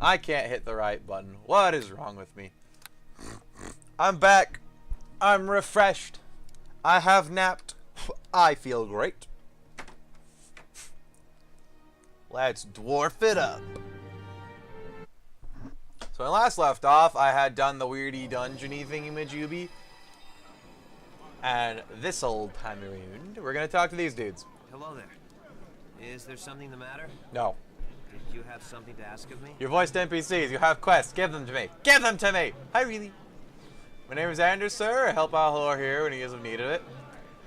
I can't hit the right button. What is wrong with me? I'm back. I'm refreshed. I have napped. I feel great. Let's dwarf it up. So when I last left off, I had done the weirdy dungeony thingy-majooby. And this old time around, we're gonna talk to these dudes. Hello there. Is there something the matter? No. Did you have something to ask of me? Your voiced NPCs, you have quests, give them to me. Give them to me! Hi, really. My name is Andrew, sir. I help Alhor here when he is in need of it.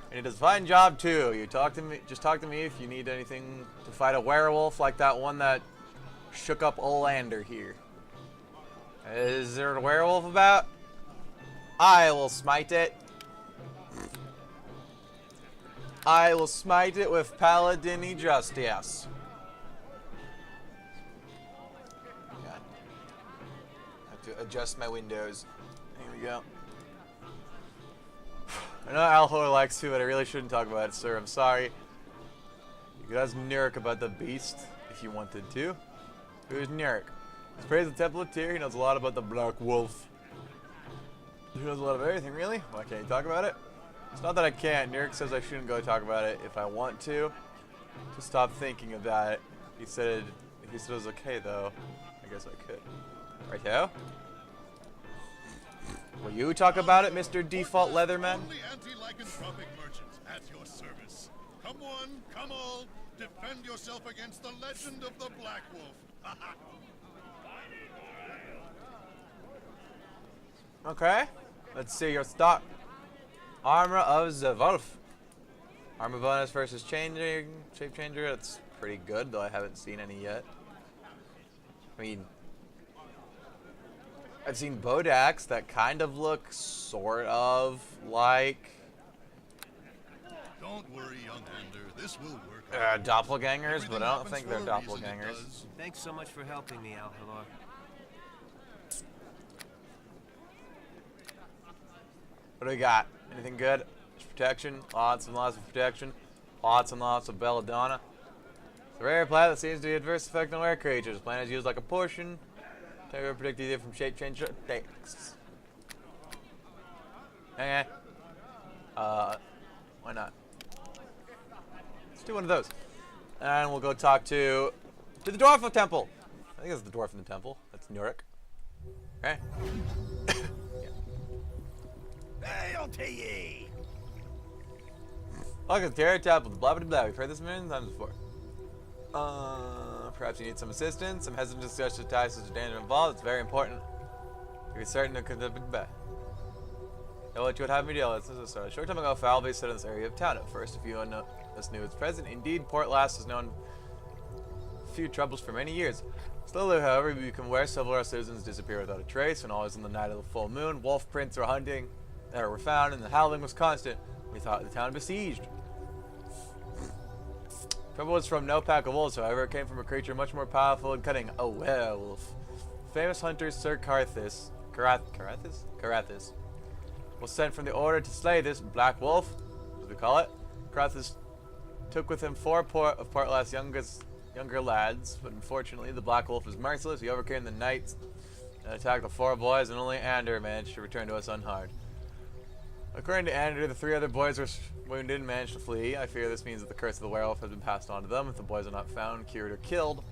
And he does a fine job, too. You talk to me, just talk to me if you need anything to fight a werewolf like that one that shook up Olander here. Is there a werewolf about? I will smite it. I will smite it with paladin-y justice. God. I have to adjust my windows. Here we go. I know Alhor likes to, but I really shouldn't talk about it, sir. I'm sorry. You could ask Nurk about the beast if you wanted to. Who's Nurk? He's praised the Temple of Tyr. He knows a lot about the Black Wolf. He knows a lot of everything, really? Why can't you talk about it? It's not that I can't. Nurk says I shouldn't go talk about it if I want to stop thinking about it. He said it was okay, though. I guess I could. Righto? Will you talk about it, Mr. Default Leatherman? Only anti-lycanthropic merchants at your service. Come one, come all, defend yourself against the legend of the Black Wolf. Okay. Let's see your stock. Armor of the Wolf. Armor bonus versus changing shape changer. That's pretty good, though I haven't seen any yet. I mean, I've seen Bodaks that kind of look sort of like Don't worry, young Ander. This will work. doppelgangers, Everything but I don't happens think for they're a reason, it doppelgangers. does. Thanks so much for helping me, Alhor. What do we got? Anything good? Just protection. Lots and lots of protection. Lots and lots of belladonna. It's a rare plant that seems to be adverse effect on rare creatures. Plant is used like a potion. Temporary protect either from shape change effects. Eh. Why not? Let's do one of those. And we'll go talk to the dwarf of the temple. I think it's the dwarf in the temple. That's Nurk. Okay. Hail to ye! Welcome to Terror Temple, blah blah blah. We've heard this a million times before. Perhaps you need some assistance. I'm hesitant to discuss the ties such danger involved. It's very important. To be certain to conduct bad. Now what you would have me deal with. This is a short time ago, foul base set in this area of town. At first, if you us knew its present. Indeed, Port Last has known few troubles for many years. Slowly, however, we become aware several of our citizens disappear without a trace, and always on the night of the full moon, wolf prints were found, and the howling was constant. We thought the town besieged. Trouble was from no pack of wolves, however, it came from a creature much more powerful and cunning, a werewolf. Famous hunter Sir Carathis was sent from the order to slay this black wolf, as we call it. Carathis took with him 4 of Portlast's younger lads, but unfortunately the black wolf was merciless. He overcame the knights and attacked the 4 boys, and only Ander managed to return to us unharmed. According to Andrew, the 3 other boys were wounded and managed to flee. I fear this means that the curse of the werewolf has been passed on to them. If the boys are not found, cured, or killed,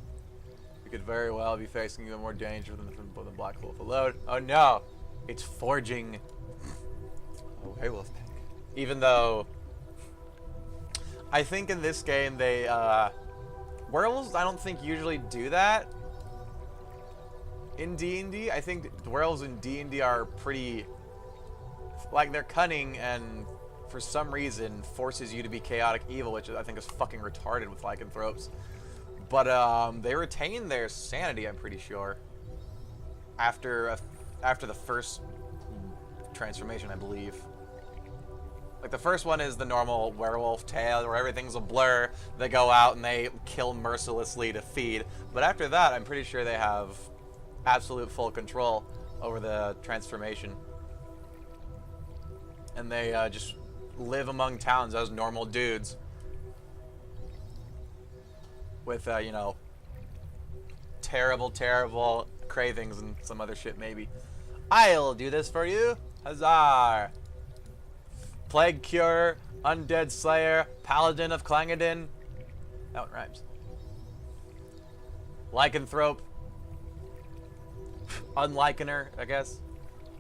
we could very well be facing even more danger than the Black Wolf alone. Oh no! It's forging a werewolf pack. Even though I think in this game they werewolves I don't think usually do that. In D&D, I think werewolves in D&D are pretty, like, they're cunning and for some reason forces you to be chaotic evil, which I think is fucking retarded with lycanthropes. But they retain their sanity, I'm pretty sure, after the first transformation, I believe. Like, the first one is the normal werewolf tale where everything's a blur. They go out and they kill mercilessly to feed. But after that, I'm pretty sure they have absolute full control over the transformation. And they just live among towns as normal dudes with, you know, terrible, terrible cravings and some other shit, maybe. I'll do this for you. Huzzah! Plague Cure, Undead Slayer, Paladin of Clangadin. That one rhymes. Lycanthrope. Unlikener, I guess.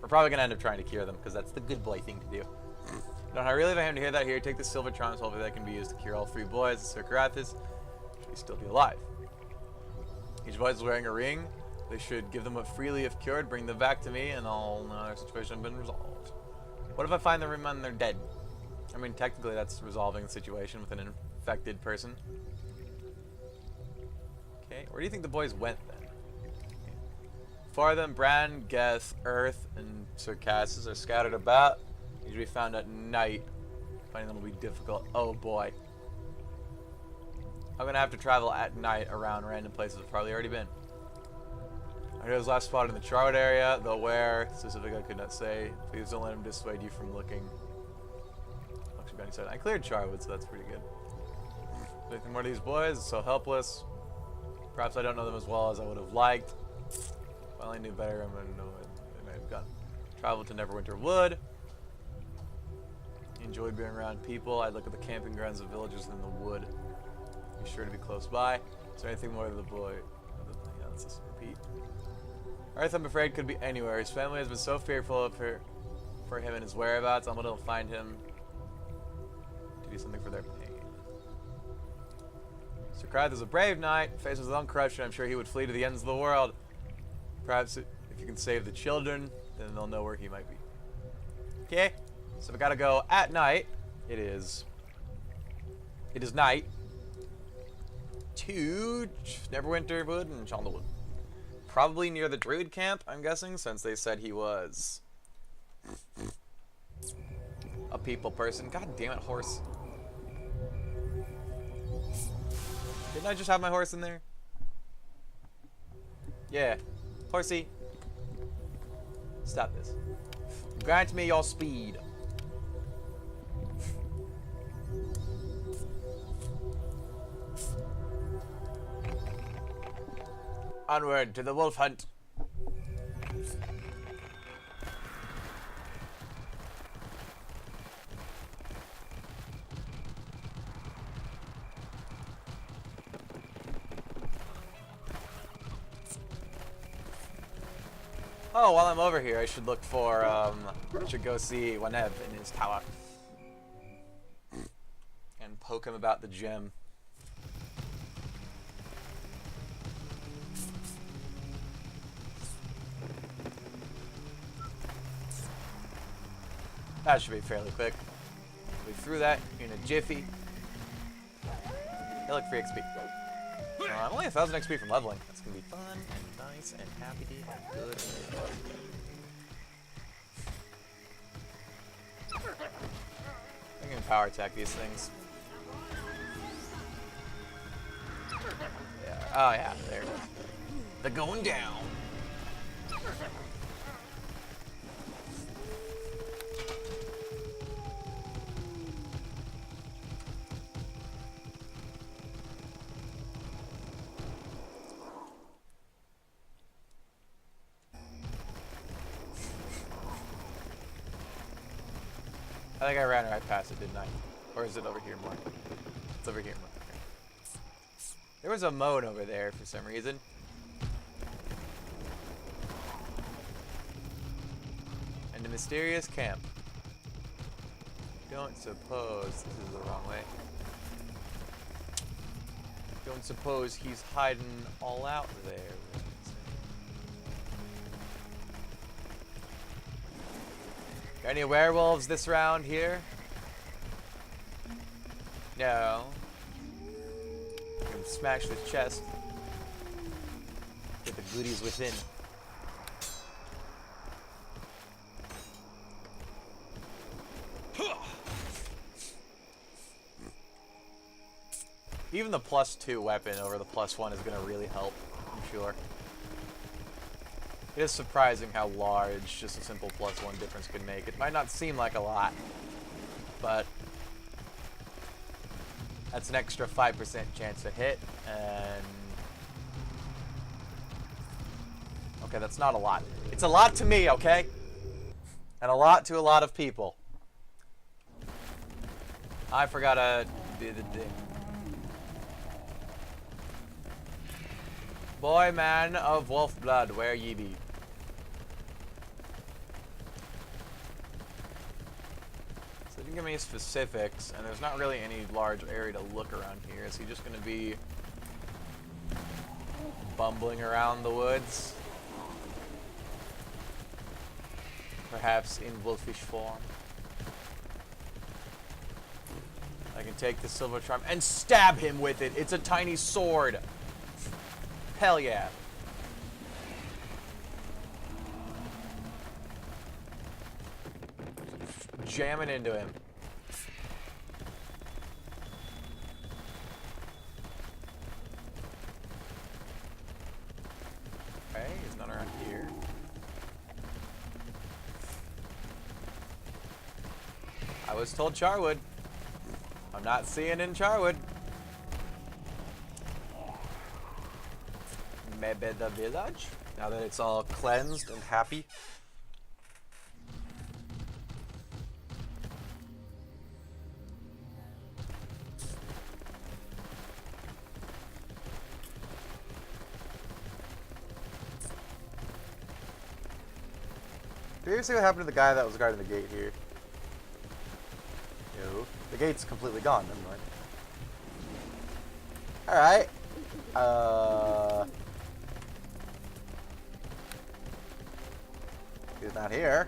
We're probably going to end up trying to cure them, because that's the good boy thing to do. Don't I really have him to hear that here? Take the silver charms, hopefully that can be used to cure all 3 boys. Sir Karathis should still be alive. Each boy is wearing a ring. They should give them what freely if cured, bring them back to me, and all their situation has been resolved. What if I find the ring and they're dead? I mean, technically that's resolving the situation with an infected person. Okay, where do you think the boys went then? Four of them, Bran, Geth, Earth, and Sir Cassis are scattered about. Usually found at night. Finding them will be difficult. Oh boy. I'm gonna have to travel at night around random places I've probably already been. I know his last spot in the Charwood area, though where, specific I could not say. Please don't let him dissuade you from looking. Actually, Benny said, I cleared Charwood, so that's pretty good. Anything more of these boys? So helpless. Perhaps I don't know them as well as I would have liked. If I only knew better, I'm gonna know it. They may have gone. Traveled to Neverwinter Wood. Enjoyed being around people. I'd look at the camping grounds of villagers in the wood. Be sure to be close by. Is there anything more to the boy? Yeah, let's just repeat. Earth, I'm afraid, could be anywhere. His family has been so fearful of her, for him and his whereabouts. I'm going to find him to do something for their pain. Sir Kryth is a brave knight. Faced with his own corruption, I'm sure he would flee to the ends of the world. Perhaps if you can save the children, then they'll know where he might be. Okay, so we gotta go at night. It is night. To Neverwinter Wood and Chandlewood. Probably near the druid camp, I'm guessing, since they said he was a people person. God damn it, horse. Didn't I just have my horse in there? Yeah. Horsey. Stop this. Grant me your speed. Onward to the wolf hunt. Oh, while I'm over here, I should look for, I should go see Wanev in his tower. And poke him about the gem. That should be fairly quick. We threw that in a jiffy. They look free XP. I'm only 1,000 XP from leveling. That's gonna be fun and nice and happy and good. I can power attack these things. Yeah. Oh yeah, there it is. They're going down. I think I ran right past it, didn't I? Or is it over here more? It's over here more. Okay. There was a moat over there for some reason. And a mysterious camp. Don't suppose this is the wrong way. Don't suppose he's hiding all out there. Got any werewolves this round here? No. I can smash this chest. Get the goodies within. Even the +2 weapon over the +1 is going to really help, I'm sure. It is surprising how large just a simple +1 difference can make. It might not seem like a lot, but that's an extra 5% chance to hit, and Okay, that's not a lot. It's a lot to me, okay? And a lot to a lot of people. I forgot to do the thing. Boy, man of wolf blood, where ye be? So they didn't give me specifics, and there's not really any large area to look around here. Is he just going to be bumbling around the woods? Perhaps in wolfish form. I can take the silver charm and stab him with it. It's a tiny sword. Hell yeah. Jamming into him. Okay, he's not around here. I was told Charwood. I'm not seeing in Charwood. Maybe the village? Now that it's all cleansed and happy. Did you ever see what happened to the guy that was guarding the gate here? No. The gate's completely gone, never mind. Alright. He's not here.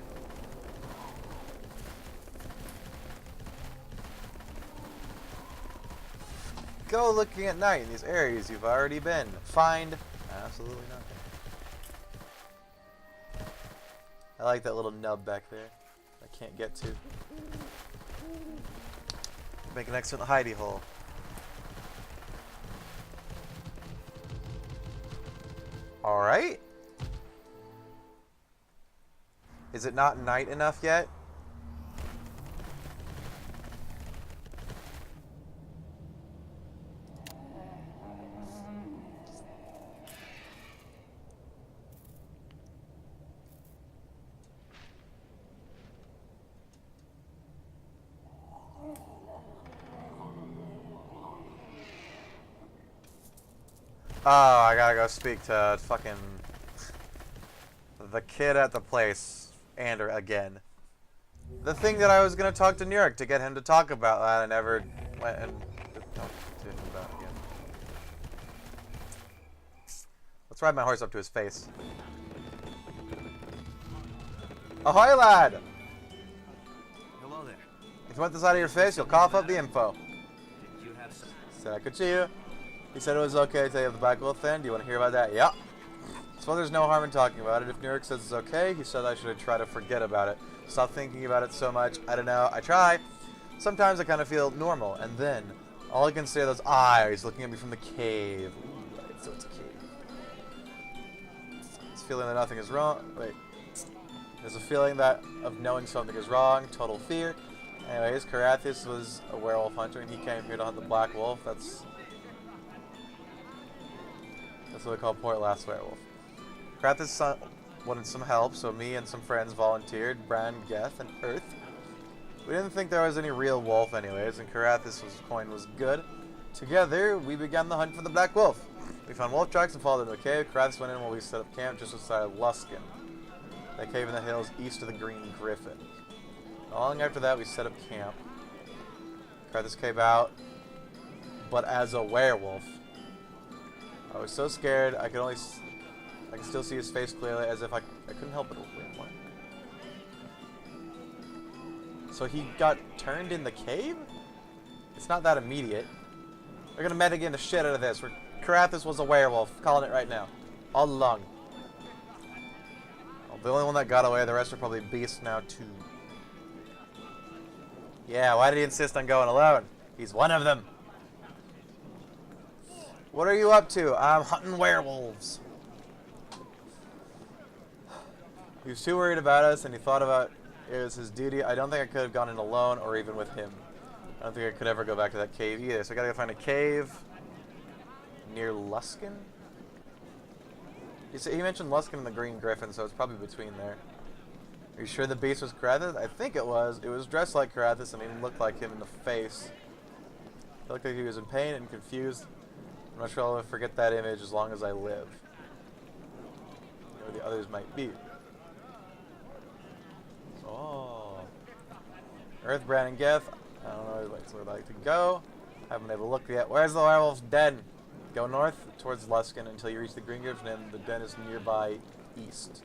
Go looking at night in these areas you've already been. Find absolutely nothing. I like that little nub back there. I can't get to. Make an excellent hidey hole. Alright. Is it not night enough yet? Oh, I gotta go speak to fucking the kid at the place, Ander, again. The thing that I was gonna talk to New York to get him to talk about that, I never went and talked to him about again. Let's ride my horse up to his face. Ahoy, lad! Hello there. If you want this out of your face, you'll cough up the info. Did you have some... Said I could see you. He said it was okay to tell you the Black Wolf thing. Do you want to hear about that? Yeah. So there's no harm in talking about it. If New York says it's okay, he said I should try to forget about it. Stop thinking about it so much. I don't know. I try. Sometimes I kind of feel normal, and then all I can see are those eyes looking at me from the cave. Ooh, right, so it's a cave. It's feeling that nothing is wrong. Wait. There's a feeling that of knowing something is wrong. Total fear. Anyways, Karathis was a werewolf hunter, and he came here to hunt the Black Wolf. That's what we call Port Last Werewolf. Karathis wanted some help, so me and some friends volunteered, Bran, Geth, and Earth. We didn't think there was any real wolf anyways, and Karathis' coin was good. Together, we began the hunt for the Black Wolf. We found wolf tracks and followed into a cave. Karathis went in while we set up camp just outside of Luskan, that cave in the hills east of the Green Griffin. Not long after that, we set up camp. Karathis came out, but as a werewolf. I was so scared, I could still see his face clearly, as if I couldn't help but wait, what? So he got turned in the cave? It's not that immediate. We're gonna metagame the shit out of this. Karathis was a werewolf, calling it right now. All along. Well, the only one that got away, the rest are probably beasts now too. Yeah, why did he insist on going alone? He's one of them. What are you up to? I'm hunting werewolves. He was too worried about us, and he thought about it was his duty. I don't think I could have gone in alone, or even with him. I don't think I could ever go back to that cave either. So I gotta go find a cave near Luskan. He mentioned Luskan and the Green Griffin, so it's probably between there. Are you sure the beast was Karathis? I think it was. It was dressed like Karathis and even looked like him in the face. It looked like he was in pain and confused. I'm not sure I'll ever forget that image as long as I live. Or the others might be. Oh. Earthbrand and Geth. I don't know where I'd like to go. Haven't been able to look yet. Where's the werewolf's den? Go north towards Luskan until you reach the Green Griffin, and the den is nearby east.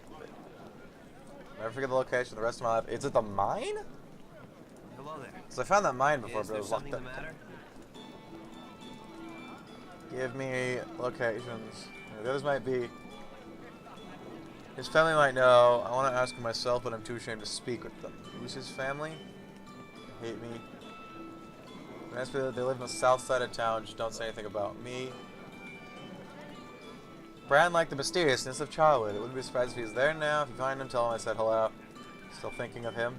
Never forget the location the rest of my life. Is it the mine? Hello there. Because I found that mine before, Is but it there was locked something up. the matter? Give me locations. The others might be. His family might know. I want to ask him myself, but I'm too ashamed to speak with them. Who's his family? They hate me. They live in the south side of town. Just don't say anything about me. Bran liked the mysteriousness of childhood. It wouldn't be surprised if he's there now. If you find him, tell him I said hello. Still thinking of him.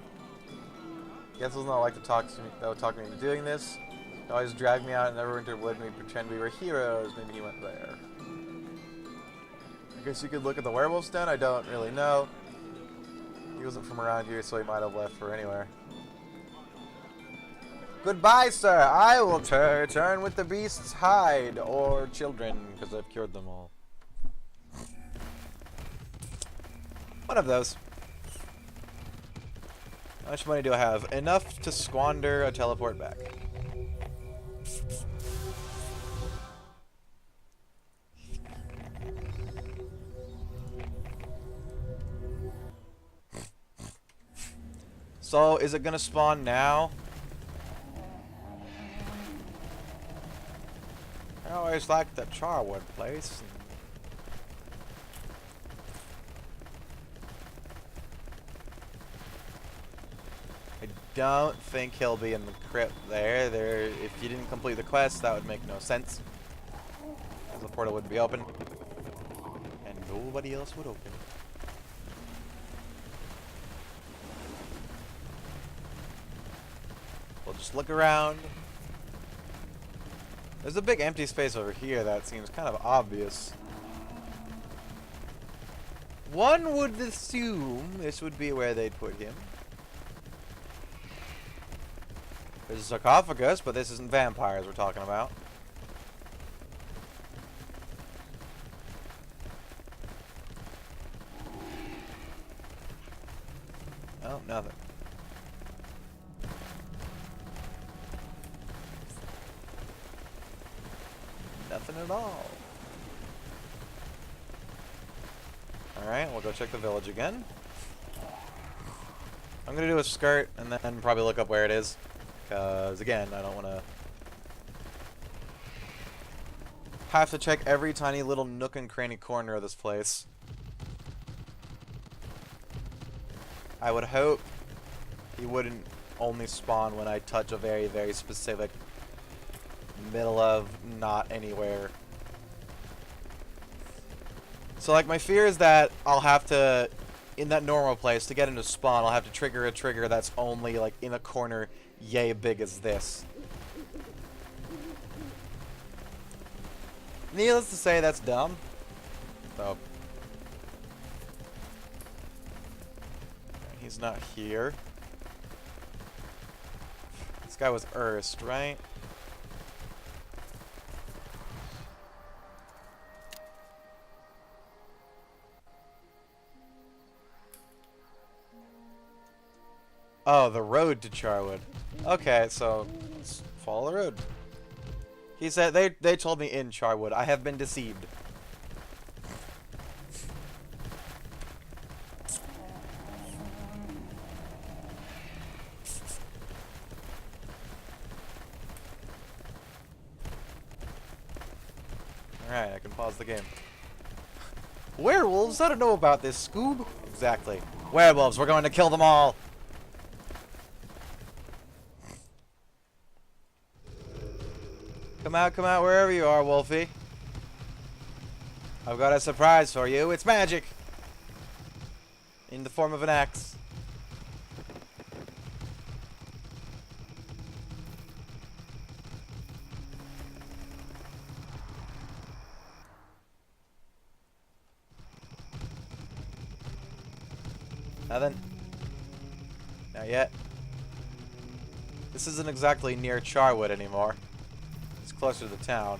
Guess he'll not like to talk to me. That would talk me into doing this. He always dragged me out and Neverwinter would me pretend we were heroes. Maybe he went there. I guess you could look at the werewolf's den. I don't really know. He wasn't from around here, so he might have left for anywhere. Goodbye, sir. I will return with the beast's hide or children, because I've cured them all. One of those. How much money do I have? Enough to squander a teleport back. So, is it gonna spawn now? I always liked the Charwood place. I don't think he'll be in the crypt there. If you didn't complete the quest, that would make no sense. Because the portal would be open. And nobody else would open. We'll just look around. There's a big empty space over here that seems kind of obvious. One would assume this would be where they'd put him. There's a sarcophagus, but this isn't vampires we're talking about. Oh, nothing. Nothing at all. Alright, we'll go check the village again. I'm gonna do a skirt and then probably look up where it is. Because, again, I don't want to have to check every tiny little nook and cranny corner of this place. I would hope he wouldn't only spawn when I touch a very, very specific middle of not anywhere. So, like, my fear is that I'll have to, in that normal place, to get him to spawn, I'll have to trigger a trigger that's only, like, in a corner yay big as this. Needless to say, that's dumb. So. He's not here. This guy was erst, right? Oh, the road to Charwood. Okay, so let's follow the road. He said they told me in Charwood. I have been deceived. Alright, I can pause the game. Werewolves? I don't know about this, Scoob. Exactly. Werewolves, we're going to kill them all. Come out, wherever you are, Wolfie. I've got a surprise for you. It's magic! In the form of an axe. Nothing? Not yet. This isn't exactly near Charwood anymore. It's closer to the town.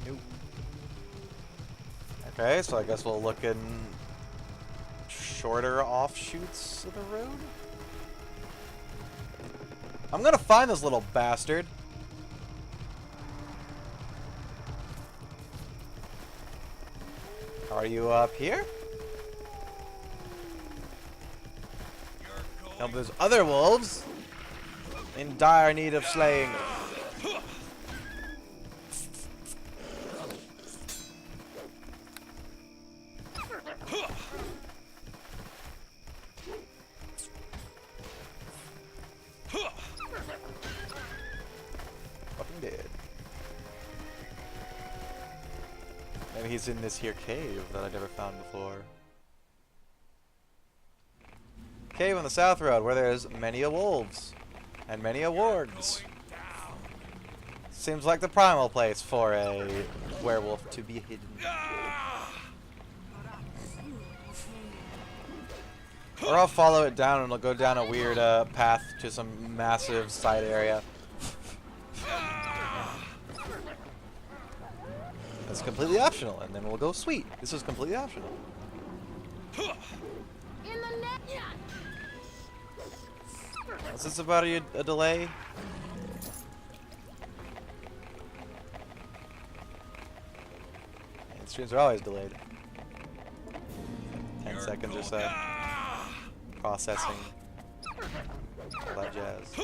Nope. Okay, so I guess we'll look in shorter offshoots of the road. I'm gonna find this little bastard. Are you up here? Now there's other wolves in dire need of slaying. Fucking dead. Maybe he's in this here cave that I never found before. Cave on the South Road where there's many a wolves and many a wargs. Seems like the primal place for a werewolf to be hidden. Or I'll follow it down and it'll go down a weird path to some massive side area. That's completely optional, and then we'll go sweet. This is completely optional. Was this about a delay? And streams are always delayed. 10 seconds or so. Processing. All that jazz.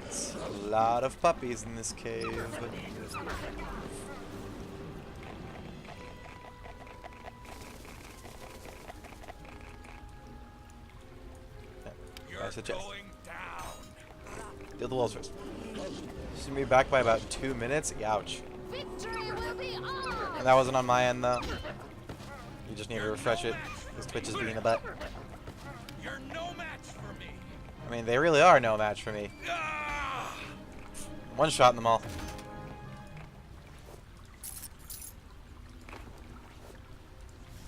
It's a lot of puppies in this cave. You're going down. Deal the wolves first. She's gonna be back by about 2 minutes. Ouch. And that wasn't on my end though. You just need to refresh it. This Twitch is being a butt. You're no match for me. I mean, they really are no match for me. One shot in them all.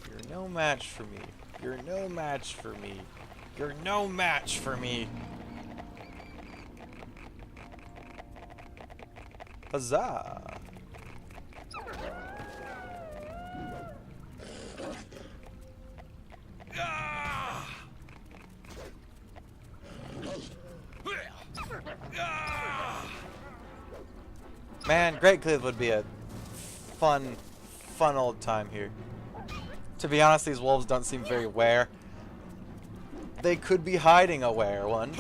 You're no match for me. You're no match for me. You're no match for me. Huzzah! Man, Great Cliff would be a fun old time here. To be honest, these wolves don't seem very ware. They could be hiding a were one.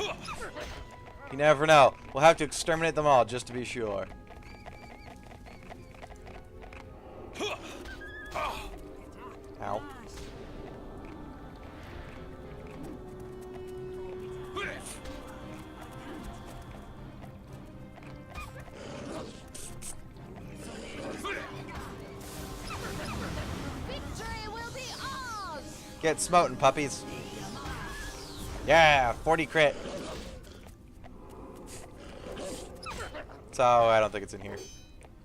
You never know. We'll have to exterminate them all just to be sure. Ow. Get smotin', puppies. Yeah, 40 crit. So, I don't think it's in here.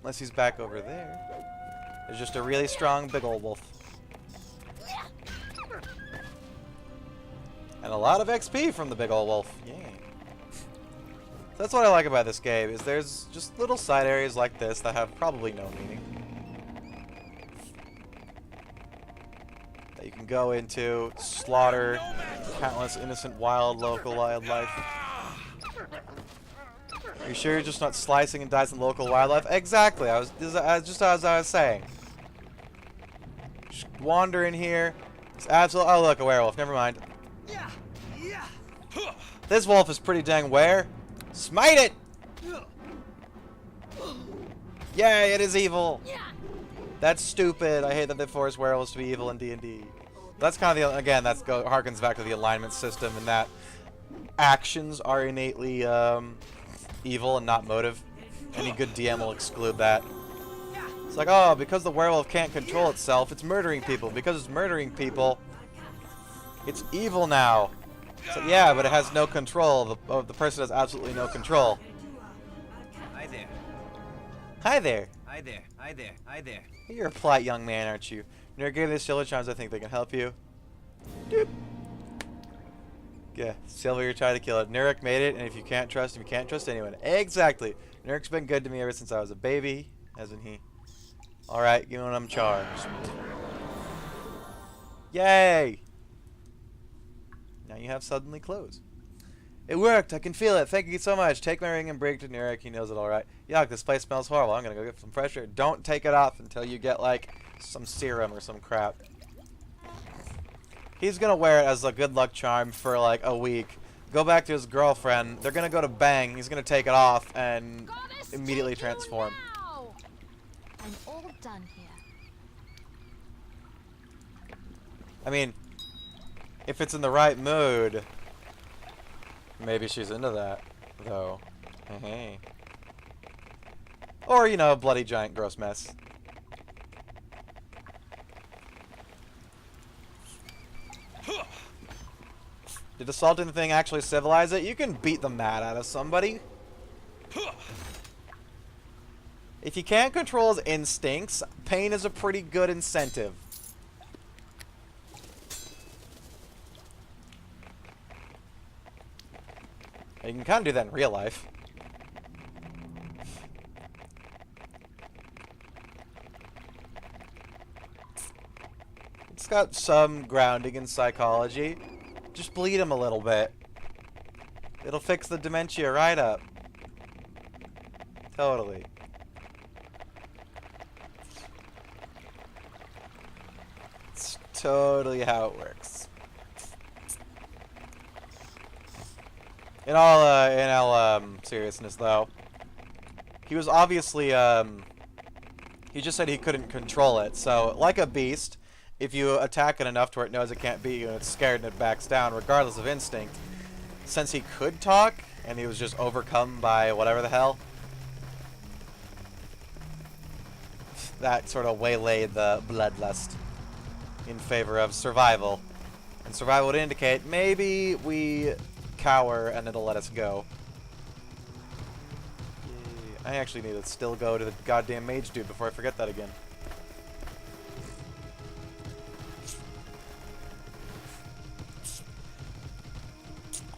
Unless he's back over there. There's just a really strong big old wolf. And a lot of XP from the big old wolf. Yay. That's what I like about this game, is there's just little side areas like this that have probably no meaning. That you can go into, slaughter countless innocent local wildlife. Are you sure you're just not slicing and dicing local wildlife? Exactly, just as I was saying. Just wander in here. It's absolutely. Oh look, a werewolf, never mind. This wolf is pretty dang were. Smite it! Yay, it is evil! That's stupid. I hate that they force werewolves to be evil in D&D. That's kind of the, again, that harkens back to the alignment system, and that actions are innately evil and not motive. Any good DM will exclude that. It's like, oh, because the werewolf can't control itself, it's murdering people. Because it's murdering people, it's evil now. So yeah, but it has no control. The person has absolutely no control. Hi there. Hi there. Hi there. Hi there. Hi there. You're a polite young man, aren't you? You're giving these silver charms. I think they can help you. Doop. Yeah, Silver, you're trying to kill it. Nurek made it, and if you can't trust him, you can't trust anyone. Exactly. Nurek's been good to me ever since I was a baby, hasn't he? Alright, give me one of them charms. Yay! Now you have suddenly clothes. It worked! I can feel it! Thank you so much! Take my ring and bring it to Nurek. He knows it alright. Yuck, this place smells horrible. I'm gonna go get some fresh air. Don't take it off until you get, like, some serum or some crap. He's gonna wear it as a good luck charm for, like, a week. Go back to his girlfriend. They're gonna go to bang. He's gonna take it off and immediately transform. I'm all done here. I mean, if it's in the right mood, maybe she's into that, though. Hey. Or, you know, bloody giant gross mess. Did assaulting the thing actually civilize it? You can beat the mad out of somebody. If you can't control his instincts, pain is a pretty good incentive. You can kind of do that in real life. It's got some grounding in psychology. Just bleed him a little bit. It'll fix the dementia right up. Totally. It's totally how it works. In all seriousness, though, he was obviously he just said he couldn't control it. So, like a beast, if you attack it enough to where it knows it can't beat you and it's scared and it backs down, regardless of instinct, since he could talk and he was just overcome by whatever the hell, that sort of waylaid the bloodlust in favor of survival. And survival would indicate maybe we cower and it'll let us go. Yay. I actually need to still go to the goddamn mage dude before I forget that again.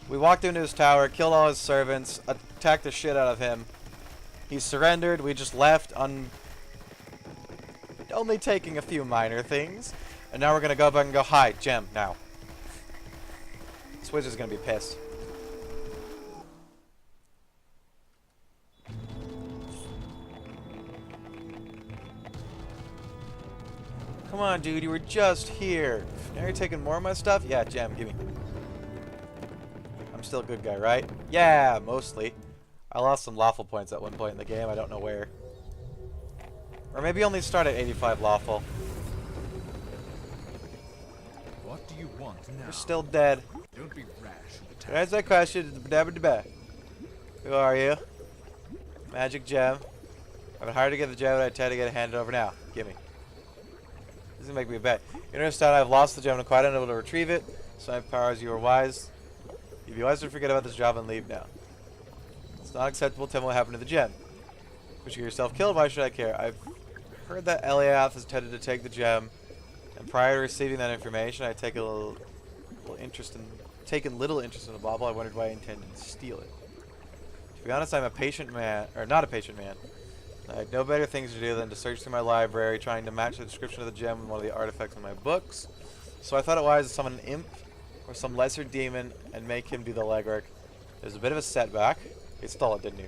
We walked into his tower, killed all his servants, attacked the shit out of him. He surrendered. We just left, only taking a few minor things. And now we're going to go back and go, hi, Gem, now. This wizard's going to be pissed. Come on, dude, you were just here. Now you're taking more of my stuff? Yeah, Gem, give me. I'm still a good guy, right? Yeah, mostly. I lost some lawful points at one point in the game. I don't know where. Or maybe only start at 85 lawful. What do you want now? You're still dead. Don't be rash. There's that question. Who are you? Magic gem. I've been hard to get the gem, and I tend to get it handed over now. Gimme. This is gonna make me a bet. You understand I've lost the gem and quite unable to retrieve it. So my powers, you are wise. You'd be wise to forget about this job and leave now. It's not acceptable. Tell me what happened to the gem. Wish you yourself killed? Why should I care? I've heard that Eliath has tended to take the gem, and prior to receiving that information, I take taken little interest in the bauble. I wondered why I intended to steal it. To be honest, I'm a patient man, or not a patient man. I had no better things to do than to search through my library, trying to match the description of the gem with one of the artifacts in my books. So I thought it wise to summon an imp or some lesser demon and make him do the legwork. It was a bit of a setback. He stole it, didn't he?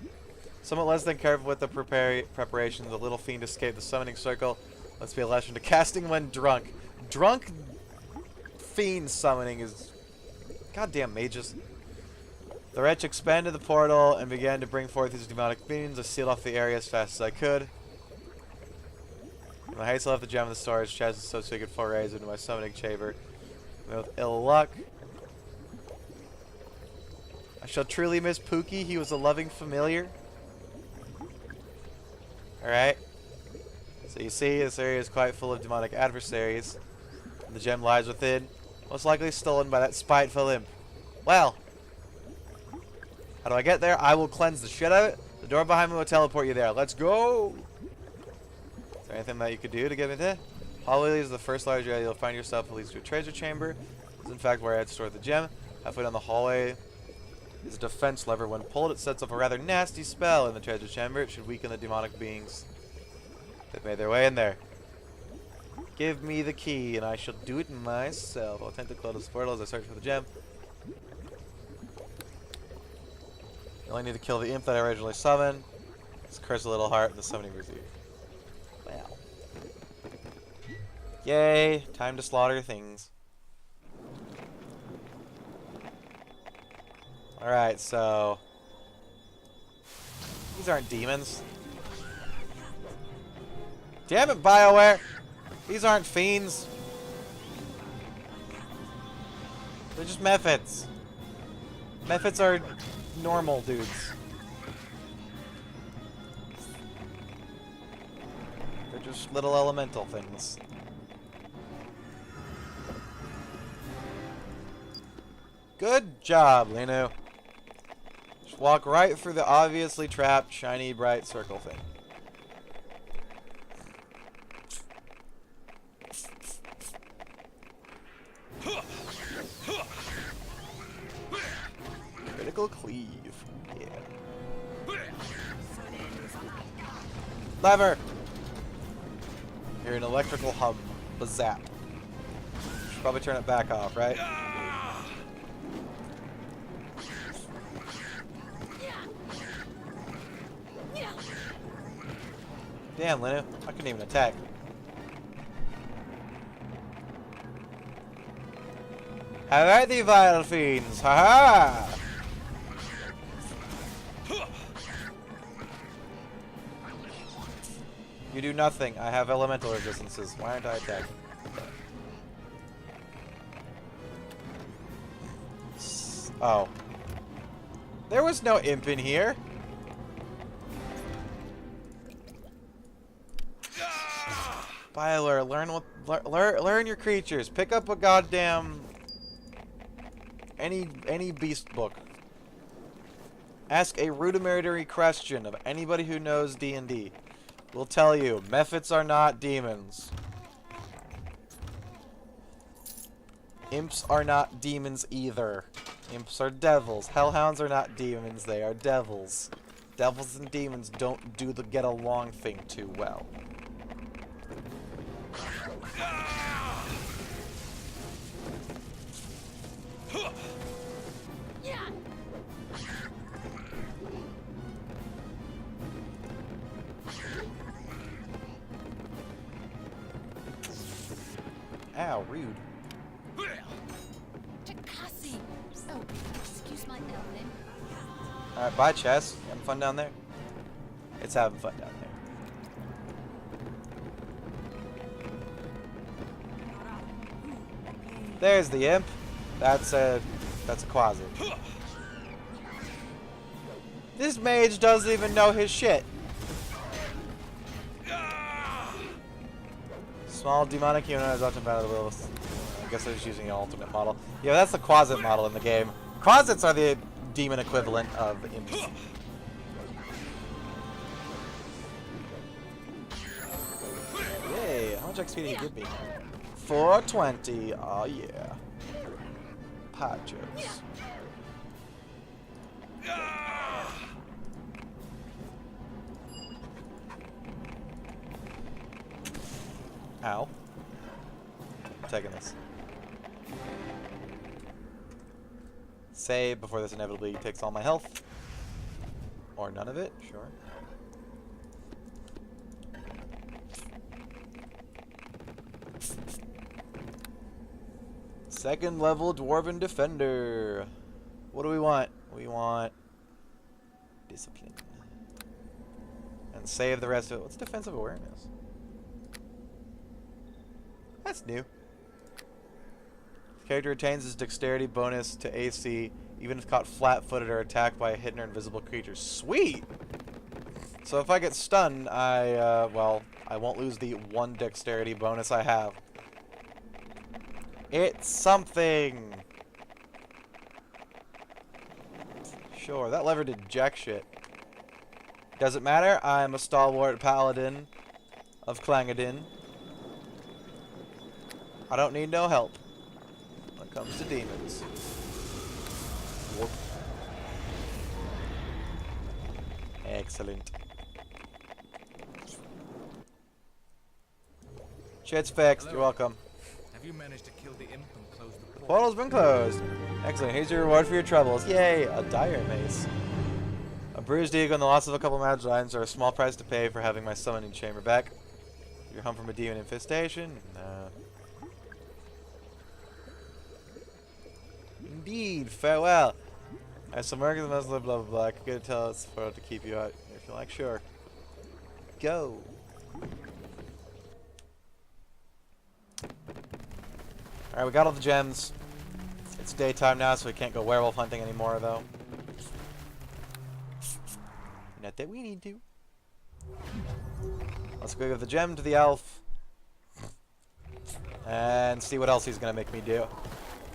Somewhat less than careful with the preparation, the little fiend escaped the summoning circle. Let's be a lesson to casting when drunk. Drunk fiend summoning is... Goddamn mages. The wretch expanded the portal and began to bring forth his demonic fiends. I sealed off the area as fast as I could. In my haste, I left the gem in the storage chest so I could forays into my summoning chamber. With ill luck. I shall truly miss Pookie. He was a loving familiar. Alright? So you see, this area is quite full of demonic adversaries. The gem lies within, most likely stolen by that spiteful imp. Well, how do I get there? I will cleanse the shit out of it. The door behind me will teleport you there. Let's go! Is there anything that you could do to get me there? Hallway is the first large area you'll find yourself that leads to a treasure chamber. This is in fact where I had stored the gem. Halfway down the hallway is a defense lever. When pulled, it sets off a rather nasty spell in the treasure chamber. It should weaken the demonic beings that made their way in there. Give me the key, and I shall do it myself. I'll attempt to close this portal as I search for the gem. You only need to kill the imp that I originally summoned. Let's curse a little heart in the summoning receive. Well. Yay, time to slaughter things. Alright, so... these aren't demons. Damn it, BioWare! These aren't fiends. They're just methods. Methods are normal dudes. They're just little elemental things. Good job, Linu. Just walk right through the obviously trapped, shiny, bright circle thing. Critical cleave. Yeah. Lever! Hear an electrical hum. A zap. Should probably turn it back off, right? Damn, Linu. I couldn't even attack. How are the vile fiends? Ha ha! You do nothing. I have elemental resistances. Why aren't I attacking? Oh. There was no imp in here. Byler, learn your creatures. Pick up a goddamn any beast book. Ask a rudimentary question of anybody who knows D&D. Will tell you, mephits are not demons. Imps are not demons either. Imps are devils. Hellhounds are not demons, they are devils. Devils and demons don't do the get along thing too well. Ow, rude. Takasi! Oh, excuse my Evelyn. Alright, bye, Chess. Having fun down there? It's having fun down there. There's the imp. That's a quasi. This mage doesn't even know his shit. Small demonic unit is often found with. I guess I was using an alternate model. Yeah, that's the Quasit model in the game. Quasits are the demon equivalent of imps. Yay, how much XP did he give me? 420, oh yeah. Patches. Ow. I'm taking this. Save before this inevitably takes all my health. Or none of it, sure. Second level Dwarven Defender. What do we want? We want discipline. And save the rest of it. What's defensive awareness? That's new. The character retains his dexterity bonus to AC even if caught flat-footed or attacked by a hidden or invisible creature. Sweet! So if I get stunned, well, I won't lose the 1 dexterity bonus I have. It's something! Sure, that lever did jack shit. Doesn't matter, I'm a stalwart paladin of Clangadin. I don't need no help when it comes to demons. Whoop. Excellent. Shit's fixed, Hello. you're welcome. Have you managed to kill the imp and close the portal? Portal's been closed. Excellent, here's your reward for your troubles. Yay, a dire mace. A bruised ego and the loss of a couple mage lines are a small price to pay for having my summoning chamber back. You're home from a demon infestation? Indeed, farewell. I have some work in the Muslim, blah blah blah. I could go tell us for to keep you out if you like, sure. Go. Alright, we got all the gems. It's daytime now, so we can't go werewolf hunting anymore, though. Not that we need to. Let's go give the gem to the elf. And see what else he's gonna make me do.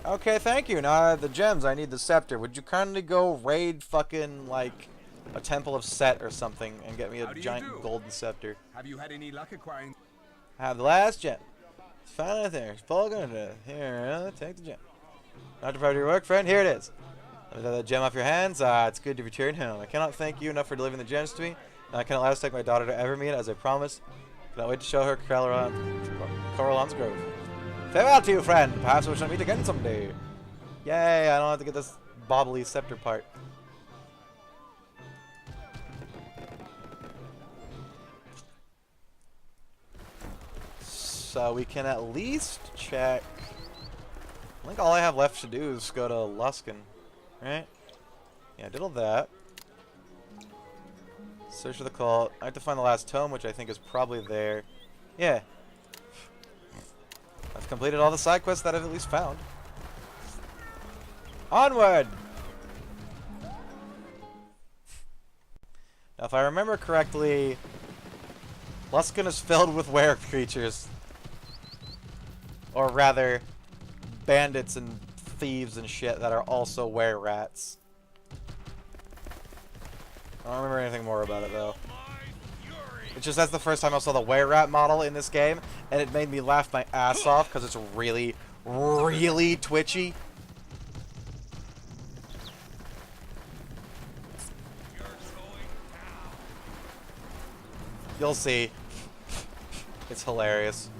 Okay, thank you. Now I have the gems. I need the scepter. Would you kindly go raid fucking, like, a temple of Set or something and get me a giant golden scepter? Have you had any luck acquiring? I have the last gem. It's found it there. It's full good. Here, take the gem. Not to part of your work, friend. Here it is. Let me get that gem off your hands. It's good to return home. I cannot thank you enough for delivering the gems to me. And I cannot last take my daughter to Evermead as I promised. Cannot wait to show her Coralon's Grove. Farewell to you, friend. Perhaps we shall meet again someday. Yay, I don't have to get this bobbly scepter part. So we can at least check. I think all I have left to do is go to Luskan, right? Yeah, I did all that. Search for the cult. I have to find the last tome, which I think is probably there. Yeah. I've completed all the side quests that I've at least found. Onward! Now, if I remember correctly, Luskan is filled with were creatures. Or rather, bandits and thieves and shit that are also were rats. I don't remember anything more about it, though. It's just that's the first time I saw the were-rat model in this game, and it made me laugh my ass off because it's really, really twitchy. You'll see. It's hilarious.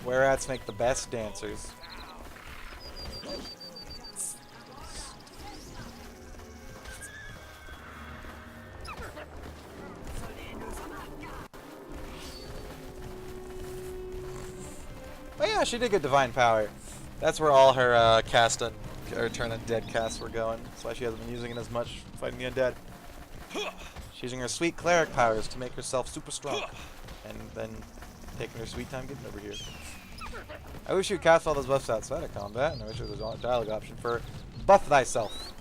Were-rats make the best dancers. But yeah, she did get divine power. That's where all her cast on, or turn undead casts were going. That's why she hasn't been using it as much fighting the undead. She's using her sweet cleric powers to make herself super strong, and then taking her sweet time getting over here. I wish you would cast all those buffs outside of combat, and I wish there was a dialogue option for buff thyself.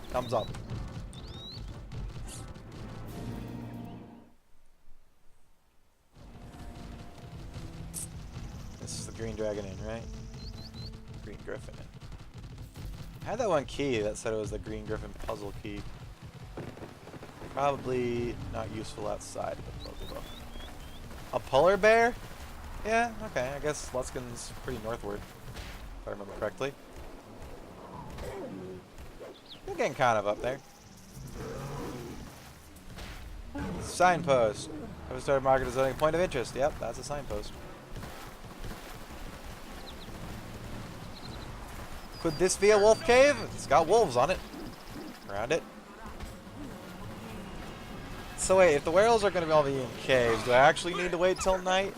Thumbs up. This is the Green Dragon Inn, right? Green Griffin Inn. I had that one key that said it was the Green Griffin puzzle key. Probably not useful outside, but blah, blah, blah. A polar bear? Yeah, okay, I guess Luskan's pretty northward, if I remember correctly. You're getting kind of up there. Signpost. Have started market as a point of interest. Yep, that's a signpost. Could this be a wolf cave? It's got wolves on it. Around it. So wait, if the werewolves are going to all be in caves, do I actually need to wait till night?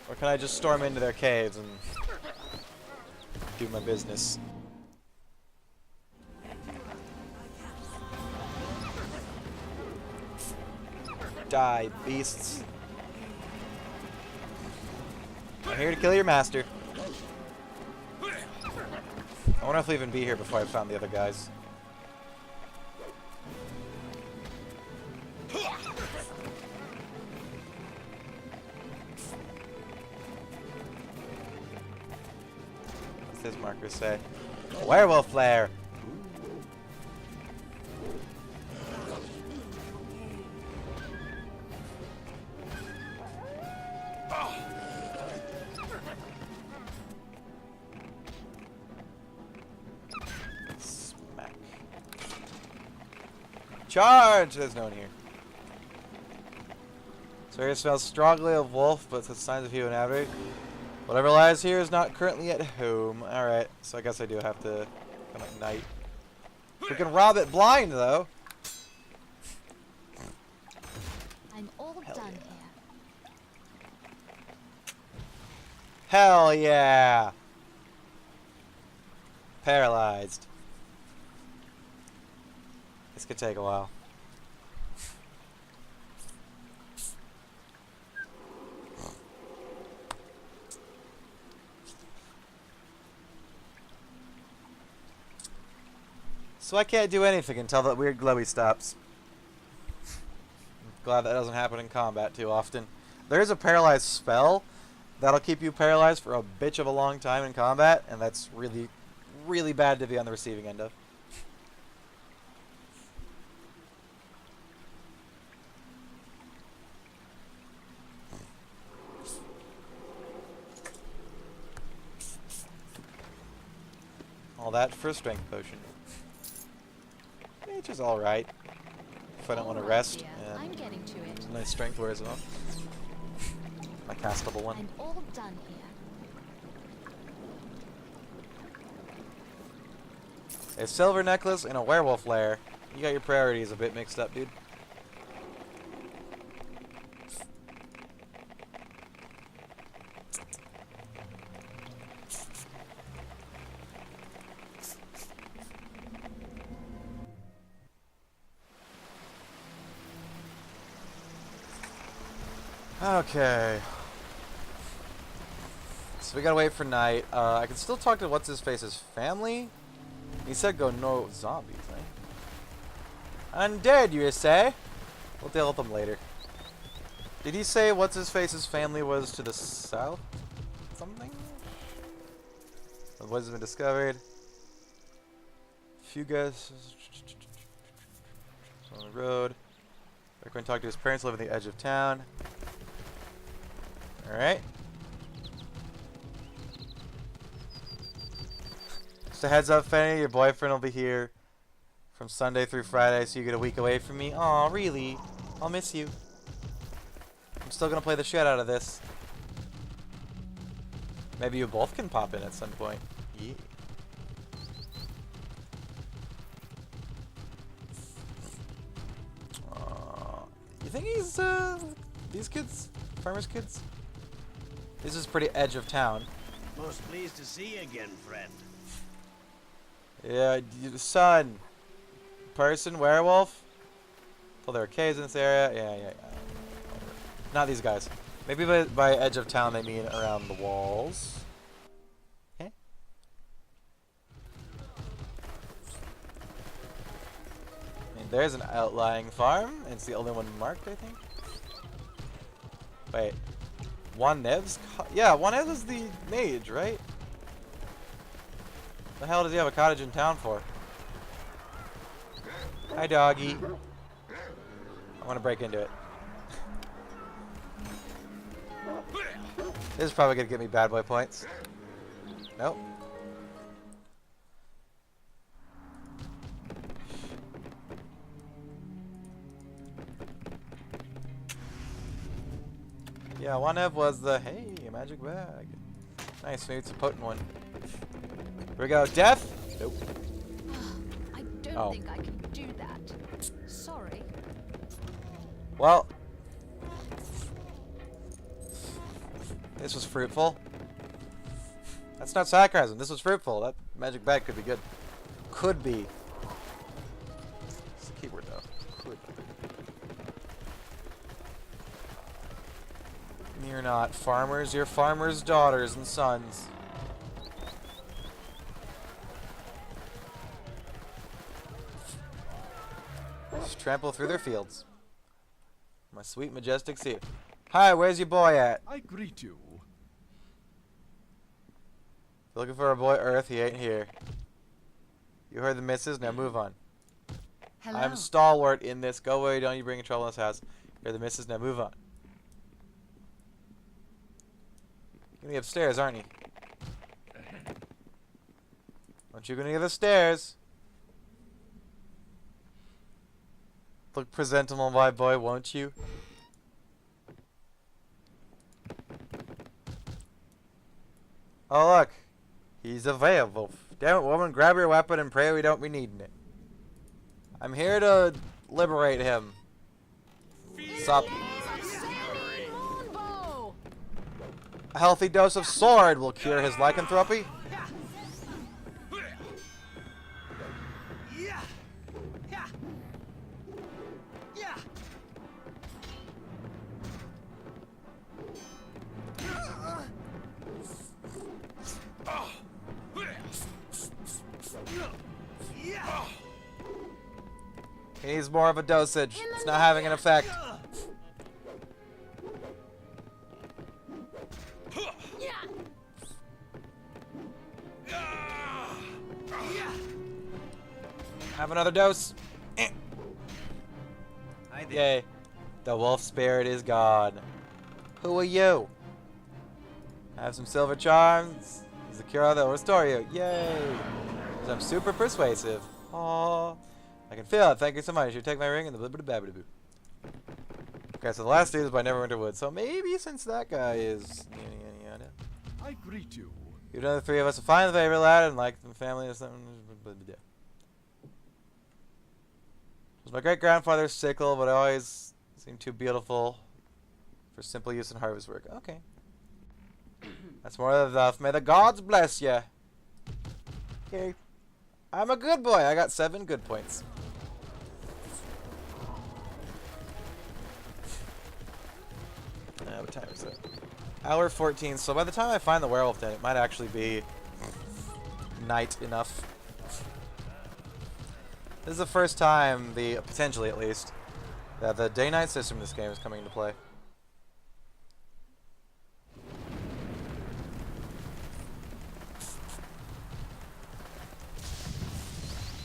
Or can I just storm into their caves and do my business? Die, beasts. I'm here to kill your master. I wonder if we'll even be here before I found the other guys. What's this marker say? Werewolf flare! Smack. Charge! There's no one here. So here smells strongly of wolf, but with signs of human inhabitant. Whatever lies here is not currently at home. Alright, so I guess I do have to come at night. We can rob it blind, though. I'm all Hell done yeah. here. Hell yeah! Paralyzed. This could take a while. So I can't do anything until that weird glowy stops. I'm glad that doesn't happen in combat too often. There is a paralyzed spell that'll keep you paralyzed for a bitch of a long time in combat, and that's really, really bad to be on the receiving end of. All that for a strength potion. Which is alright. If I don't want to All right, rest. dear. And I'm getting to it. my strength wears off. My castable one. I'm all done here. A silver necklace and a werewolf lair. You got your priorities a bit mixed up, dude. Okay. So we gotta wait for night. I can still talk to what's-his-face's family. He said go no zombies, right? Undead, you say? We'll deal with them later. Did he say what's-his-face's family was to the south? Something? The woods have been discovered. Few guys on the road. We're going to talk to his parents, live on the edge of town. Alright. Just a heads up, Fanny, your boyfriend will be here from Sunday through Friday, so you get a week away from me. Aw, really? I'll miss you. I'm still gonna play the shit out of this. Maybe you both can pop in at some point. Yeah. You think he's, these kids? Farmers' kids? This is pretty edge of town. Most pleased to see you again, friend. Yeah, son. Person, werewolf. Well, there are caves in this area. Yeah. Not these guys. Maybe by edge of town they mean around the walls. Okay. I mean, there's an outlying farm. It's the only one marked, I think. Wait. Wanev's? Yeah, Wanev is the mage, right? The hell does he have a cottage in town for? Hi, doggy. I want to break into it. This is probably going to get me bad boy points. Nope. Yeah, Wanev was the, hey, a magic bag. Nice, maybe it's a potent one. Here we go. Death? Nope. I don't think I can do that. Sorry. Well, this was fruitful. That's not sarcasm. This was fruitful. That magic bag could be good. Could be. It's a keyword, though. Could. You're not farmers. You're farmers' daughters and sons. trample through their fields. My sweet, majestic sea. Hi, where's your boy at? I greet you. Looking for our boy Earth, he ain't here. You heard the missus, now move on. Hello. I'm stalwart in this. Go away, don't you bring trouble in this house. You heard the missus, now move on. You're gonna be upstairs, aren't you? Aren't you gonna get the stairs? Look presentable, my boy, won't you? Oh, look. He's a werewolf. Damn it, woman, grab your weapon and pray we don't be needing it. I'm here to liberate him. Sup? A healthy dose of sword will cure his lycanthropy. He needs more of a dosage. It's not having an effect. Have another dose. Yay. The wolf spirit is gone. Who are you? Have some silver charms. He's the cure that will restore you. Yay. 'Cause I'm super persuasive. Aww. I can feel it. Thank you so much. You take my ring and the blah blah blah blah blah. Okay, so the last dude is by Neverwinter Woods. So maybe since that guy is I greet you. you know the three of us will find the favorite lad and like the family or something. It was my great grandfather's sickle, but it always seemed too beautiful for simple use in harvest work. Okay. That's more than enough. May the gods bless you. Okay. I'm a good boy. I got 7 good points. What time is it? Hour 14. So by the time I find the werewolf den, it might actually be night enough. This is the first time, potentially at least, that the day-night system in this game is coming into play.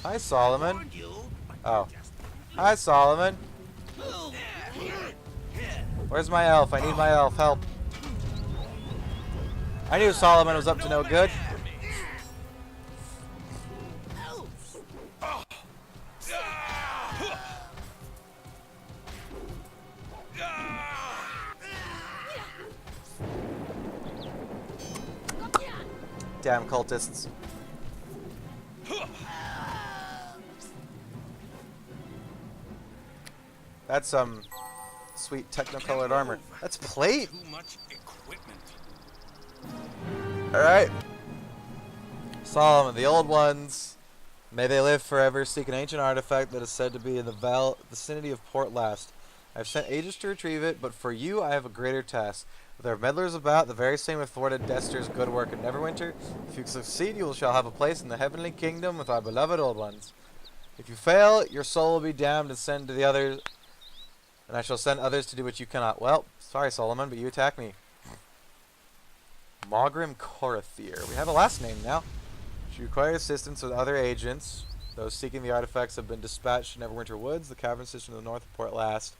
Hi, Solomon. Oh. Hi, Solomon. Where's my elf? I need my elf. Help. I knew Solomon was up to no good. Damn cultists. That's some sweet techno-colored armor. That's plate. Too much equipment. All right. Solomon, the old ones. May they live forever. Seek an ancient artifact that is said to be in the vicinity of Port Last. I've sent agents to retrieve it, but for you, I have a greater task. There are meddlers about, the very same have thwarted Dester's good work in Neverwinter. If you succeed, you shall have a place in the heavenly kingdom with our beloved old ones. If you fail, your soul will be damned and sent to the others. And I shall send others to do what you cannot. Well, sorry, Solomon, but you attack me. Mogrim Korathir. We have a last name now. She requires assistance with other agents. Those seeking the artifacts have been dispatched to Neverwinter Woods, the cavern system to the north of Port Last,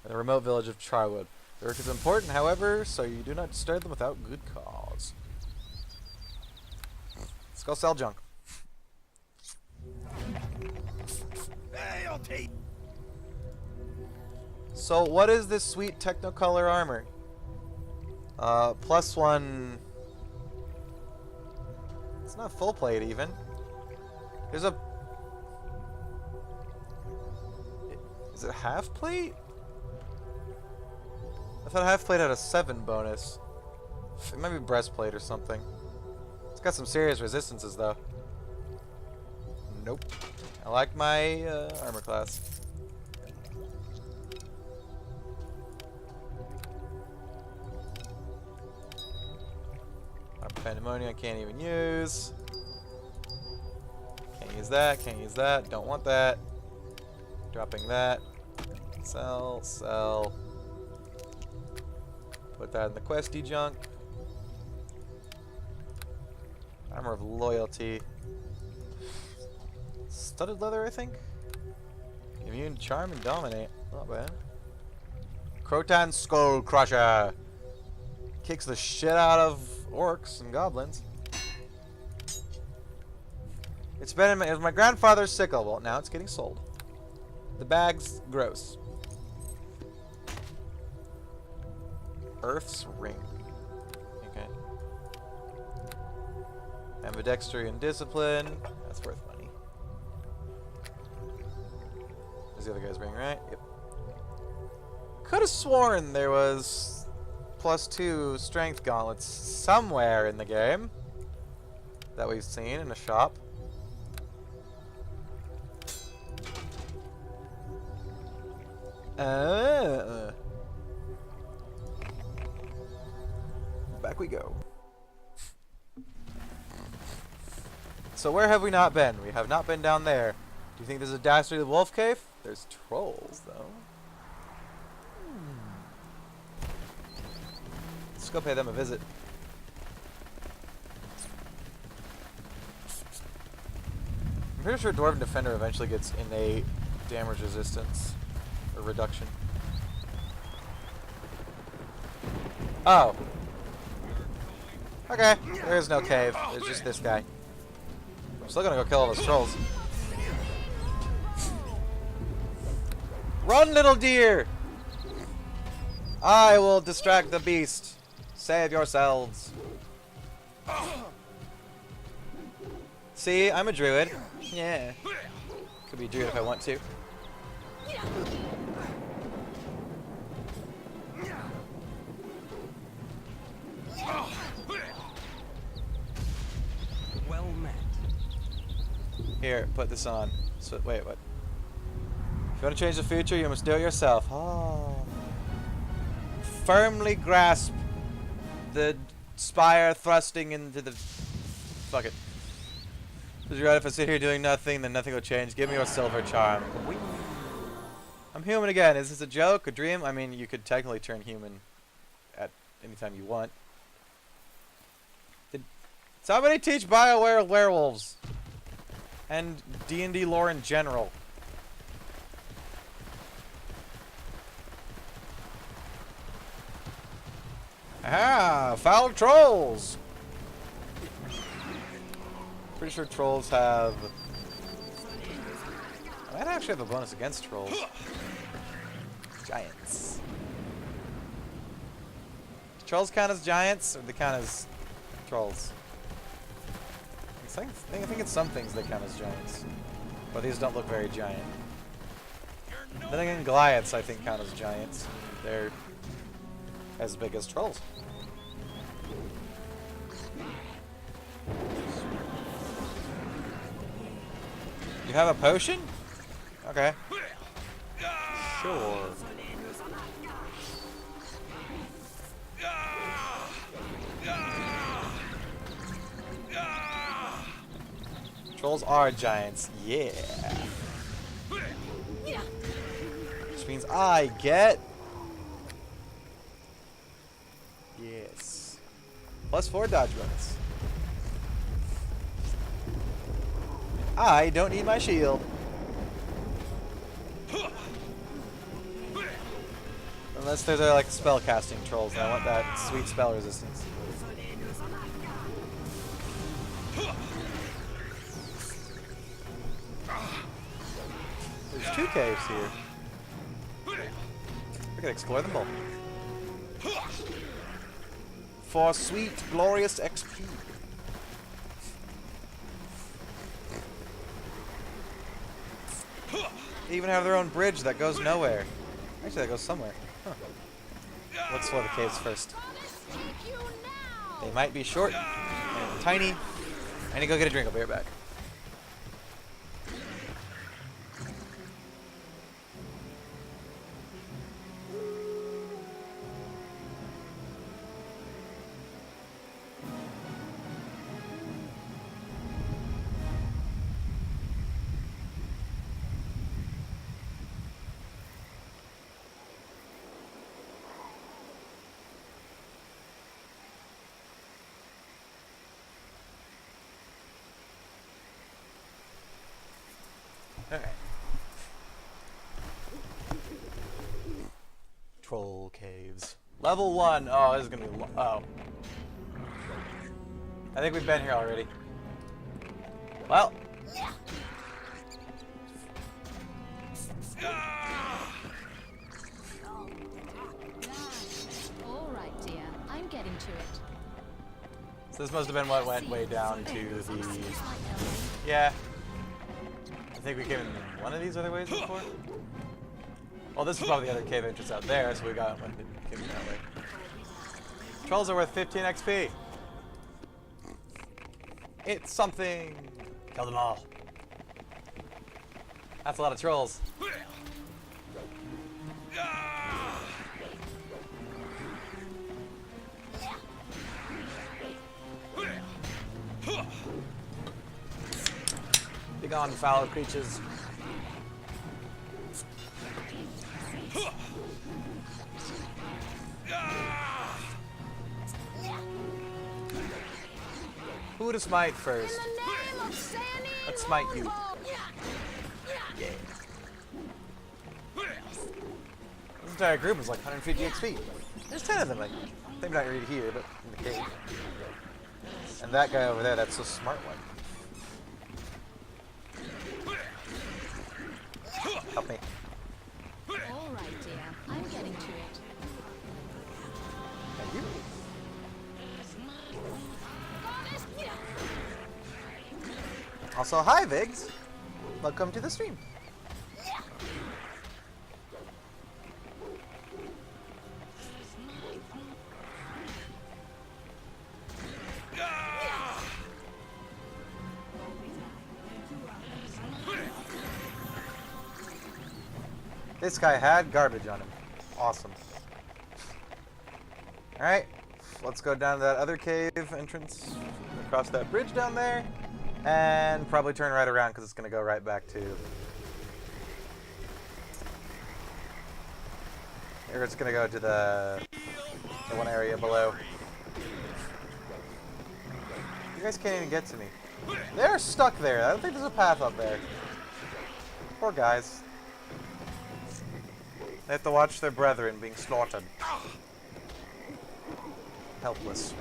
and the remote village of Charwood. Their work is important, however, so you do not disturb them without good cause. Let's go sell junk. Hey, I'll take. So what is this sweet technicolor armor? +1. It's not full plate even. There's a. Is it half plate? I thought half plate had a 7 bonus. It might be breastplate or something. It's got some serious resistances though. Nope. I like my armor class. Pandemonium I can't even use. Can't use that, can't use that, don't want that. Dropping that. Sell, sell. Put that in the questy junk. Armor of loyalty. Studded leather, I think? Immune, charm, and dominate. Not bad. Crotan Skull Crusher. Kicks the shit out of orcs and goblins. It was my grandfather's sickle. Well, now it's getting sold. The bag's gross. Earth's ring. Okay. Ambidextry and discipline. That's worth money. There's the other guy's ring, right? Yep. Could have sworn there was +2 strength gauntlets somewhere in the game that we've seen in a shop. Back we go. So where have we not been? We have not been down there. Do you think there's a dastardly wolf cave? There's trolls, though. Let's go pay them a visit. I'm pretty sure Dwarven Defender eventually gets innate damage resistance. Or reduction. Oh. Okay, there is no cave. There's just this guy. I'm still gonna go kill all those trolls. Run, little deer! I will distract the beast. Save yourselves. See, I'm a druid. Yeah. Could be a druid if I want to. Well met. Here, put this on. So, wait, what? If you want to change the future, you must do it yourself. Oh. Firmly grasp the spire thrusting into the... Fuck it. Because you're right, if I sit here doing nothing, then nothing will change. Give me your silver charm. Whee. I'm human again. Is this a joke? A dream? I mean, you could technically turn human at any time you want. Did somebody teach BioWare werewolves? And D&D lore in general. Ah, foul trolls! Pretty sure trolls have... I might actually have a bonus against trolls. Giants. Do trolls count as giants, or do they count as trolls? I think it's some things they count as giants. But these don't look very giant. Then again, Goliaths I think count as giants. They're as big as trolls. You have a potion? Okay. Sure. Trolls are giants, yeah. Which means I get... Yes. +4 dodge bonus. I don't need my shield. Unless there's like spell casting trolls and I want that sweet spell resistance. There's 2 caves here. We can explore them both. For sweet, glorious XP. They even have their own bridge that goes nowhere. Actually, that goes somewhere. Huh. Let's explore the caves first. They might be short and tiny. I need to go get a drink. I'll be right back. Level 1. Oh, this is gonna be. Oh. I think we've been here already. Well. All right, dear. I'm getting to it. So this must have been what went way down to the. Yeah. I think we came in one of these other ways before. Well, this is probably the other cave entrance out there, so we came in that way. Trolls are worth 15 XP. It's something. Kill them all. That's a lot of trolls. Begone, foul creatures. Who to smite first? Let's smite you. Yeah. This entire group is like 150 XP. There's 10 of them, like, maybe not right here, but in the cave. And that guy over there, that's the smart one. Help me. All right, dear. I'm getting to it. Thank you. Also, hi Vigs! Welcome to the stream. This guy had garbage on him. Awesome. Alright, let's go down to that other cave entrance, across that bridge down there, and probably turn right around because it's going to go right back to... Or it's going to go to the one area below. You guys can't even get to me. They're stuck there. I don't think there's a path up there. Poor guys. They have to watch their brethren being slaughtered. Helpless.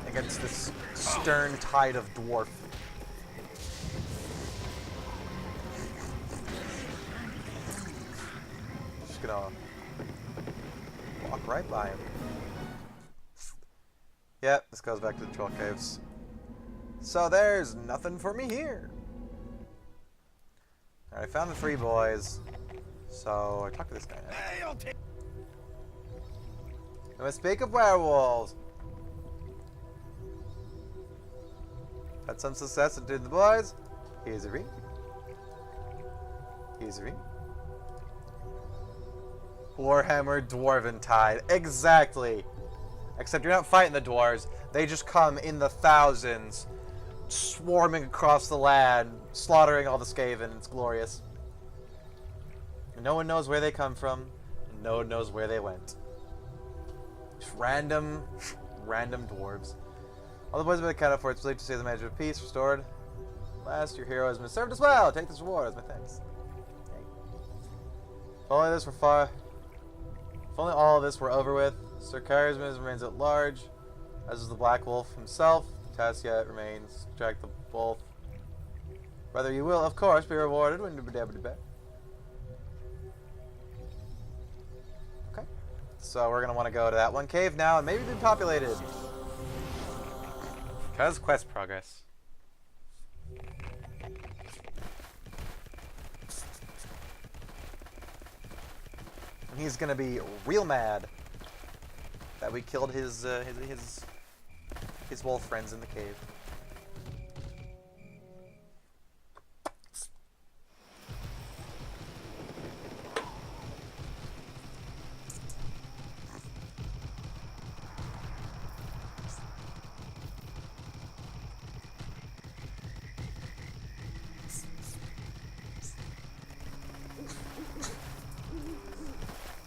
Against this stern tide of dwarf. Just gonna walk right by him. Yep, this goes back to the troll caves. So there's nothing for me here. Alright, I found the 3 boys. So I talked to this guy now. I must speak of werewolves. Had some success in doing the boys. Here's a ring. Here's a ring. Warhammer Dwarven Tide. Exactly. Except you're not fighting the dwarves. They just come in the thousands, swarming across the land, slaughtering all the Skaven. It's glorious. No one knows where they come from. No one knows where they went. Just random dwarves. All the boys have been accounted for. It's believed to see the mage of peace restored. Last, your hero has been served as well. Take this reward as my thanks. Okay. If only this were far. If only all of this were over with. Sir Charisma remains at large, as is the Black Wolf himself. The task yet remains. Track the both. Whether you will, of course, be rewarded when you be able to bet. Okay. So we're gonna want to go to that one cave now and maybe be populated. Because quest progress. And he's gonna be real mad that we killed his wolf friends in the cave.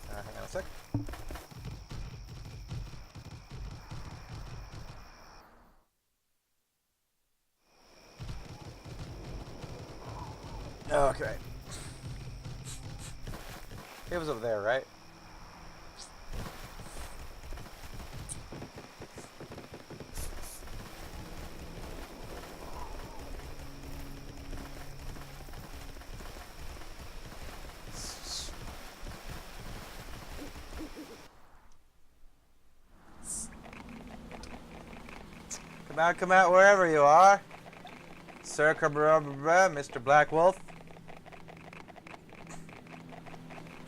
Hang on a sec. Okay. It was over there, right? Now come out wherever you are. Sir Mr. Black Wolf.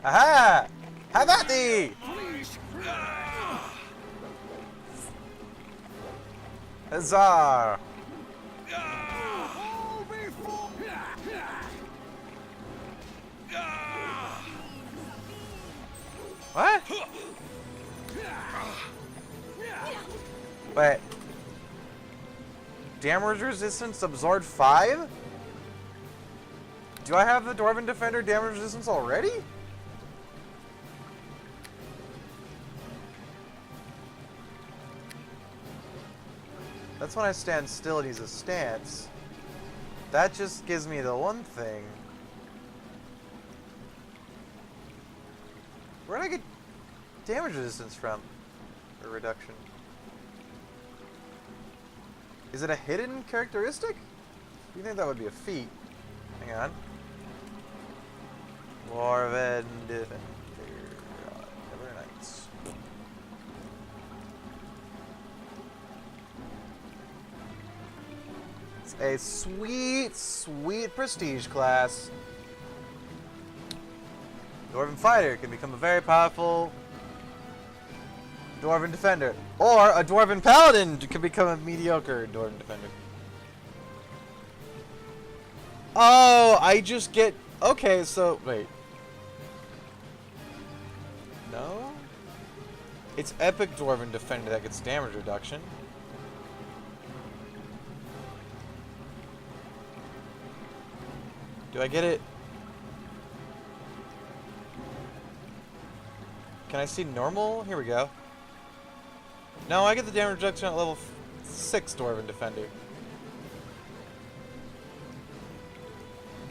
Aha! Have at thee! Huzzah! What? Wait. Damage resistance absorbed 5? Do I have the Dwarven Defender damage resistance already? That's when I stand still and use a stance. That just gives me the one thing. Where'd I get damage resistance from? Or reduction? Is it a hidden characteristic? You think that would be a feat? Hang on. Dwarven Defender. Never Knights. It's a sweet, sweet prestige class. Dwarven Fighter can become a very powerful Dwarven Defender. Or a Dwarven Paladin can become a mediocre Dwarven Defender. Oh, I just get... Okay, so... Wait. No? It's Epic Dwarven Defender that gets damage reduction. Do I get it? Can I see normal? Here we go. No, I get the damage reduction at level 6 Dwarven Defender.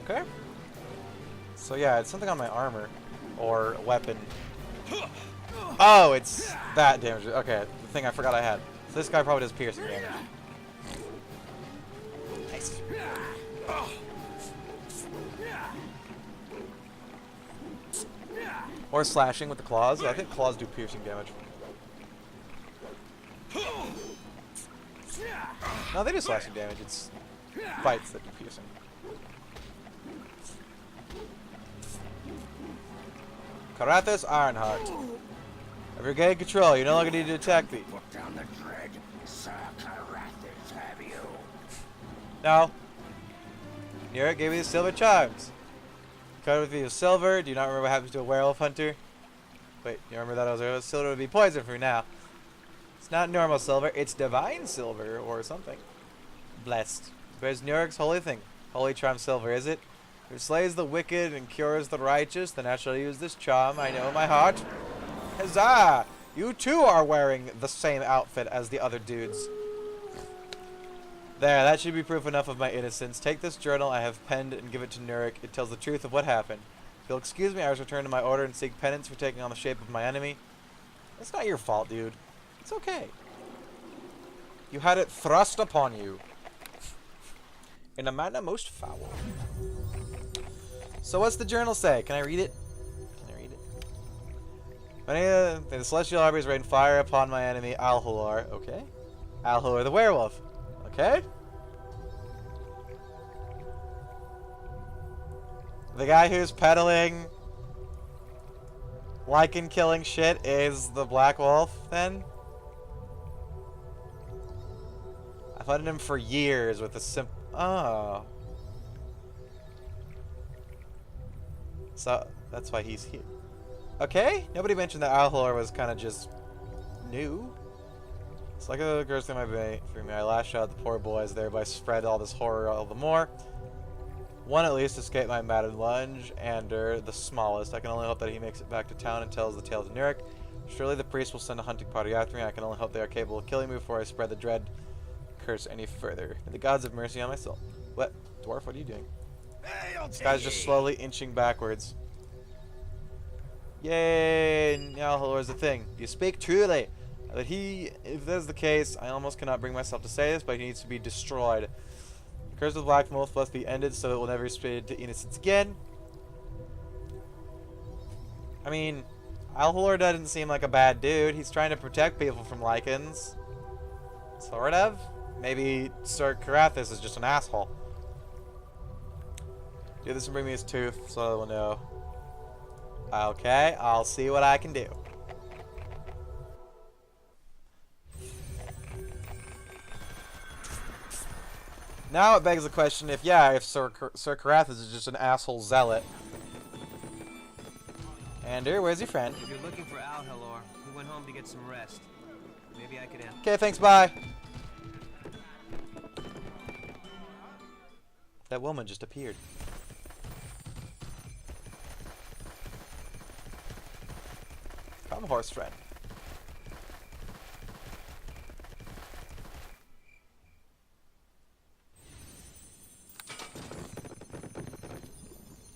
Okay. So yeah, it's something on my armor. Or weapon. Oh, it's that damage. Okay, the thing I forgot I had. So this guy probably does piercing damage. Nice. Or slashing with the claws. I think claws do piercing damage. No, they do slashing damage. It's bites that do piercing. Karathas Ironheart. Have regained control. You no longer need to attack me. Put down the dread, Sir Karathas, have you? No. Nira gave me the silver charms. Covered with me with silver. Do you not remember what happens to a werewolf hunter? Wait, you remember that I was silver would be poison for me now. It's not normal silver, it's divine silver or something. Blessed. Where's Nurik's holy thing? Holy charm silver, is it? Who slays the wicked and cures the righteous, then I shall use this charm, I know in my heart. Huzzah! You too are wearing the same outfit as the other dudes. There, that should be proof enough of my innocence. Take this journal I have penned and give it to Nurik. It tells the truth of what happened. If you'll excuse me, I must return to my order and seek penance for taking on the shape of my enemy. It's not your fault, dude. It's okay. You had it thrust upon you. In a manner most foul. So what's the journal say? Can I read it? Can I read it? Many the celestial armies rain fire upon my enemy, Alhular. Okay. Alhular the werewolf. Okay. The guy who's peddling lycan killing shit is the Black Wolf, then? I've hunted him for years with a Oh. So, that's why he's here. Okay, nobody mentioned that Alhor was kind of just new. It's like a girl through my vein. Through me, I lashed out at the poor boys, thereby spread all this horror all the more. One at least escaped my maddened lunge, Ander, the smallest. I can only hope that he makes it back to town and tells the tale to Nurik. Surely the priest will send a hunting party after me. I can only hope they are capable of killing me before I spread the dread curse any further. May the gods have mercy on my soul. What? Dwarf, what are you doing? This guy's just slowly inching backwards. Yay! Now Alhor is the thing. You speak truly. That he, if that is the case, I almost cannot bring myself to say this, but he needs to be destroyed. The curse of the Black Wolf must be ended so it will never spread to innocence again. I mean, Alhor doesn't seem like a bad dude. He's trying to protect people from lycans. Sort of. Maybe Sir Carathis is just an asshole. Do this and bring me his tooth so I will know. Okay, I'll see what I can do. Now it begs the question if Sir Carathis is just an asshole zealot. Andrew, where's your friend? If you're looking for Al Helor, he went home to get some rest. Maybe I could help. Okay, thanks, bye. That woman just appeared. Come, horse friend.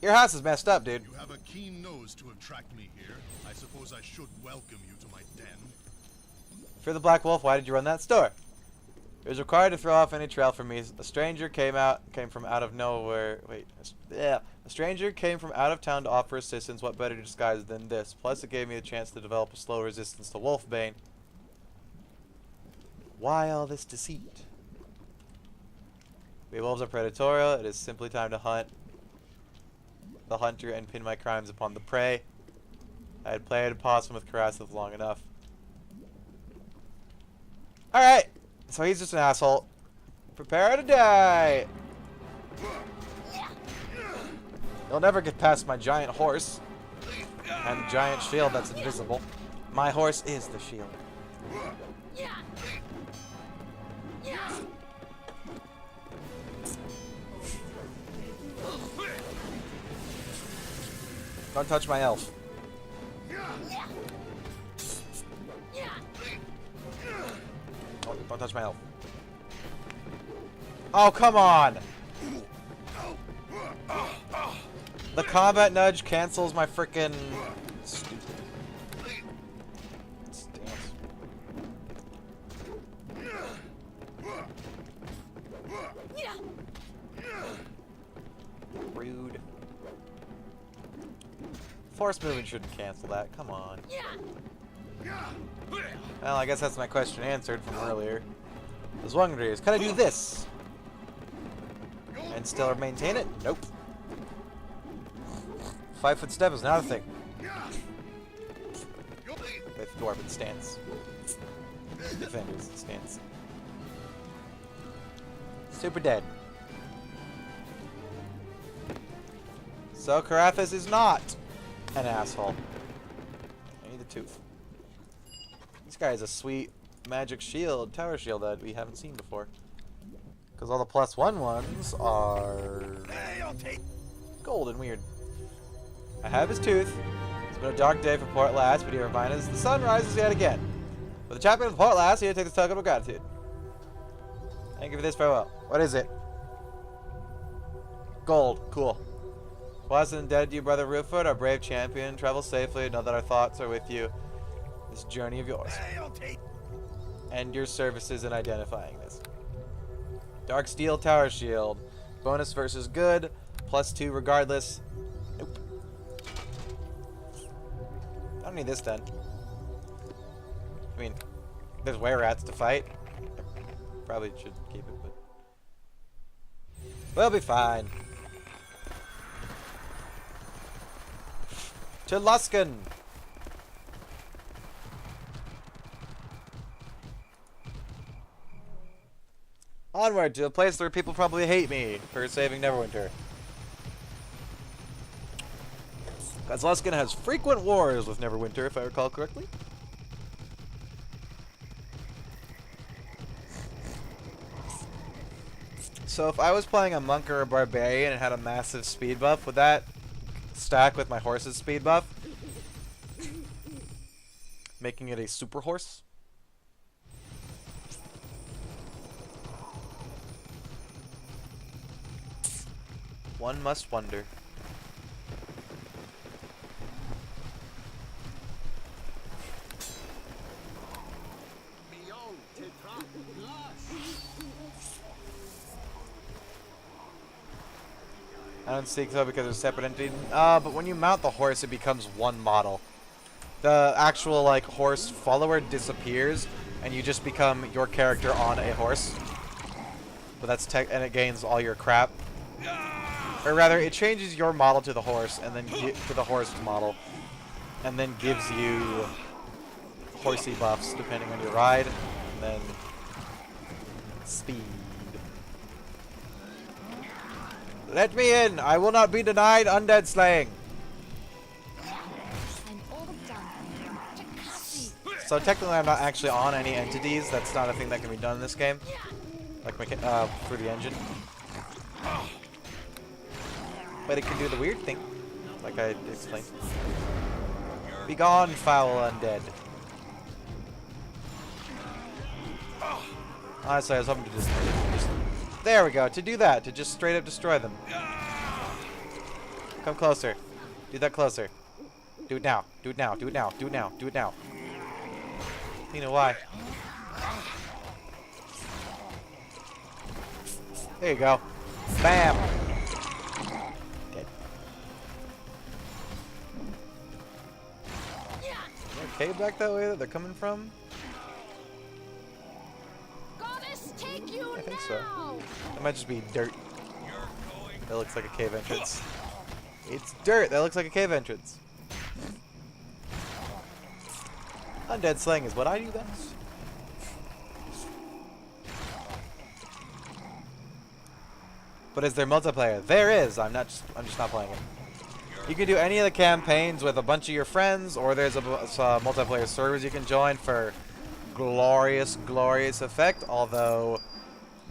Your house is messed up, dude. You have a keen nose to attract me here. I suppose I should welcome you to my den. If you're the Black Wolf, why did you run that store? It was required to throw off any trail from me. A stranger came from out of nowhere. Wait, a stranger came from out of town to offer assistance. What better disguise than this? Plus, it gave me a chance to develop a slow resistance to Wolfbane. Why all this deceit? We wolves are predatorial. It is simply time to hunt the hunter and pin my crimes upon the prey. I had played possum with Carathis long enough. Alright, so he's just an asshole. Prepare to die! You'll never get past my giant horse. And the giant shield that's invisible. My horse is the shield. Don't touch my elf. Don't touch my elf. Oh, come on! The combat nudge cancels my frickin' stupid stance. Rude. Force movement shouldn't cancel that. Come on. Well, I guess that's my question answered from earlier. I was wondering, can I do this? And still maintain it? Nope. 5-foot step is not a thing. With dwarven stance. Defender's stance. Super dead. So Carathis is not an asshole. I need the tooth. This guy has a sweet magic shield, tower shield that we haven't seen before. Because all the +1 ones are gold and weird. I have his tooth. It's been a dark day for Port Lass, but he reminds us the sun rises yet again. For the champion of Port Lass, here take this token of gratitude. Thank you for this farewell. What is it? Gold. Cool. Blessed and dead to you, brother Ruford, our brave champion. Travel safely. Know that our thoughts are with you. This journey of yours. And your services in identifying this. Dark Steel Tower Shield. Bonus versus good. +2 regardless. Nope. I don't need this then. I mean, there's were-rats to fight. Probably should keep it, but we'll be fine. To Luskan. Onward to a place where people probably hate me for saving Neverwinter. Because Luskan has frequent wars with Neverwinter, if I recall correctly. So if I was playing a monk or a barbarian and had a massive speed buff, would that stack with my horse's speed buff? Making it a super horse? One must wonder. I don't think so because it's a separate entity. But when you mount the horse, it becomes one model. The actual like horse follower disappears, and you just become your character on a horse. But that's and it gains all your crap. Or rather, it changes your model to the horse, and then to the horse model, and then gives you horsey buffs depending on your ride, and then speed. Let me in! I will not be denied undead slaying! I'm all done. So technically I'm not actually on any entities. That's not a thing that can be done in this game. Like through the engine. But it can do the weird thing. Like I explained. Be gone, foul undead. Honestly, I was hoping to just there we go, to do that, to just straight up destroy them. Come closer. Do that closer. Do it now. Do it now. Do it now. Do it now. Do it now. You know why? There you go. Bam. Dead. Is there a cave back that way that they're coming from? Goddess, take you I think now. so. That might just be dirt. That looks like a cave entrance. It's dirt. That looks like a cave entrance. Undead slaying is what I do best. But is there multiplayer? There is. I'm just not playing it. You can do any of the campaigns with a bunch of your friends, or there's a multiplayer servers you can join for glorious, glorious effect. Although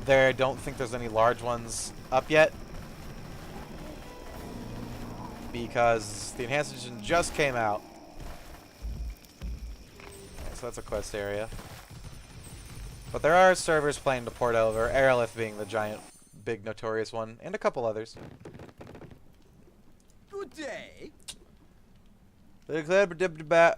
I don't think there's any large ones up yet, because the enhanced edition just came out. Okay, so that's a quest area. But there are servers planning to port over, Aerolith being the giant, big, notorious one, and a couple others. Good day.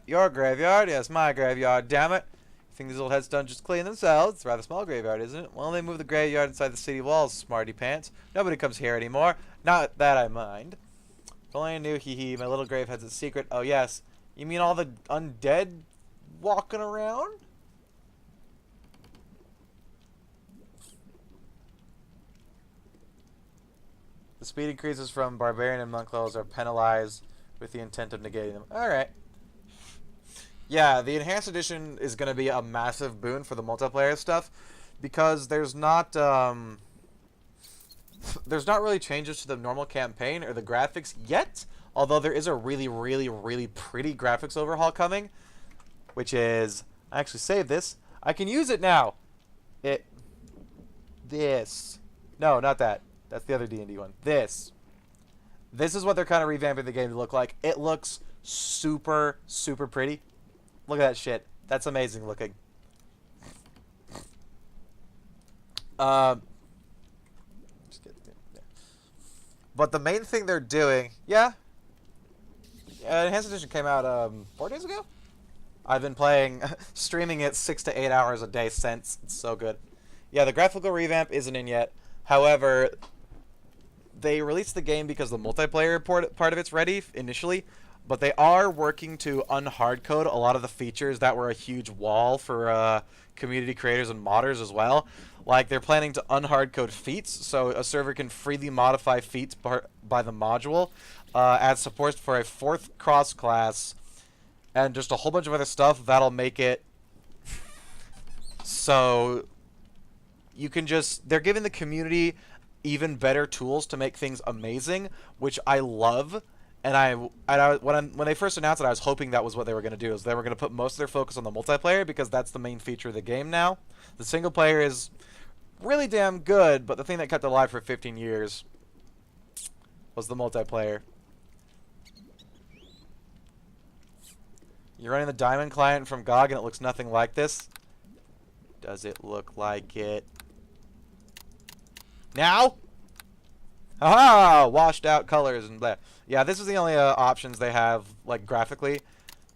Your graveyard? Yes, my graveyard, damn it. You think these old heads don't just clean themselves? It's a rather small graveyard, isn't it? Well, they moved the graveyard inside the city walls, smarty pants. Nobody comes here anymore. Not that I mind. If only I knew, hee hee, my little grave has its secret. Oh, yes. You mean all the undead walking around? The speed increases from barbarian and monk levels are penalized with the intent of negating them. Alright. Yeah, the enhanced edition is going to be a massive boon for the multiplayer stuff, because there's not really changes to the normal campaign or the graphics yet, although there is a really, really, really pretty graphics overhaul coming, which is, I actually saved this. I can use it now. No, not that. That's the other D&D one. This is what they're kind of revamping the game to look like. It looks super, super pretty. Look at that shit. That's amazing looking. But the main thing they're doing, Enhanced Edition came out 4 days ago. I've been playing, streaming it 6 to 8 hours a day since. It's so good. Yeah, the graphical revamp isn't in yet. However, they released the game because the multiplayer part of it's ready initially, but they are working to unhardcode a lot of the features that were a huge wall for community creators and modders as well. Like, they're planning to unhardcode feats, so a server can freely modify feats by the module, add support for a 4th cross class, and just a whole bunch of other stuff that'll make it so you can just... They're giving the community even better tools to make things amazing, which I love. And when they first announced it, I was hoping that was what they were going to do, is they were going to put most of their focus on the multiplayer, because that's the main feature of the game now. The single player is really damn good, but the thing that kept it alive for 15 years was the multiplayer. You're running the Diamond client from GOG, and it looks nothing like this. Does it look like it now? Haha! Washed out colors and blah. Yeah, this is the only options they have, like, graphically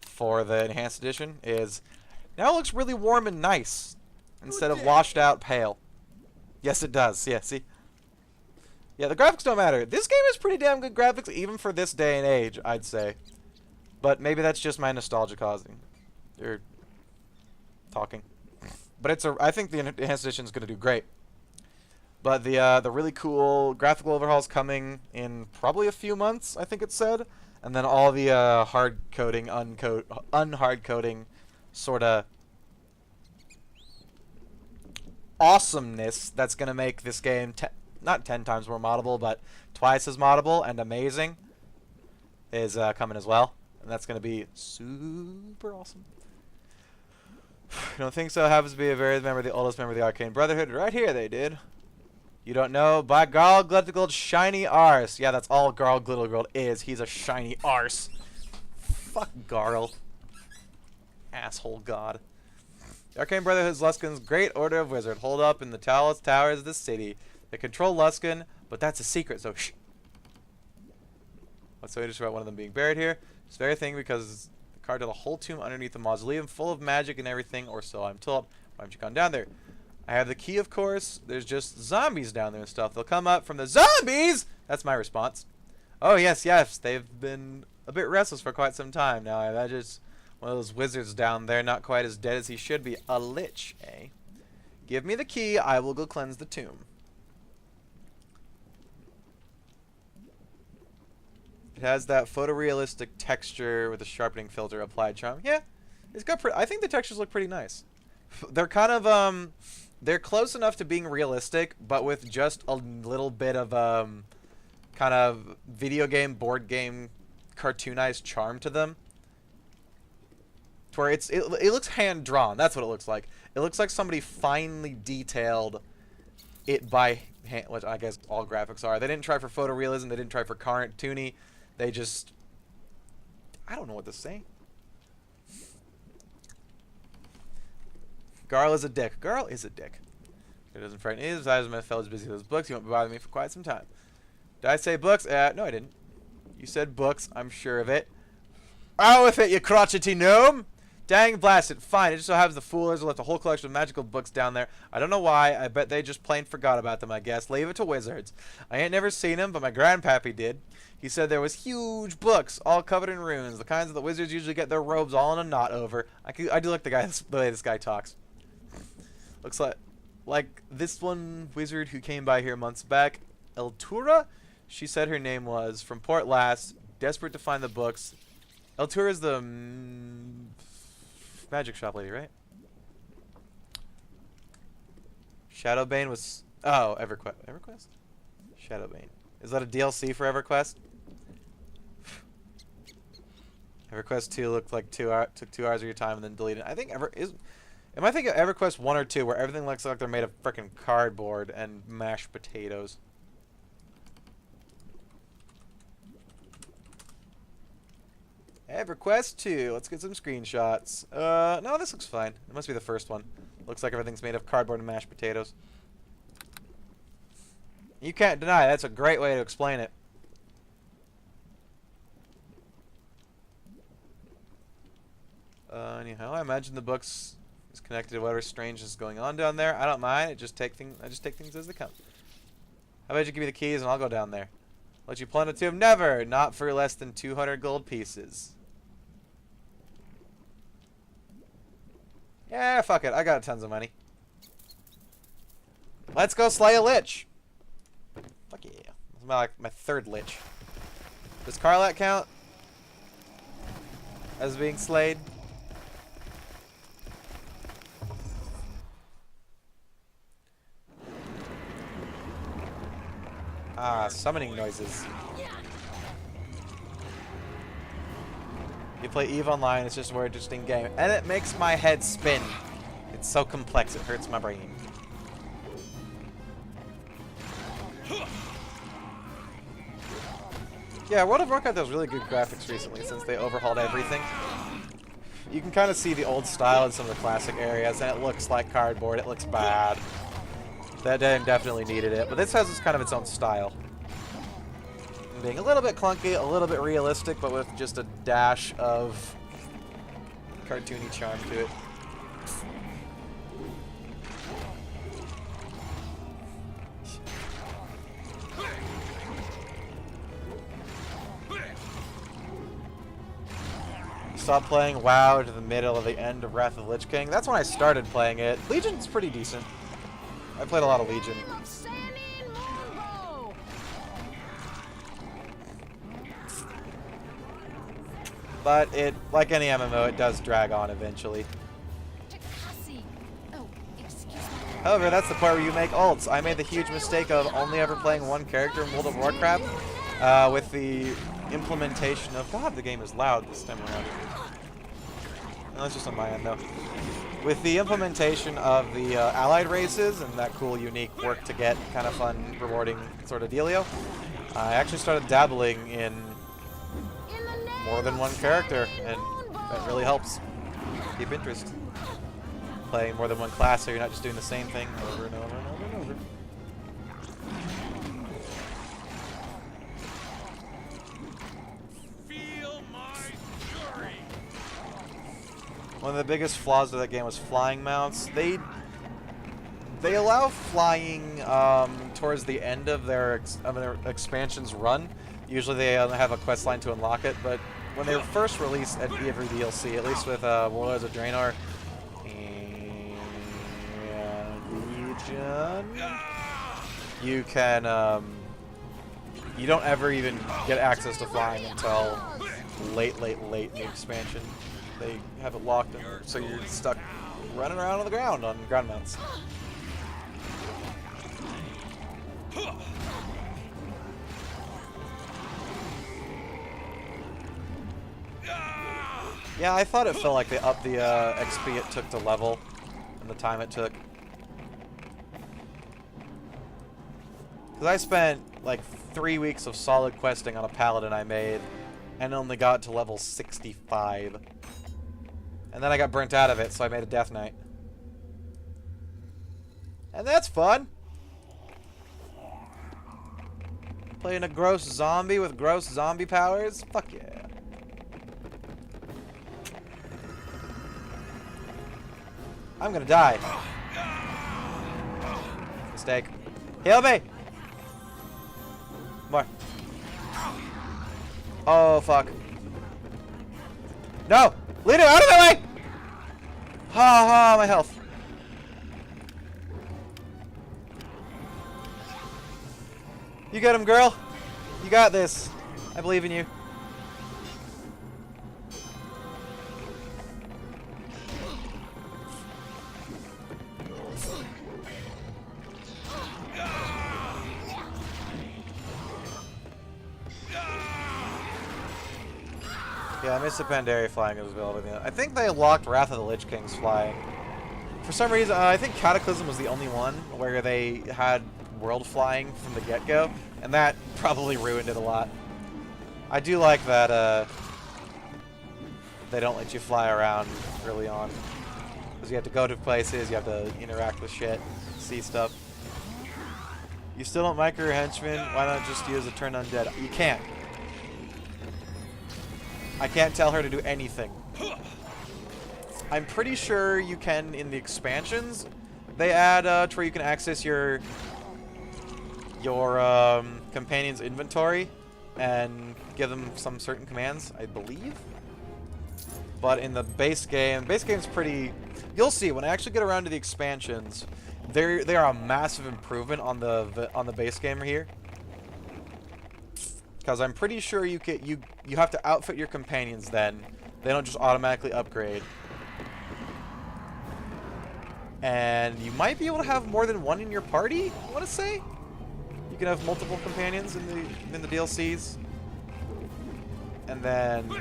for the Enhanced Edition, is now it looks really warm and nice instead of washed out pale. Yes, it does. Yeah, see? Yeah, the graphics don't matter. This game is pretty damn good graphics, even for this day and age, I'd say. But maybe that's just my nostalgia causing. Or talking. But I think the Enhanced Edition is going to do great. But the really cool graphical overhaul's coming in probably a few months, I think it said. And then all the hard coding, unhard coding sort of awesomeness that's going to make this game not 10 times more moddable, but twice as moddable and amazing is coming as well. And that's going to be super awesome. You don't think so? Happens to be a very member, the oldest member of the Arcane Brotherhood. Right here they did. You don't know? By Garl Glittigold shiny arse. Yeah, that's all Garl Glittigold is. He's a shiny arse. Fuck Garl. Asshole god. The Arcane Brotherhood is Luskan's great order of wizard. Hold up in the tallest towers of the city. They control Luskan, but that's a secret, so shh. What's so interesting about one of them being buried here? This very thing, because the card to the whole tomb underneath the mausoleum, full of magic and everything, or so I'm told. Why haven't you gone down there? I have the key, of course. There's just zombies down there and stuff. They'll come up from the zombies! That's my response. Oh, yes, yes. They've been a bit restless for quite some time now. I imagine it's one of those wizards down there, not quite as dead as he should be. A lich, eh? Give me the key. I will go cleanse the tomb. It has that photorealistic texture with a sharpening filter applied charm. Yeah, it's got. I think the textures look pretty nice. They're kind of they're close enough to being realistic, but with just a little bit of kind of video game, board game, cartoonized charm to them. To where it looks hand drawn. That's what it looks like. It looks like somebody finely detailed it by hand, which I guess all graphics are. They didn't try for photorealism. They didn't try for cartoony. They just, I don't know what to say. Garl is a dick. Garl is a dick. It doesn't frighten me. Besides, my fellow's busy with those books. You won't be bothering me for quite some time. Did I say books? No, I didn't. You said books. I'm sure of it. Out with it, you crotchety gnome! Dang blast it. Fine. It just so happens the foolers left a whole collection of magical books down there. I don't know why. I bet they just plain forgot about them, I guess. Leave it to wizards. I ain't never seen them, but my grandpappy did. He said there was huge books, all covered in runes. The kinds that the wizards usually get their robes all in a knot over. I do like the way this guy talks. Looks like this one wizard who came by here months back, Eltura, she said her name was, from Port Last, desperate to find the books. Eltura is the magic shop lady, right? Shadowbane was, oh, EverQuest? Shadowbane. Is that a DLC for EverQuest? EverQuest 2 looked like took 2 hours of your time and then deleted. I think am I thinking of EverQuest 1 or 2 where everything looks like they're made of frickin' cardboard and mashed potatoes? EverQuest 2. Let's get some screenshots. No, this looks fine. It must be the first one. Looks like everything's made of cardboard and mashed potatoes. You can't deny that's a great way to explain it. Anyhow, I imagine the books is connected to whatever strange is going on down there. I don't mind. I just take things as they come. How about you give me the keys and I'll go down there. Let you plunge the tomb? Never! Not for less than 200 gold pieces. Yeah, fuck it. I got tons of money. Let's go slay a lich. Fuck yeah. This is my third lich. Does Karlak count as being slayed? Ah, summoning noises. You play EVE Online, it's just a more interesting game. And it makes my head spin. It's so complex, it hurts my brain. Yeah, World of Warcraft has really good graphics recently since they overhauled everything. You can kind of see the old style in some of the classic areas, and it looks like cardboard, it looks bad. That game definitely needed it, but this has kind of its own style. Being a little bit clunky, a little bit realistic, but with just a dash of cartoony charm to it. Stop playing WoW to the middle of the end of Wrath of the Lich King. That's when I started playing it. Legion's pretty decent. I played a lot of Legion. But it, like any MMO, it does drag on eventually. Takasi. Oh, excuse me. However, that's the part where you make ults. I made the huge mistake of only ever playing one character in World of Warcraft with the implementation of... God, the game is loud this time around. No, that's just on my end, though. With the implementation of the allied races and that cool, unique work to get, kind of fun, rewarding sort of dealio, I actually started dabbling in more than one character, and that really helps keep interest. Playing more than one class, so you're not just doing the same thing over and over and over and over. Feel my fury. One of the biggest flaws of that game was flying mounts. They allow flying towards the end of their expansion's run. Usually they have a quest line to unlock it, but when they were first released at every DLC, at least with Warlords of Draenor and Legion, you can you don't ever even get access to flying until late in the expansion. They have it locked, so you're stuck running around on the ground on ground mounts. Yeah, I thought it felt like they upped the XP it took to level and the time it took. Because I spent like 3 weeks of solid questing on a paladin I made and only got to level 65. And then I got burnt out of it, so I made a Death Knight. And that's fun! Playing a gross zombie with gross zombie powers? Fuck yeah. I'm gonna die. Mistake. Heal me! More. Oh, fuck. No! Lead it out of the way! Ha ha, my health. You get him, girl. You got this. I believe in you. Yeah, I missed the Pandaria flying as well. I think they locked Wrath of the Lich King's flying. For some reason, I think Cataclysm was the only one where they had world flying from the get-go, and that probably ruined it a lot. I do like that they don't let you fly around early on, because you have to go to places, you have to interact with shit, see stuff. You still don't micro your henchmen? Why not just use a turn undead? You can't. I can't tell her to do anything. I'm pretty sure you can in the expansions. They add to where you can access your companion's inventory and give them some certain commands, I believe. But in the base game's pretty... You'll see when I actually get around to the expansions. They are a massive improvement on the base game here. Because I'm pretty sure you have to outfit your companions then. They don't just automatically upgrade. And you might be able to have more than one in your party, I want to say. You can have multiple companions in the DLCs. And then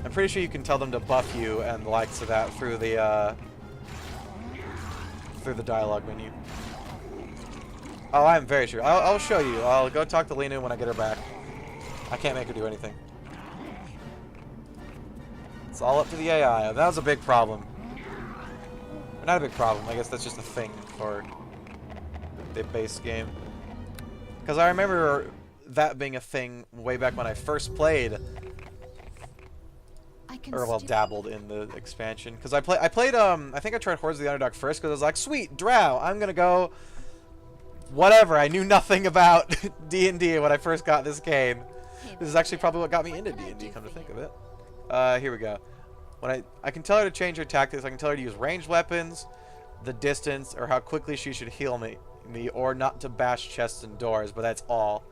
I'm pretty sure you can tell them to buff you and the likes of that through the dialogue menu. Oh, I'm very sure. I'll show you. I'll go talk to Lena when I get her back. I can't make her do anything. It's all up to the AI. That was a big problem. Or not a big problem. I guess that's just a thing for the base game. Because I remember that being a thing way back when I first played. Or, well, dabbled in the expansion. Because I played, I think I tried Hordes of the Underdog first because I was like, sweet, drow, I'm going to go... Whatever, I knew nothing about D&D when I first got this game. This is actually probably what got me into D&D, come to think of it. Here we go. When I can tell her to change her tactics, I can tell her to use ranged weapons, the distance, or how quickly she should heal me, or not to bash chests and doors, but that's all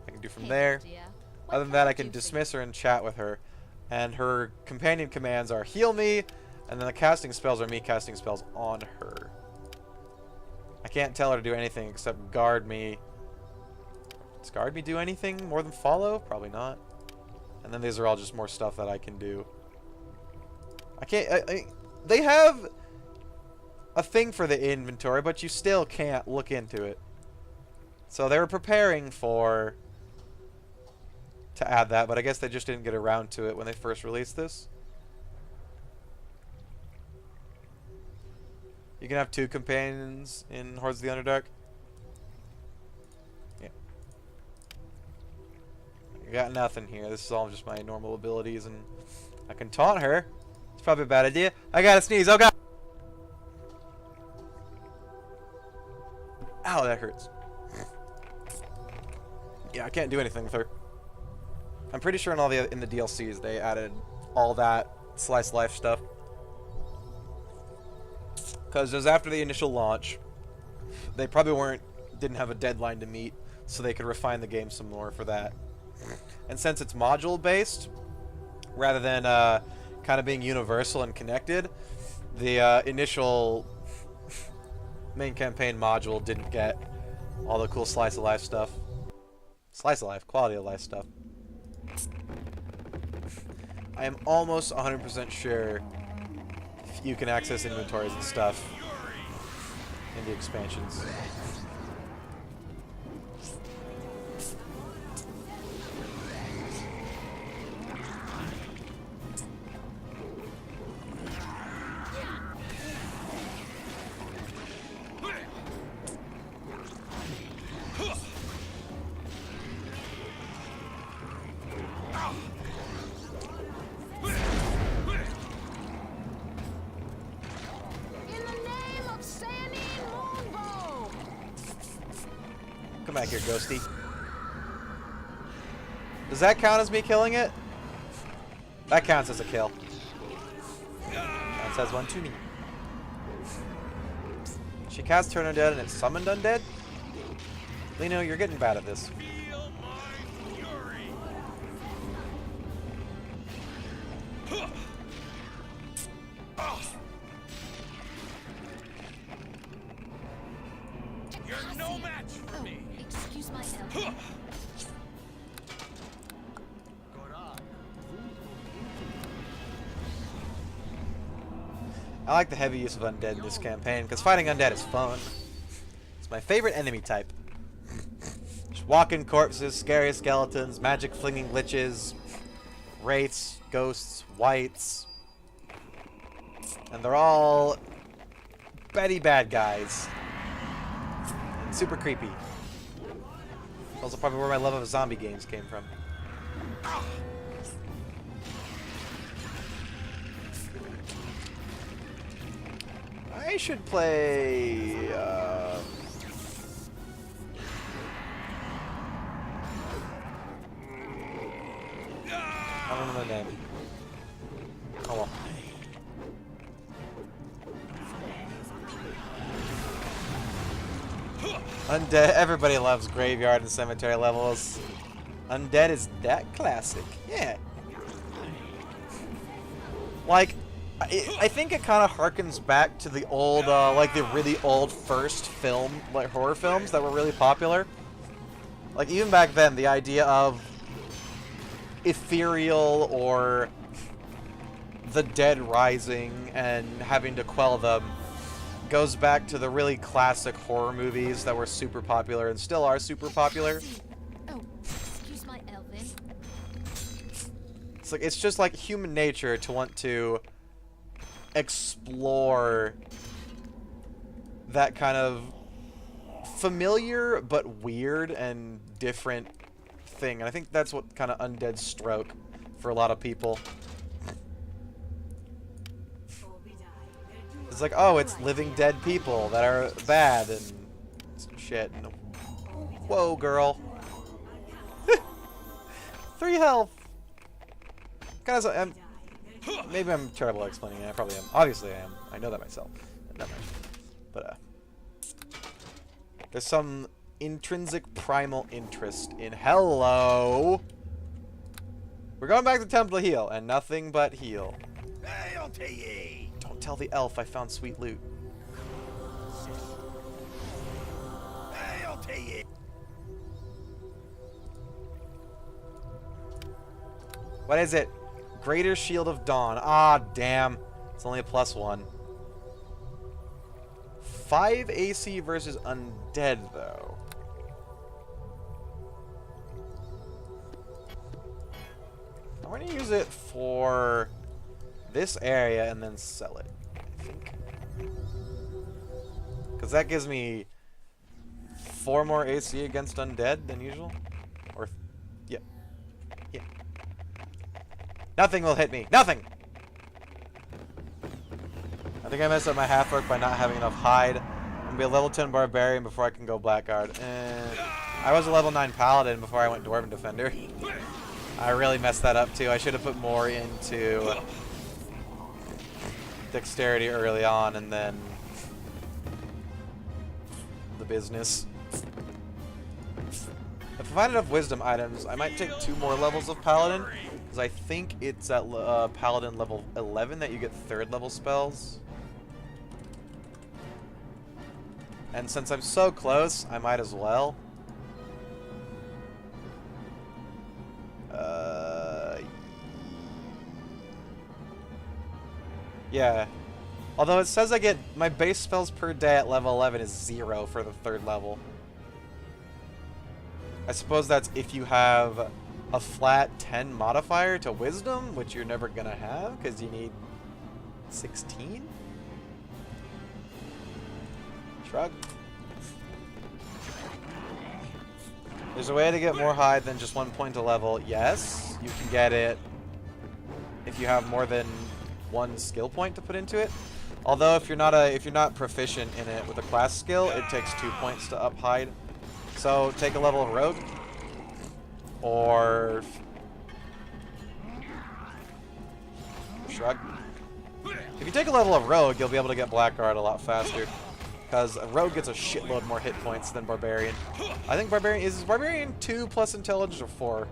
I can do from there. Other than that, I can dismiss her and chat with her. And her companion commands are heal me, and then the casting spells are me casting spells on her. I can't tell her to do anything except guard me. Does guard me do anything more than follow? Probably not. And then these are all just more stuff that I can do. I can't... they have a thing for the inventory, but you still can't look into it. So they were preparing to add that, but I guess they just didn't get around to it when they first released this. You can have 2 companions in Hordes of the Underdark. Yeah. I got nothing here. This is all just my normal abilities, and I can taunt her. It's probably a bad idea. I gotta sneeze. Oh god! Ow, that hurts. Yeah, I can't do anything with her. I'm pretty sure in the DLCs they added all that slice life stuff. Because it was after the initial launch. They probably didn't have a deadline to meet, so they could refine the game some more for that. And since it's module based, rather than kind of being universal and connected, the initial main campaign module didn't get all the cool slice of life stuff. Slice of life, quality of life stuff. I am almost 100% sure you can access inventories and stuff in the expansions. Come back here, Ghosty. Does that count as me killing it? That counts as a kill. That says one to me. She cast Turn Undead and it summoned Undead? Lino, you're getting bad at this. Feel my fury. You're no match for me. Excuse my elbow. I like the heavy use of undead in this campaign, because fighting undead is fun. It's my favorite enemy type. Just walking corpses, scary skeletons, magic flinging liches, wraiths, ghosts, wights. And they're all betty bad guys. And super creepy. Also probably where my love of zombie games came from. I should play, I don't know the name. Oh well. Undead, everybody loves graveyard and cemetery levels. Undead is that classic. Yeah. Like, I think it kind of harkens back to the old, like the really old first film, like horror films that were really popular. Like even back then, the idea of ethereal or the dead rising and having to quell them goes back to the really classic horror movies that were super popular and still are super popular. Oh, excuse my Elvin. It's just like human nature to want to explore that kind of familiar but weird and different thing. And I think that's what kind of Undead stroke for a lot of people. It's like, oh, it's living dead people that are bad and shit. And, whoa, girl. 3 health. Kind of. Maybe I'm terrible at explaining it. I probably am. Obviously, I am. I know that myself. Not much. But there's some intrinsic primal interest in hello. We're going back to Temple to heal, and nothing but heal. Hail to ye! Don't tell the elf I found sweet loot. Hail to ye! What is it? Greater Shield of Dawn. Ah, damn. It's only a +1. 5 AC versus undead, though. I'm going to use it for this area and then sell it, I think. Because that gives me 4 more AC against undead than usual. Or, yeah. Yeah. Nothing will hit me. Nothing! I think I messed up my half-orc by not having enough hide. I'm going to be a level 10 barbarian before I can go blackguard. I was a level 9 paladin before I went dwarven defender. I really messed that up too. I should have put more into dexterity early on and then the business. If I find enough wisdom items, I might take 2 more levels of paladin. Because I think it's at paladin level 11 that you get 3rd level spells. And since I'm so close, I might as well. Yeah. Although it says I get my base spells per day at level 11 is 0 for the 3rd level. I suppose that's if you have a flat 10 modifier to wisdom, which you're never gonna have because you need 16? Shrug. There's a way to get more hide than just 1 point to level. Yes, you can get it if you have more than 1 skill point to put into it. Although if you're not proficient in it with a class skill, it takes 2 points to up hide. So take a level of rogue, or shrug. If you take a level of rogue, you'll be able to get blackguard a lot faster. Because rogue gets a shitload more hit points than barbarian. I think barbarian is barbarian 2 plus intelligence or 4.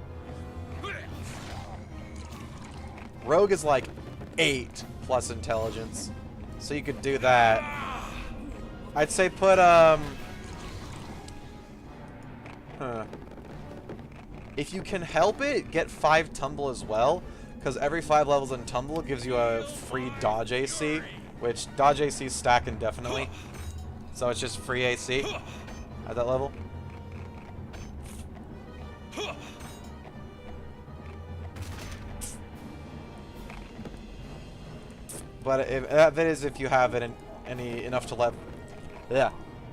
Rogue is like 8 plus intelligence, so you could do that. I'd say put if you can help it, get 5 tumble as well, because every 5 levels in tumble gives you a free dodge AC, which dodge AC stack indefinitely. So it's just free AC at that level. But if, that is if you have it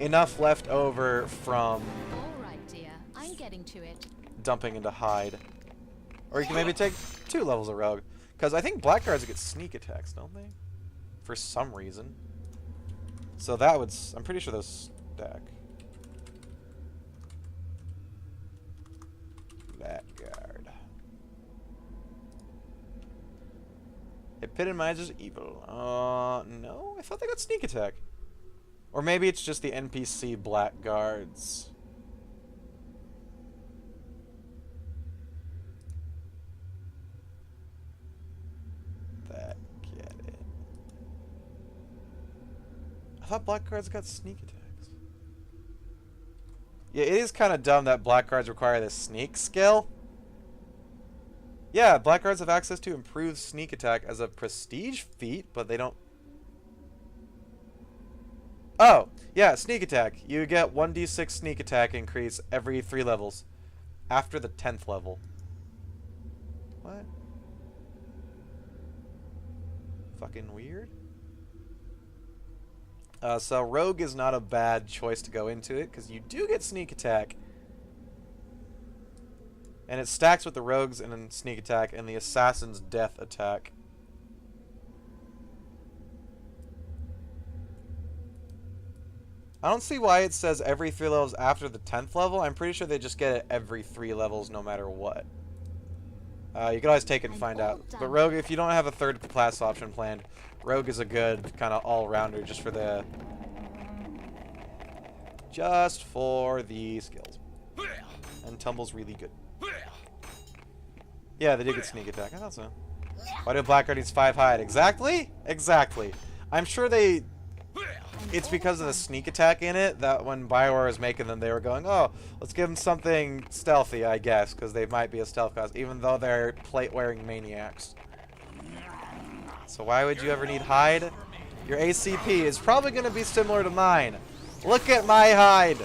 enough left over from All right, dear. I'm getting to it. dumping into hide. Or you can maybe take 2 levels of rogue, because I think blackguards get sneak attacks, don't they? For some reason. So that would, I'm pretty sure those stack. Blackguard. Epitomizes evil. No? I thought they got sneak attack. Or maybe it's just the NPC blackguards. That get it. I thought blackguards got sneak attacks. Yeah, it is kind of dumb that blackguards require the sneak skill. Yeah, blackguards have access to improved sneak attack as a prestige feat, but they don't... Oh, yeah, sneak attack. You get 1d6 sneak attack increase every 3 levels. After the 10th level. What? Fucking weird. So rogue is not a bad choice to go into it, because you do get sneak attack. And it stacks with the rogues and then sneak attack and the assassin's death attack. I don't see why it says every 3 levels after the 10th level. I'm pretty sure they just get it every 3 levels no matter what. You can always take it and find out. But rogue, if you don't have a 3rd class option planned, rogue is a good kind of all-rounder just for the skills. And tumble's really good. Yeah, they do get sneak attack. I thought so. Why do black guardians 5 hide? Exactly? Exactly. I'm sure they... It's because of the sneak attack in it that when Bioware was making them, they were going, oh, let's give them something stealthy, I guess, because they might be a stealth class, even though they're plate-wearing maniacs. So why would you ever need hide? Your ACP is probably going to be similar to mine. Look at my hide.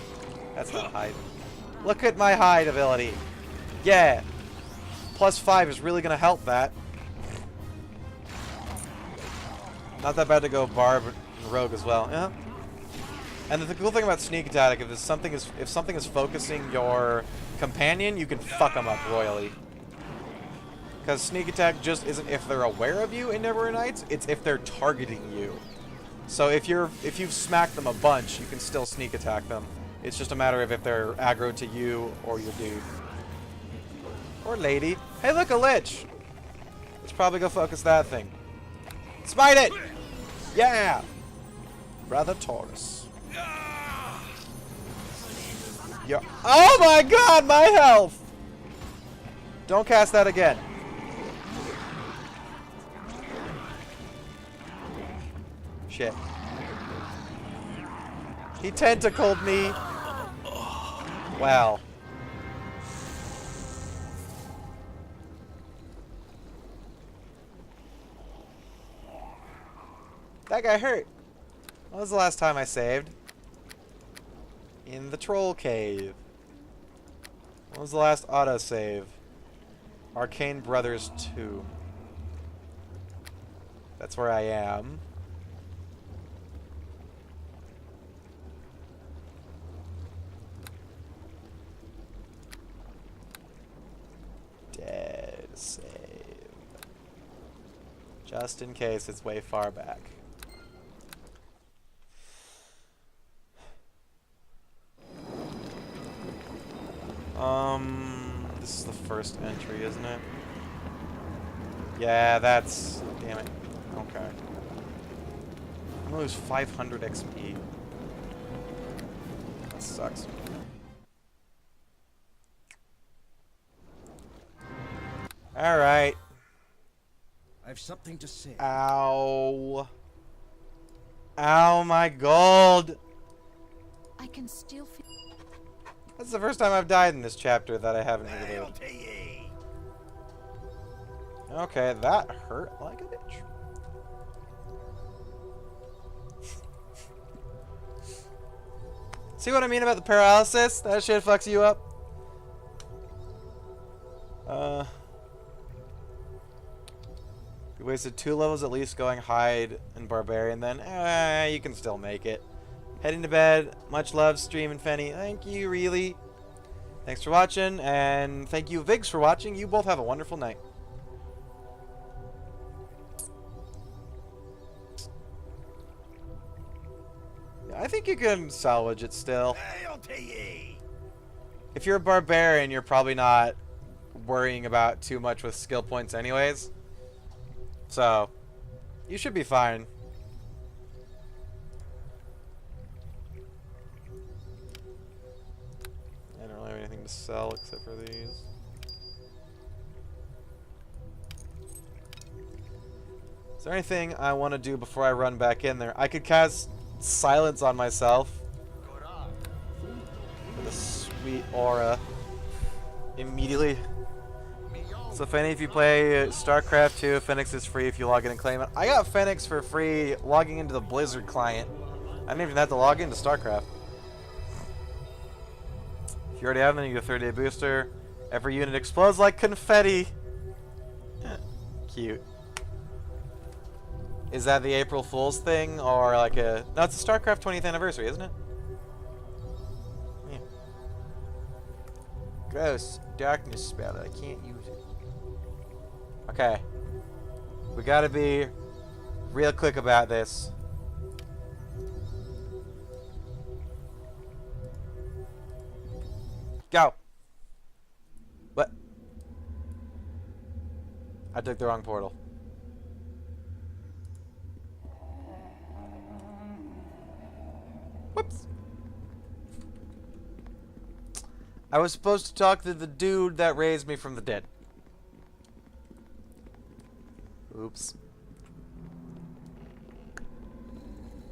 That's not hide. Look at my hide ability. Yeah. +5 is really going to help that. Not that bad to go barb and rogue as well. Yeah. And the cool thing about sneak attack is if something is focusing your companion, you can fuck them up royally. Because sneak attack just isn't if they're aware of you in Neverwinter Nights, it's if they're targeting you. So if you've smacked them a bunch, you can still sneak attack them. It's just a matter of if they're aggro to you or your dude. Or lady. Hey, look, a lich! Let's probably go focus that thing. Smite it! Yeah! Brother Taurus. Yeah. Oh my god, my health! Don't cast that again. Shit. He tentacled me. Wow. That guy hurt. When was the last time I saved? In the troll cave. When was the last autosave? Arcane Brothers 2. That's where I am. Dead save. Just in case it's way far back. This is the first entry, isn't it? Yeah, that's... Damn it. Okay. I'm gonna lose 500 XP. That sucks. Alright. I have something to say. Ow. Ow, my gold! I can still feel. That's the first time I've died in this chapter that I haven't reloaded. Okay, that hurt like a bitch. See what I mean about the paralysis? That shit fucks you up. We wasted 2 levels at least going hide and barbarian then. You can still make it. Heading to bed. Much love, Stream and Fenny. Thank you, really. Thanks for watching, and thank you, Vigs, for watching. You both have a wonderful night. Yeah, I think you can salvage it still. If you're a barbarian, you're probably not worrying about too much with skill points anyways. So, you should be fine. I don't really have anything to sell except for these. Is there anything I want to do before I run back in there? I could cast silence on myself. With a sweet aura. Immediately. So if any of you play StarCraft 2, Phoenix is free if you log in and claim it. I got Phoenix for free logging into the Blizzard client. I didn't even have to log into StarCraft. If you already have them, you get a 30-day booster. Every unit explodes like confetti. Cute. Is that the April Fool's thing, or like a... No, it's the StarCraft 20th anniversary, isn't it? Yeah. Gross. Darkness spell. I can't use it. Okay. We gotta be real quick about this. Go! What? I took the wrong portal. Whoops. I was supposed to talk to the dude that raised me from the dead. Oops.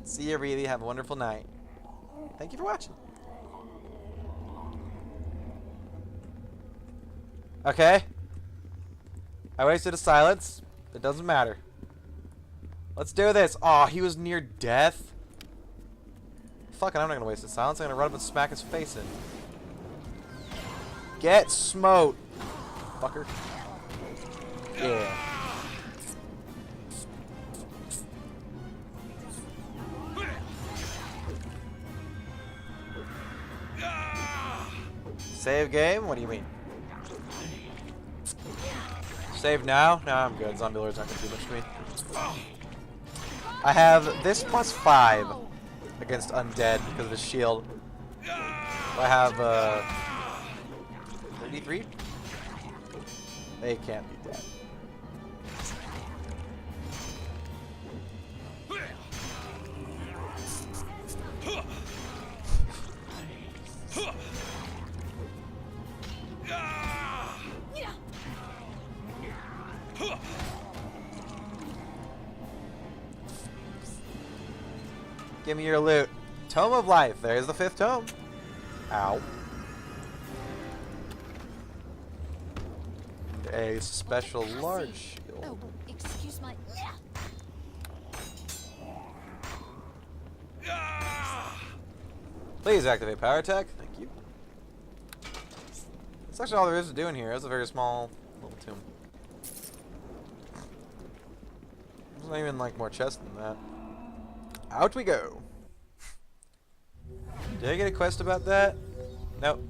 See you, really. Have a wonderful night. Thank you for watching. Okay. I wasted a silence. It doesn't matter. Let's do this. Oh, he was near death. Fuck it, I'm not gonna waste a silence. I'm gonna run up and smack his face in. Get smote, fucker. Yeah. Save game? What do you mean? Save now? No, I'm good. Zombie lords aren't gonna do much to me. I have this +5 against undead because of the shield. I have 33? They can't be dead. Give me your loot. Tome of Life. There's the 5th tome. Ow. A special large shield. Oh, excuse my. Please activate power attack. Thank you. That's actually all there is to do in here. It's a very small little tomb. There's not even like more chests than that. Out we go. Did I get a quest about that? Nope.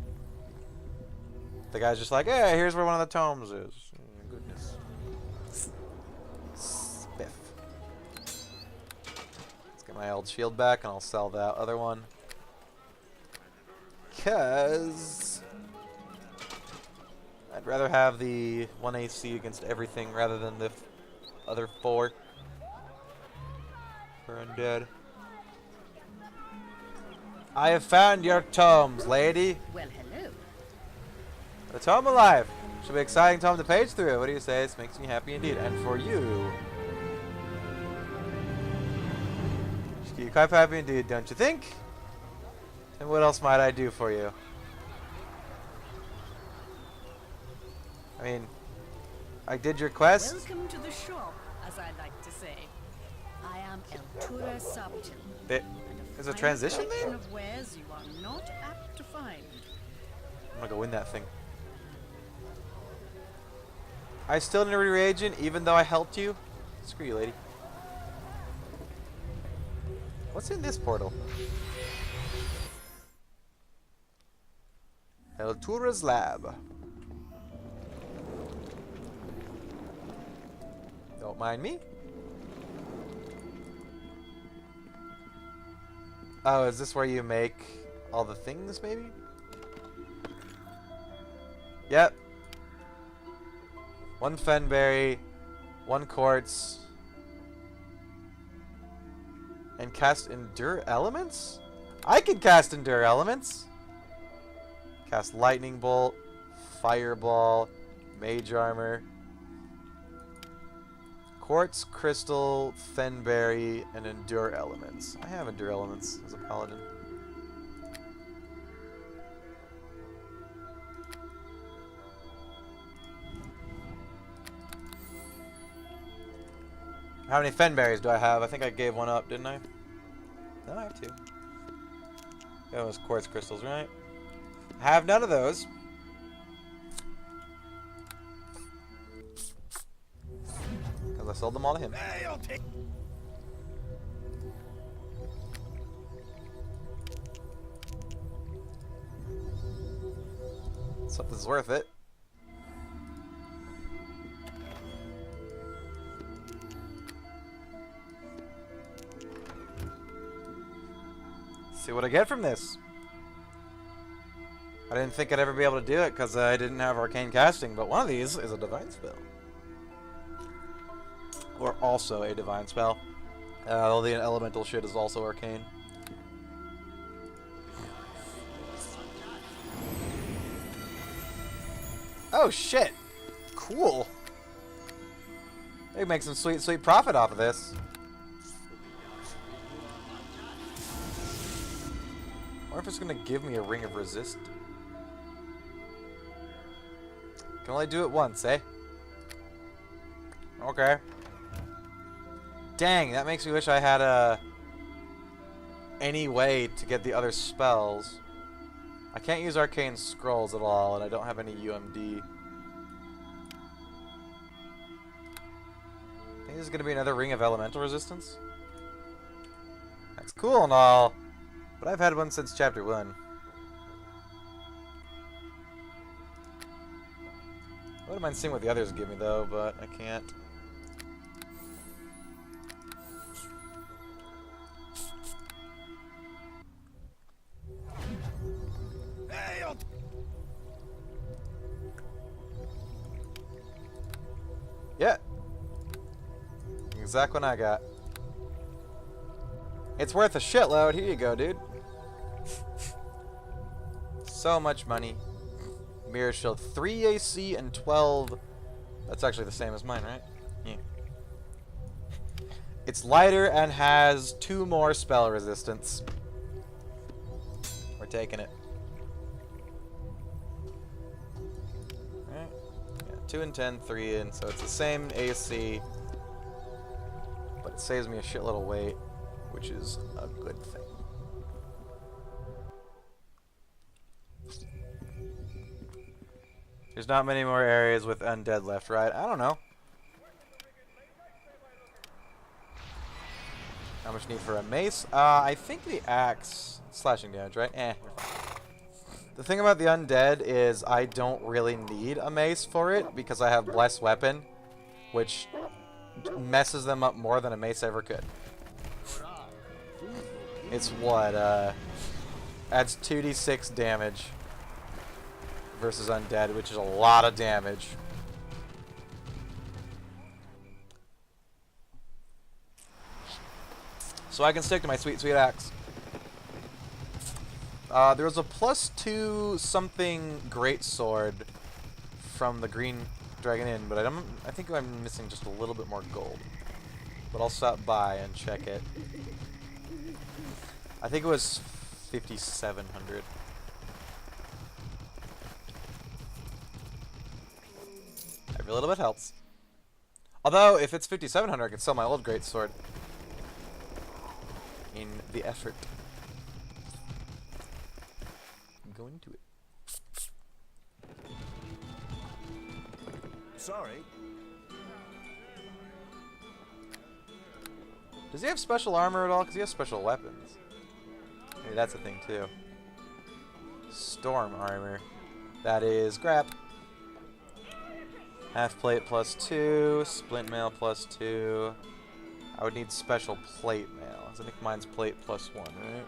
The guy's just like, hey, here's where one of the tomes is. Oh, goodness. Spiff. Let's get my old shield back and I'll sell that other one. Because I'd rather have the 1 AC against everything rather than the other 4 for undead. I have found your tomes, lady. Well, hello. The tome alive. Should be an exciting tome to page through. What do you say? This makes me happy indeed. And for you. Should be quite happy indeed, don't you think? And what else might I do for you? I mean, I did your quest. Welcome to the shop, as I like to say. I am Eltura Sabtin. There's a transition there? Of wares you are not apt to find. I'm gonna go win that thing. I still need a reagent even though I helped you? Screw you, lady. What's in this portal? Eltura's lab. Don't mind me. Oh, is this where you make all the things, maybe? Yep. 1 fenberry, 1 quartz, and cast endure elements? I can cast endure elements. Cast lightning bolt, fireball, mage armor, quartz, crystal, fenberry, and endure elements. I have endure elements as a paladin. How many fenberries do I have? I think I gave one up, didn't I? No, I have 2. That was quartz crystals, right? I have none of those. Because I sold them all to him. Hey, I'll take. Something's worth it. See what I get from this. I didn't think I'd ever be able to do it because I didn't have arcane casting, but one of these is a divine spell. Or also a divine spell. All the elemental shit is also arcane. Oh shit! Cool! They make some sweet, sweet profit off of this. Or if it's gonna give me a ring of resist. Can only do it once, eh? Okay. Dang, that makes me wish I had any way to get the other spells. I can't use arcane scrolls at all, and I don't have any UMD. I think this is gonna be another ring of elemental resistance. That's cool and all, but I've had one since chapter 1. I wouldn't mind seeing what the others give me though, but I can't. Yeah. Exact one I got. It's worth a shitload. Here you go, dude. So much money. Mirror shield 3 AC and 12. That's actually the same as mine, right? Yeah. It's lighter and has 2 more spell resistance. We're taking it. Alright. Yeah, 2 and 10, 3 in, so it's the same AC. But it saves me a shitload of weight, which is a good thing. There's not many more areas with undead left, right? I don't know. How much need for a mace? I think the axe... slashing damage, right? Eh. The thing about the undead is I don't really need a mace for it because I have Blessed Weapon, which messes them up more than a mace ever could. It's what, adds 2d6 damage versus undead, which is a lot of damage. So I can stick to my sweet, sweet axe. There was a +2 something greatsword from the Green Dragon Inn, but I think I'm missing just a little bit more gold. But I'll stop by and check it. I think it was 5,700. Every little bit helps. Although, if it's 5,700, I could sell my old greatsword. In the effort. Go into it. Sorry. Does he have special armor at all? Because he has special weapons. Maybe that's a thing too. Storm armor. That is crap. Half plate +2, splint mail +2. I would need special plate mail. I think mine's plate +1, right? Yeah.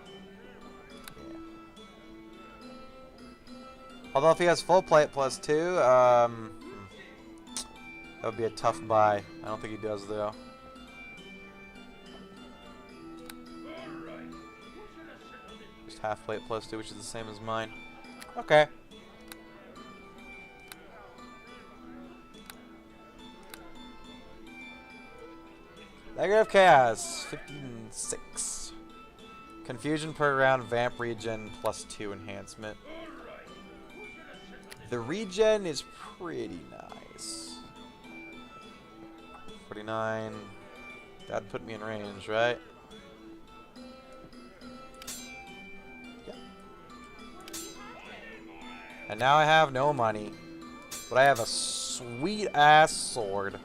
Although if he has full plate +2, that would be a tough buy. I don't think he does though. Just half plate +2, which is the same as mine. Okay. Dagger of Chaos, 15/6. Confusion per round, vamp regen +2 enhancement. The regen is pretty nice. 49. That'd put me in range, right? Yep. And now I have no money, but I have a sweet ass sword.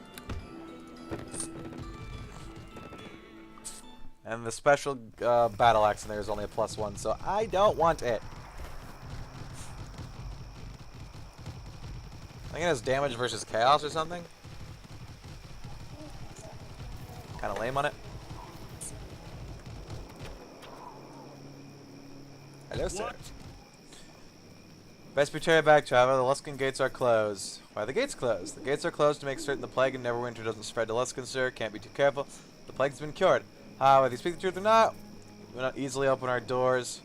And the special battle axe in there is only a +1, so I don't want it. I think it has damage versus chaos or something. Kind of lame on it. Hello, sir. Best prepare back, traveler. The Luskan gates are closed. Why are the gates closed? The gates are closed to make certain the plague in Neverwinter doesn't spread to Luskan, sir. Can't be too careful. The plague's been cured. Whether you speak the truth or not, we will not easily open our doors.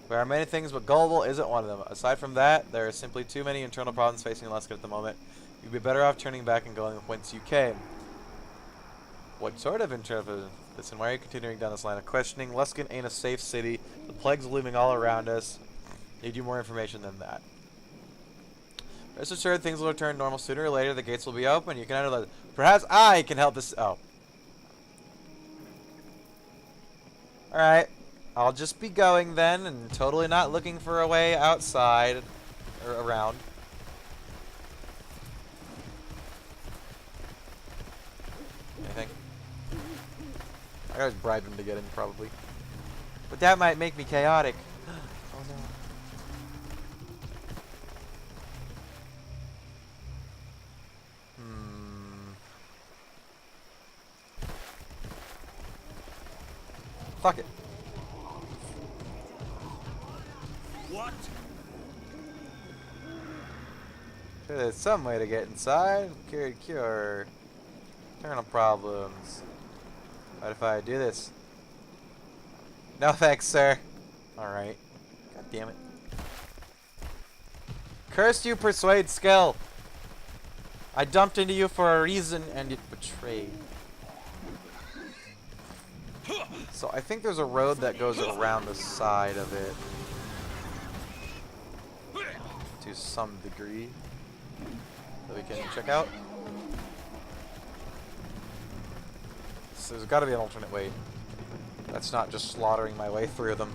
There are many things, but gullible isn't one of them. Aside from that, there are simply too many internal problems facing Luskan at the moment. You'd be better off turning back and going whence you came. What sort of interpretation? And why are you continuing down this line of questioning? Luskan ain't a safe city. The plague's looming all around us. Need you more information than that. Rest assured, things will return normal sooner or later. The gates will be open. You can enter the... Perhaps I can help this... Oh. Alright. I'll just be going then, and totally not looking for a way outside. Or around. Anything? I always bribe him to get in, probably. But that might make me chaotic. Oh no. Fuck it. What? Sure, there's some way to get inside. Cure. Internal problems. What if I do this? No thanks, sir. Alright. God damn it. Curse you, persuade skill! I dumped into you for a reason and it betrayed. So I think there's a road that goes around the side of it. To some degree. That we can check out. So there's got to be an alternate way. That's not just slaughtering my way through them.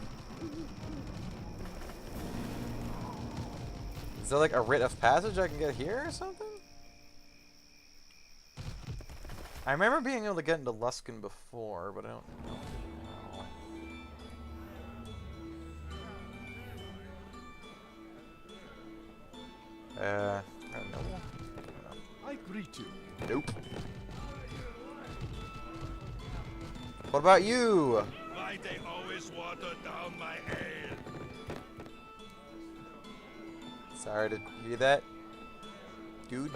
Is there like a writ of passage I can get here or something? I remember being able to get into Luskan before, but I don't know. I don't know. I greet you. Nope. What about you? Why they always water down my ale? Sorry to hear that, dude.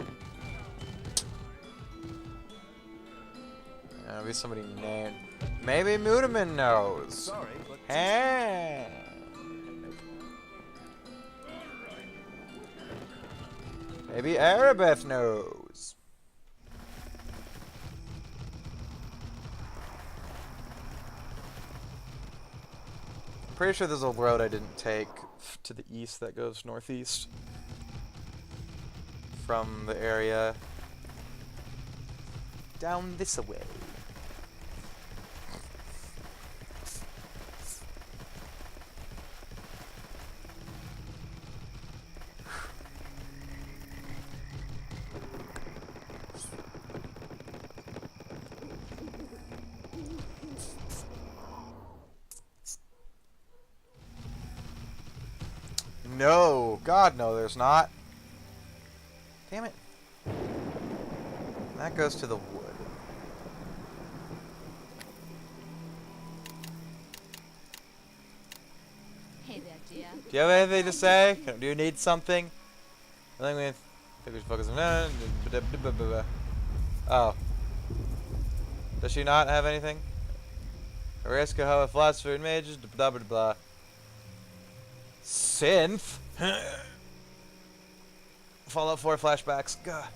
Maybe somebody named. Maybe Mudaman knows. Sorry, but Hey. Maybe Arabeth knows. Pretty sure there's a road I didn't take to the east that goes northeast from the area. Down this way. No, God, no, there's not. Damn it. That goes to the wood. Hey there, dear. Do you have anything to say? Do you need something? I think we should focus on. Oh. Does she not have anything? Ariska, how a philosopher and mages, blah blah blah. Synth? Fallout 4 flashbacks. Gah.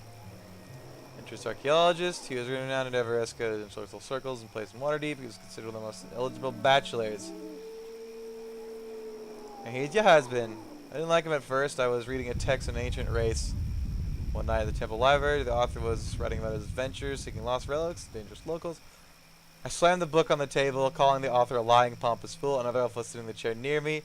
Interest archaeologist. He was renowned in Everesca in social circles and placed in Waterdeep. He was considered one of the most eligible bachelors. And he's your husband. I didn't like him at first. I was reading a text on ancient race. One night at the temple library, the author was writing about his adventures, seeking lost relics, dangerous locals. I slammed the book on the table, calling the author a lying, pompous fool. Another elf was sitting in the chair near me.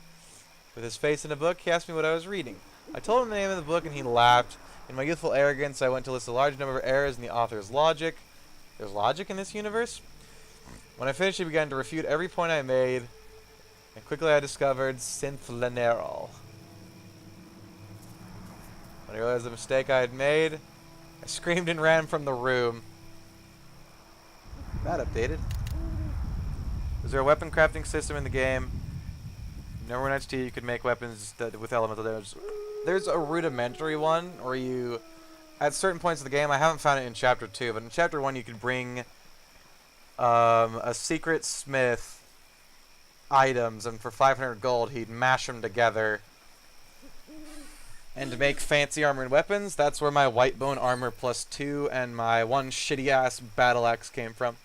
With his face in a book, he asked me what I was reading. I told him the name of the book, and he laughed. In my youthful arrogance, I went to list a large number of errors in the author's logic. There's logic in this universe? When I finished, he began to refute every point I made. And quickly I discovered synth-lineral. When I realized the mistake I had made, I screamed and ran from the room. That updated. Is there a weapon crafting system in the game? Neverwinter XT, you could make weapons with elemental damage. There's a rudimentary one where you, at certain points of the game, I haven't found it in Chapter 2, but in Chapter 1 you could bring a secret smith items, and for 500 gold he'd mash them together. And to make fancy armor and weapons, that's where my white bone armor +2 and my one shitty ass battle axe came from.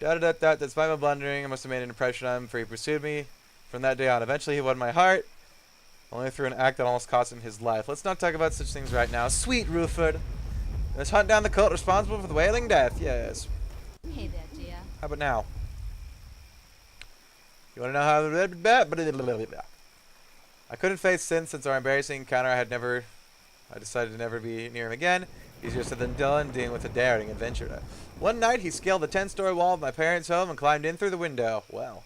Despite my blundering, I must have made an impression on him, for he pursued me from that day on. Eventually, he won my heart, only through an act that almost cost him his life. Let's not talk about such things right now. Sweet Ruford. Let's hunt down the cult responsible for the wailing death. Yes. Hey there, dear. How about now? You want to know how? I couldn't face sin since our embarrassing encounter. I decided to never be near him again. Easier said than done, dealing with a daring adventurer. One night, he scaled the 10-story wall of my parents' home and climbed in through the window. Well.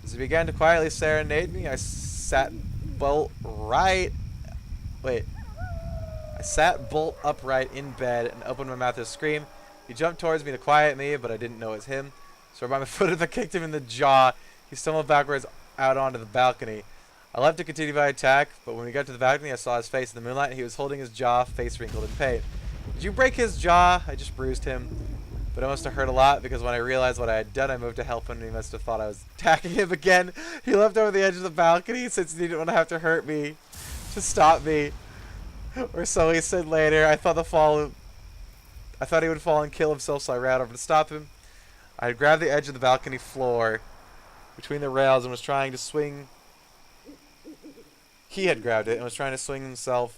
As he began to quietly serenade me, I sat bolt upright in bed and opened my mouth to scream. He jumped towards me to quiet me, but I didn't know it was him. So I brought my foot up and kicked him in the jaw. He stumbled backwards out onto the balcony. I left to continue my attack, but when we got to the balcony, I saw his face in the moonlight. He was holding his jaw, face wrinkled in pain. Did you break his jaw? I just bruised him. But it must have hurt a lot, because when I realized what I had done, I moved to help him, and he must have thought I was attacking him again. He leapt over the edge of the balcony since he didn't want to have to hurt me, to stop me. Or so he said later. I thought he would fall and kill himself, so I ran over to stop him. I had grabbed the edge of the balcony floor between the rails and was trying to swing. He had grabbed it and was trying to swing himself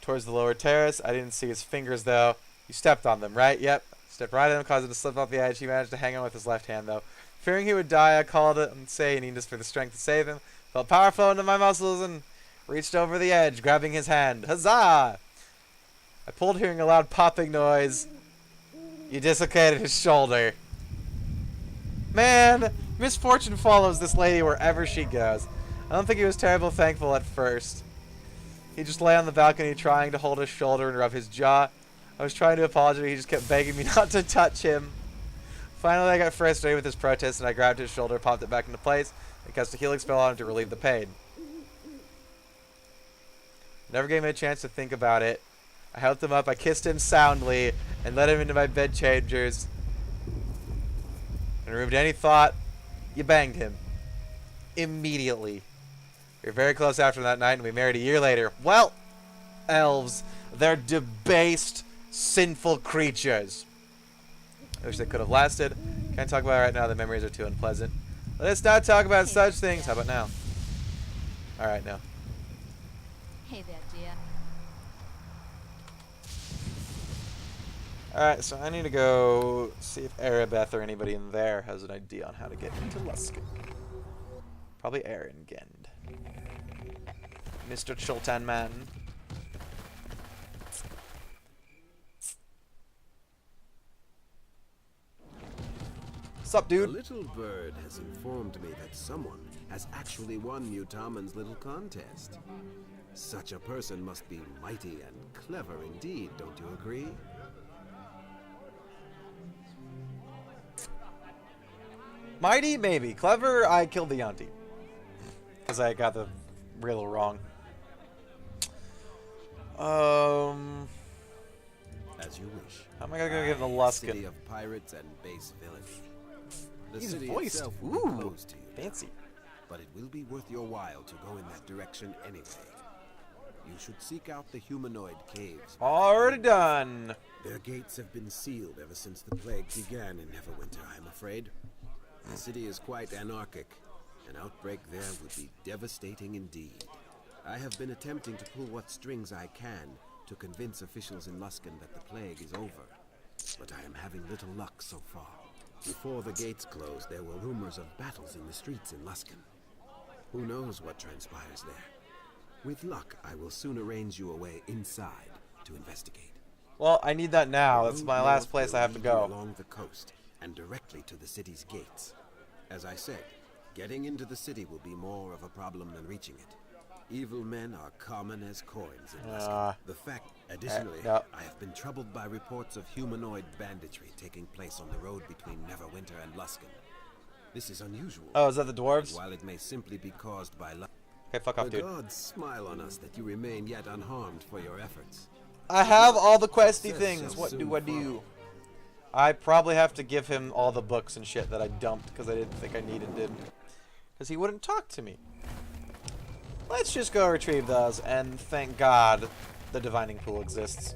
towards the lower terrace. I didn't see his fingers, though. You stepped on them, right? Yep. Stepped right on him, caused him to slip off the edge. He managed to hang on with his left hand, though. Fearing he would die, I called it insane just for the strength to save him. Felt power flow into my muscles and reached over the edge, grabbing his hand. Huzzah! I pulled, hearing a loud popping noise. You dislocated his shoulder. Man, misfortune follows this lady wherever she goes. I don't think he was terribly thankful at first. He just lay on the balcony trying to hold his shoulder and rub his jaw. I was trying to apologize, but he just kept begging me not to touch him. Finally, I got frustrated with his protest, and I grabbed his shoulder, popped it back into place, and cast a healing spell on him to relieve the pain. Never gave me a chance to think about it. I helped him up, I kissed him soundly, and led him into my bed chambers. And removed any thought. You banged him. Immediately. We were very close after that night, and we married a year later. Well, elves, they're debased, sinful creatures. I wish they could have lasted. Can't talk about it right now, the memories are too unpleasant. Let's not talk about such things. How about now? Alright, now. Hey there, dear. Alright, so I need to go see if Arabeth or anybody in there has an idea on how to get into Luskan. Probably Aaron Gend. Mr. Chultan Man. Sup, dude? A little bird has informed me that someone has actually won Mutaman's little contest. Such a person must be mighty and clever indeed, don't you agree? Mighty, maybe. Clever, I killed the Yanti. Because I got the riddle wrong. As you wish. How am I gonna go get the Luskan? City of pirates and base villainy. The He's city voiced. itself will be Ooh, closed to you now, fancy. but it will be worth your while to go in that direction anyway. You should seek out the humanoid caves. Already done. Their gates have been sealed ever since the plague began in Neverwinter, I'm afraid. The city is quite anarchic. An outbreak there would be devastating indeed. I have been attempting to pull what strings I can to convince officials in Luskan that the plague is over. But I am having little luck so far. Before the gates closed, there were rumors of battles in the streets in Luskan. Who knows what transpires there? With luck, I will soon arrange you a way inside to investigate. Well, I need that now. That's my last place I have to go. Along the coast and directly to the city's gates. As I said, getting into the city will be more of a problem than reaching it. Evil men are common as coins in Luskan. Additionally, I have been troubled by reports of humanoid banditry taking place on the road between Neverwinter and Luskan. This is unusual. Oh, is that the dwarves? While it may simply be caused by luck, Okay, fuck off, the dude. gods smile on us that you remain yet unharmed for your efforts. I have all the questy things. shall What do soon I do? follow. I probably have to give him all the books and shit that I dumped because I didn't think I needed them. Because he wouldn't talk to me. Let's just go retrieve those, and thank God the divining pool exists.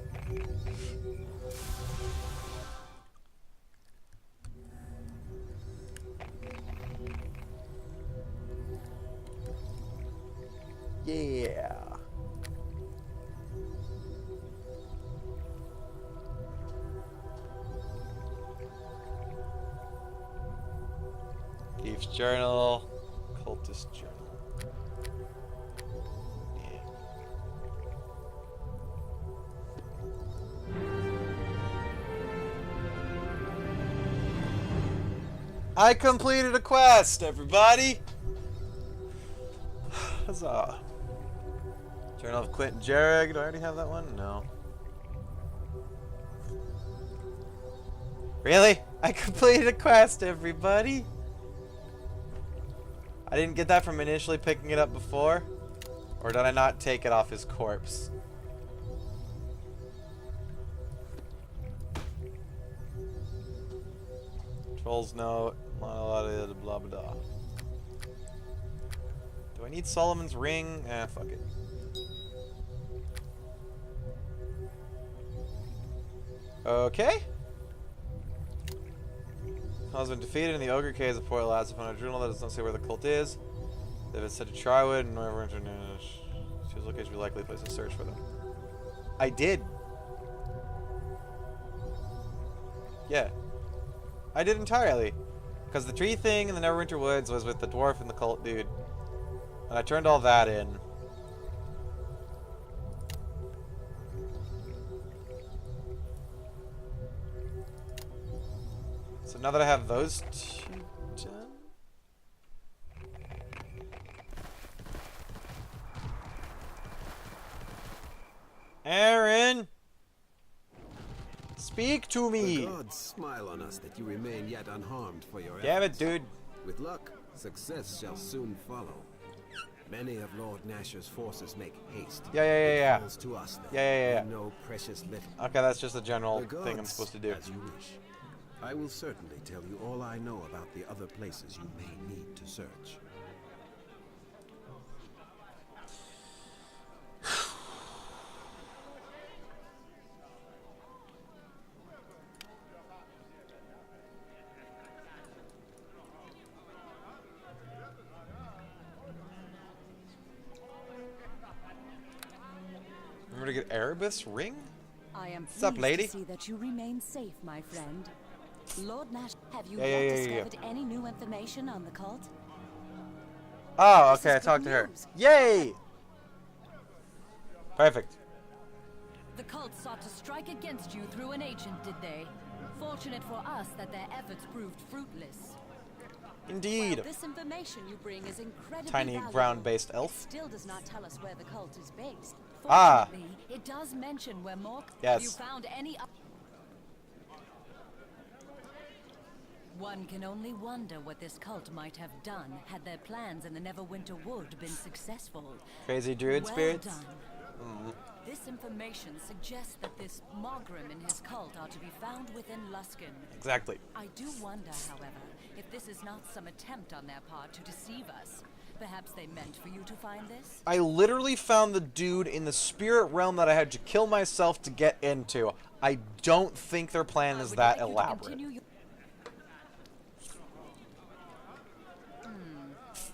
Yeah. Thief's journal. Cultist journal. Yeah. I completed a quest, everybody! Huzzah. Journal of Quentin Jarrett. Do I already have that one? No. Really? I completed a quest, everybody! I didn't get that from initially picking it up before? Or did I not take it off his corpse? Troll's note. Blah blah blah. Do I need Solomon's ring? Eh, fuck it. Okay. Has been defeated in the Ogre Caves of Port Last. I found a journal that does not say where the cult is. They've been sent to Trywood and Neverwinter. Choose a location be likely place to search for them. I did. Yeah. I did entirely. Because the tree thing in the Neverwinter Woods was with the dwarf and the cult dude. And I turned all that in. So now that I have those two done... Aaron! Speak to me! The gods smile on us that you remain yet unharmed for your Damn it, efforts. dude. With luck, success shall soon follow. Many of Lord Nasher's forces make haste. Yeah. It falls to us then. Yeah. We know precious little. Okay, that's just a general The thing I'm gods, supposed to do. As you wish. I will certainly tell you all I know about the other places you may need to search. Remember to get Erebus ring? I am What's up, pleased lady? to see that you remain safe, my friend. Lord Nash, have you Yeah. discovered any new information on the cult? Oh, This okay, I is good talked to her. news. Yay! Perfect. The cult sought to strike against you through an agent, did they? Fortunate for us that their efforts proved fruitless. Indeed. Well, this information you bring is incredibly Tiny valuable. brown-based It elf. still does not tell us where the cult is based. Ah. Fortunately, it does mention where more. Yes. Have you found any? One can only wonder what this cult might have done had their plans in the Neverwinter Wood been successful. Crazy druid Well spirits? done. This information suggests that this Mogrim and his cult are to be found within Luskan. Exactly. I do wonder, however, if this is not some attempt on their part to deceive us. Perhaps they meant for you to find this? I literally found the dude in the spirit realm that I had to kill myself to get into. I don't think their plan I is would that like you to elaborate. continue your-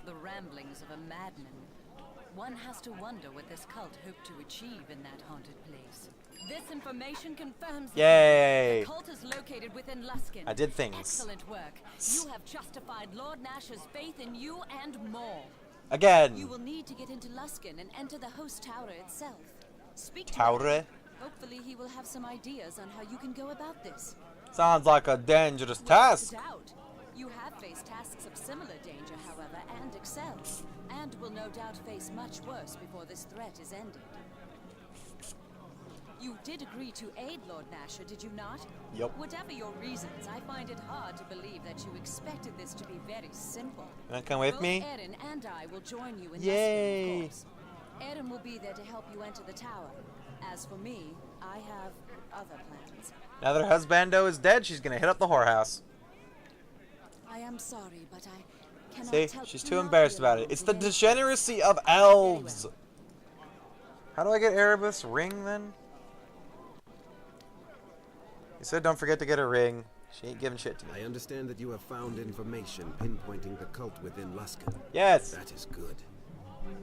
The ramblings of a madman. One has to wonder what this cult hoped to achieve in that haunted place. This information confirms Yay! the cult is located within Luskan. I did things. Excellent work. You have justified Lord Nash's faith in you and more. You Again. will need to get into Luskan and enter the host tower itself. Speak to Tower? him. Hopefully he will have some ideas on how you can go about this. Sounds like a dangerous Without task. doubt. You have faced tasks of similar danger, however, and excelled. And will no doubt face much worse before this threat is ended. You did agree to aid Lord Nasher, did you not? Yup. Whatever your reasons, I find it hard to believe that you expected this to be very simple. You wanna come with Both me? Erin and I will join you in Yay. Luskan, of course. Erin will be there to help you enter the tower. As for me, I have other plans. Now that her husbando is dead, she's gonna hit up the whorehouse. I am sorry, but I cannot See? tell. She's Do too not embarrassed be about it. alone It's the today. degeneracy of elves. How do I get Erebus ring then? He said don't forget to get a ring. She ain't giving shit to me. I understand that you have found information pinpointing the cult within Luskan. Yes. That is good.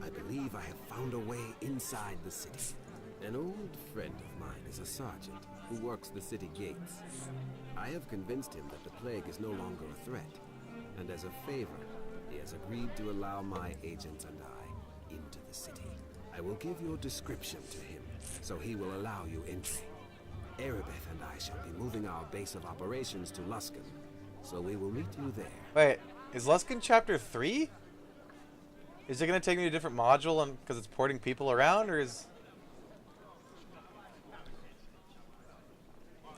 I believe I have found a way inside the city. An old friend of mine is a sergeant who works the city gates. I have convinced him that the plague is no longer a threat, and as a favor, he has agreed to allow my agents and I into the city. I will give your description to him, so he will allow you entry. Erebeth and I shall be moving our base of operations to Luskan, so we will meet you there. Wait, is Luskan chapter 3? Is it going to take me to a different module because it's porting people around, or is...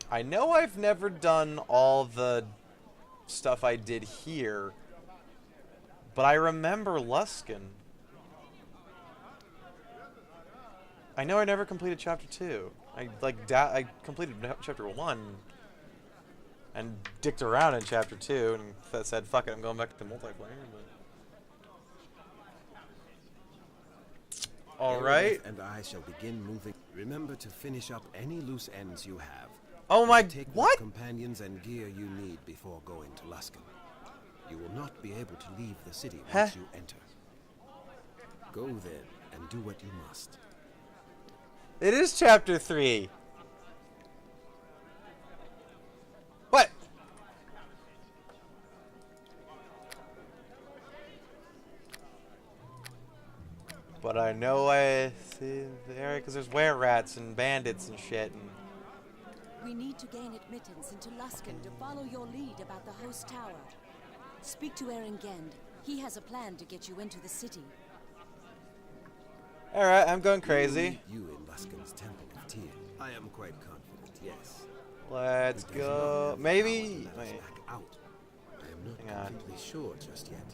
I know I've never done all the stuff I did here, but I remember Luskan. I know I never completed chapter 2. I completed chapter 1 and dicked around in chapter 2 and said, fuck it, I'm going back to multiplayer. Alright. And I shall begin moving. Remember to finish up any loose ends you have. Oh my, Take what? the companions and gear you need before going to Luskan. You will not be able to leave the city once you enter. Go then and do what you must. It is chapter 3. What? But I know I see there because there's were-rats and bandits and shit. And We need to gain admittance into Luskan to follow your lead about the host tower. Speak to Erengend. He has a plan to get you into the city. alright, I'm going crazy. Meet you in Luskan's Temple of Tyr. I am quite confident, yes. Let's It does go. not have the Maybe. power to let us Wait. back out. I am Hang not on. completely sure just yet.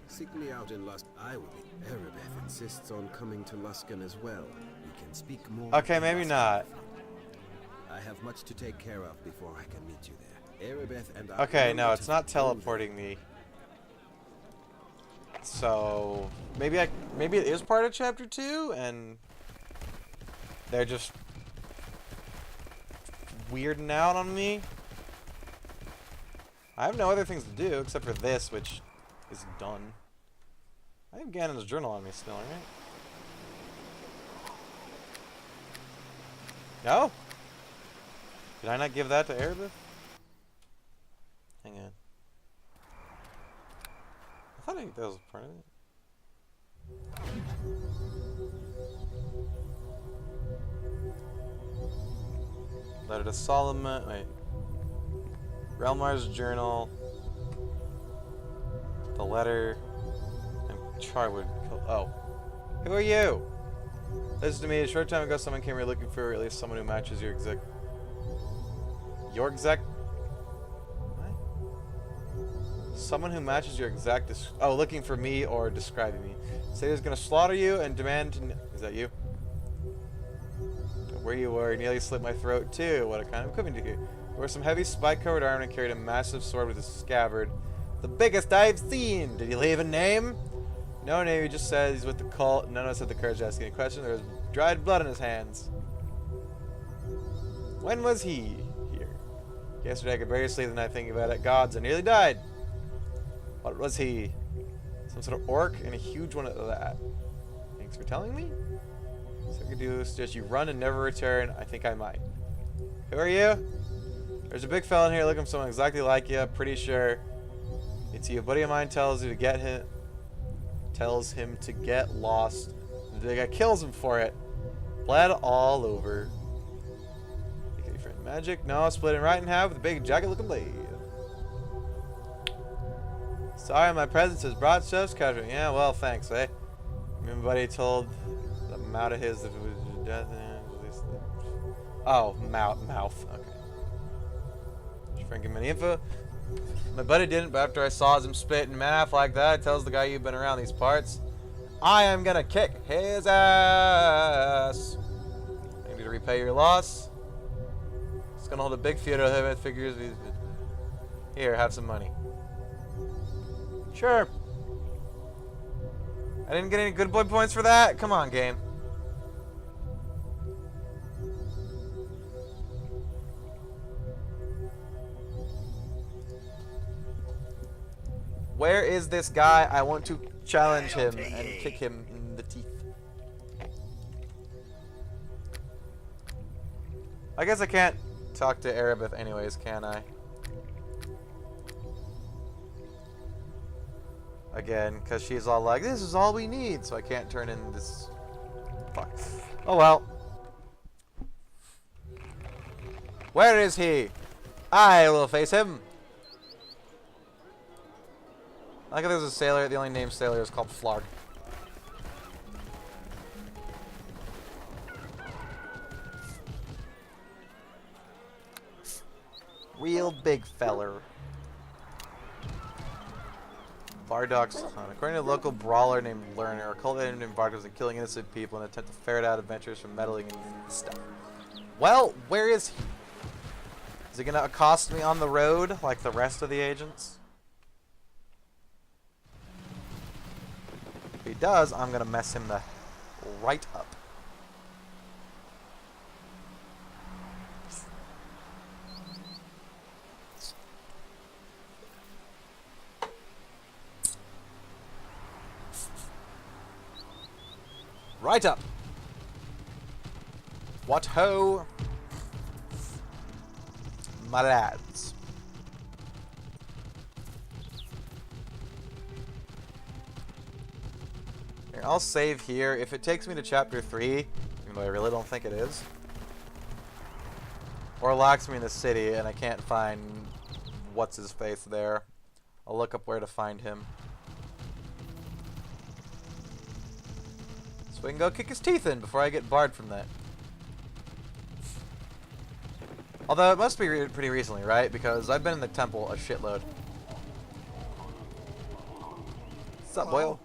Seek me out in Luskan. I will be. Erebeth insists on coming to Luskan as well. We can speak more. Okay, in maybe Luskan. not. I have much to take care of before I can meet you there. Erebeth and I. Okay, no, remember it's to not go teleporting me. So maybe it is part of chapter 2 and they're just weirding out on me. I have no other things to do except for this, which is done. I have Ganon's journal on me still, right? No? Did I not give that to Erebeth? Hang on. I thought that was part of it. Letter to Solomon. Wait. Relmar's journal. The letter. And Charwood. Oh. Who are you? Listen to me. A short time ago, someone came here looking for at least someone who matches your exact. Your exact. Someone who matches your exact looking for me or describing me. Say he's gonna slaughter you and demand to is that you? Where you were, nearly slit my throat too. What a kind of equipment do you wore some heavy spike-covered armor and carried a massive sword with a scabbard. The biggest I've seen! Did he leave a name? No name, he just said he's with the cult. None of us had the courage to ask any question. There was dried blood in his hands. When was he here? Yesterday I could barely sleep the night thinking about it. Gods, I nearly died. What was he? Some sort of orc and a huge one at that. Thanks for telling me. So I could do is just you run and never return. I think I might. Who are you? There's a big fella in here looking for someone exactly like you. Pretty sure it's you. A buddy of mine tells you to get him. Tells him to get lost. The guy kills him for it. Bled all over. You got your friend magic? No, splitting right in half with a big jagged-looking blade. Sorry, my presence has brought stuff's casual. Yeah, well, thanks, eh? Remember buddy told the mouth of his if it was death. Oh, mouth. Okay. Did your friend give me any info? My buddy didn't, but after I saw him spit and math like that, it tells the guy you've been around these parts. I am gonna kick his ass. I need to repay your loss. It's gonna hold a big theater of him figures. Here, have some money. Sure. I didn't get any good boy points for that? Come on, game. Where is this guy? I want to challenge him and kick him in the teeth. I guess I can't talk to Erebeth anyways, can I? Again, because she's all like, this is all we need, so I can't turn in this... Fuck. Oh well. Where is he? I will face him. I like if there's a sailor, the only named sailor is called Flarg. Real big feller. Vardok's Hunt. According to a local brawler named Lerner, a cultivator named Vardok was killing innocent people in an attempt to ferret out adventures from meddling in stuff. Well, where is he? Is he gonna accost me on the road like the rest of the agents? If he does, I'm gonna mess him the right up. Right up. What ho, my lads. Here, I'll save here. If it takes me to chapter 3, even though I really don't think it is, or locks me in the city and I can't find what's his face there, I'll look up where to find him. So we can go kick his teeth in before I get barred from that. Although it must be pretty recently, right? Because I've been in the temple a shitload. What's up, Boyle?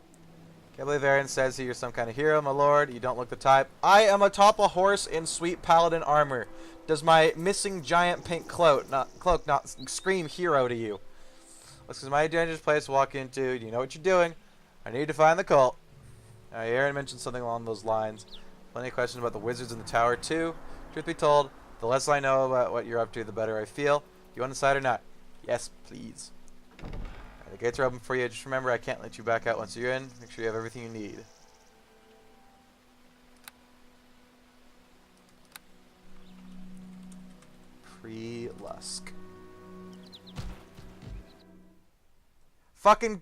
Can't believe Aaron says you're some kind of hero, my lord. You don't look the type. I am atop a horse in sweet paladin armor. Does my missing giant pink cloak not scream hero to you? This is my dangerous place to walk into. You know what you're doing. I need to find the cult. Aaron mentioned something along those lines. Plenty of questions about the wizards in the tower, too. Truth be told, the less I know about what you're up to, the better I feel. You on the side or not? Yes, please. The gates are open for you. Just remember, I can't let you back out once you're in. Make sure you have everything you need. Pre-Lusk. Fucking...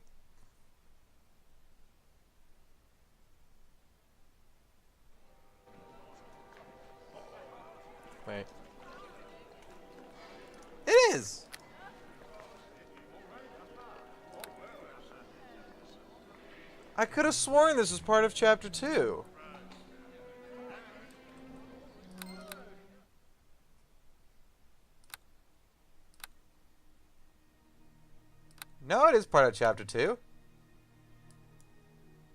Wait. It is! I could have sworn this was part of chapter 2. No, it is part of chapter 2.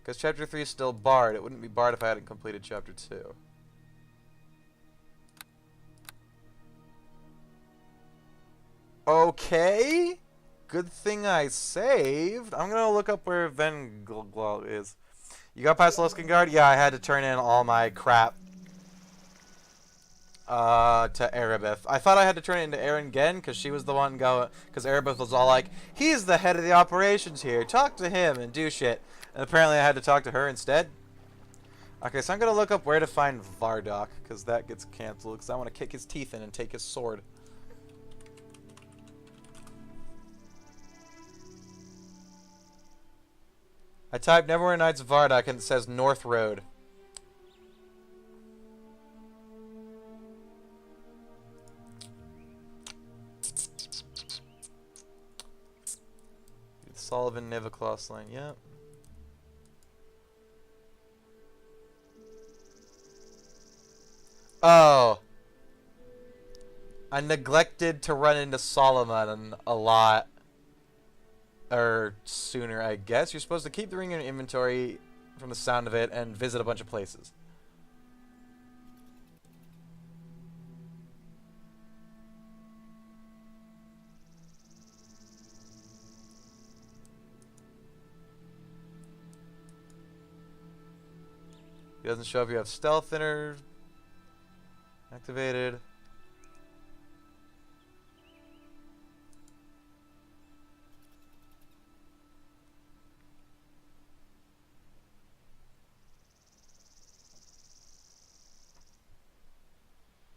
Because chapter 3 is still barred. It wouldn't be barred if I hadn't completed chapter 2. Okay. Good thing I saved. I'm gonna look up where Vengl is. You got past Luskan Guard? Yeah, I had to turn in all my crap to Erebeth. I thought I had to turn it into Erin again because she was the one going. Because Erebeth was all like, "He's the head of the operations here. Talk to him and do shit." And apparently, I had to talk to her instead. Okay, so I'm gonna look up where to find Vardok because that gets canceled. Because I want to kick his teeth in and take his sword. I typed Neverwinter Knights of Vardok and it says North Road. Sullivan Nivaclaw line, yep. Oh. I neglected to run into Solomon a lot. Or sooner, I guess. You're supposed to keep the ring in your inventory from the sound of it and visit a bunch of places. It doesn't show if you have stealth thinner activated.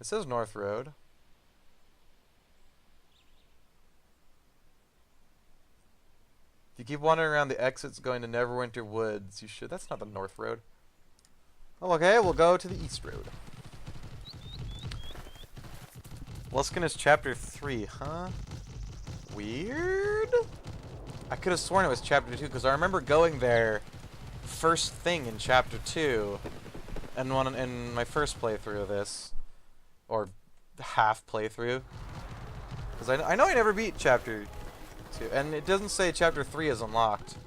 It says North Road. If you keep wandering around the exits going to Neverwinter Woods, you should... That's not the North Road. Oh, okay, we'll go to the East Road. Luskan is chapter 3, huh? Weird? I could have sworn it was chapter 2, because I remember going there first thing in chapter 2, and in my first playthrough of this, or half playthrough, because I know I never beat chapter 2, and it doesn't say chapter 3 is unlocked,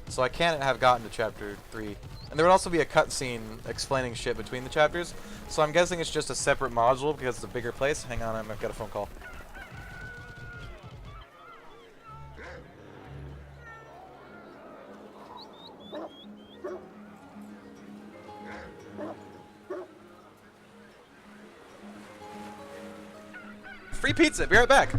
so I can't have gotten to chapter 3. And there would also be a cutscene explaining shit between the chapters, so I'm guessing it's just a separate module because it's a bigger place. Hang on, I've got a phone call. Free pizza! Be right back!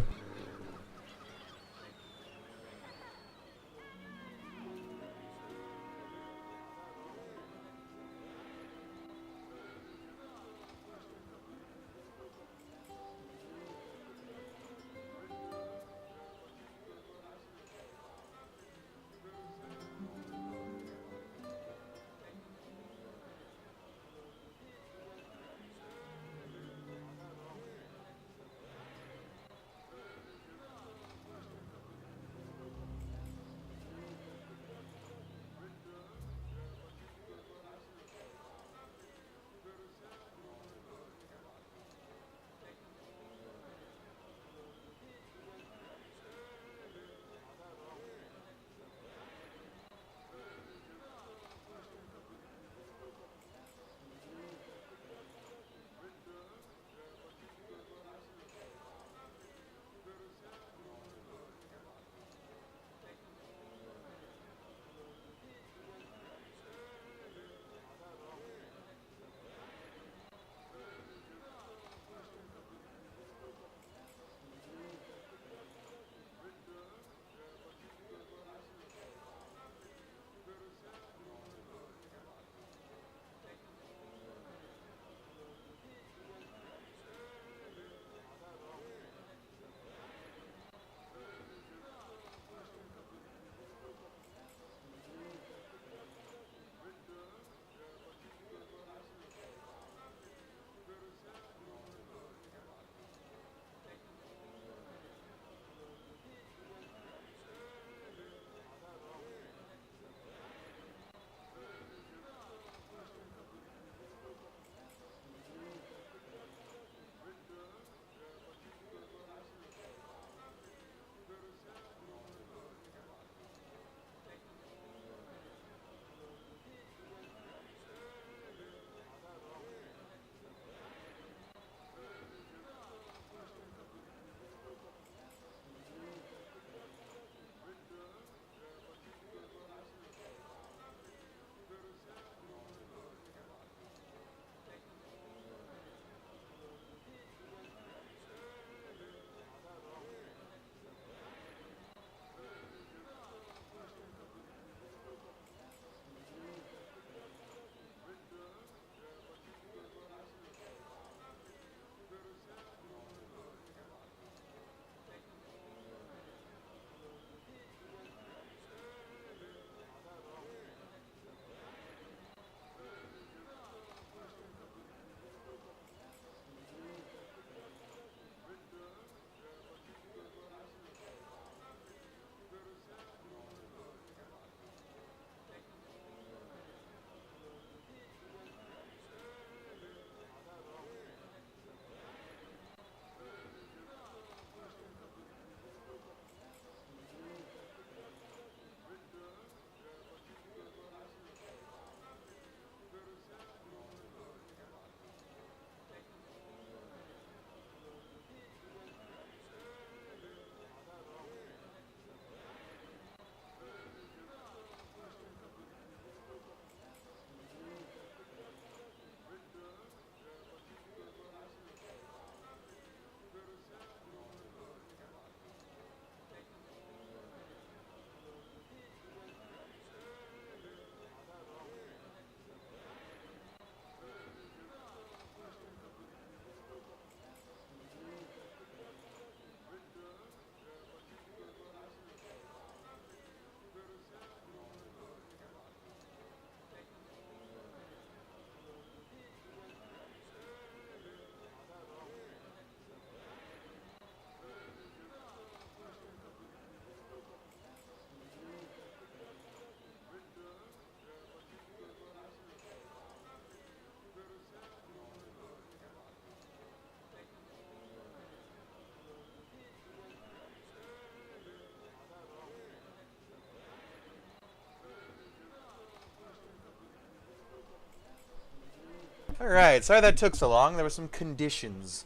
Alright, sorry that took so long. There were some conditions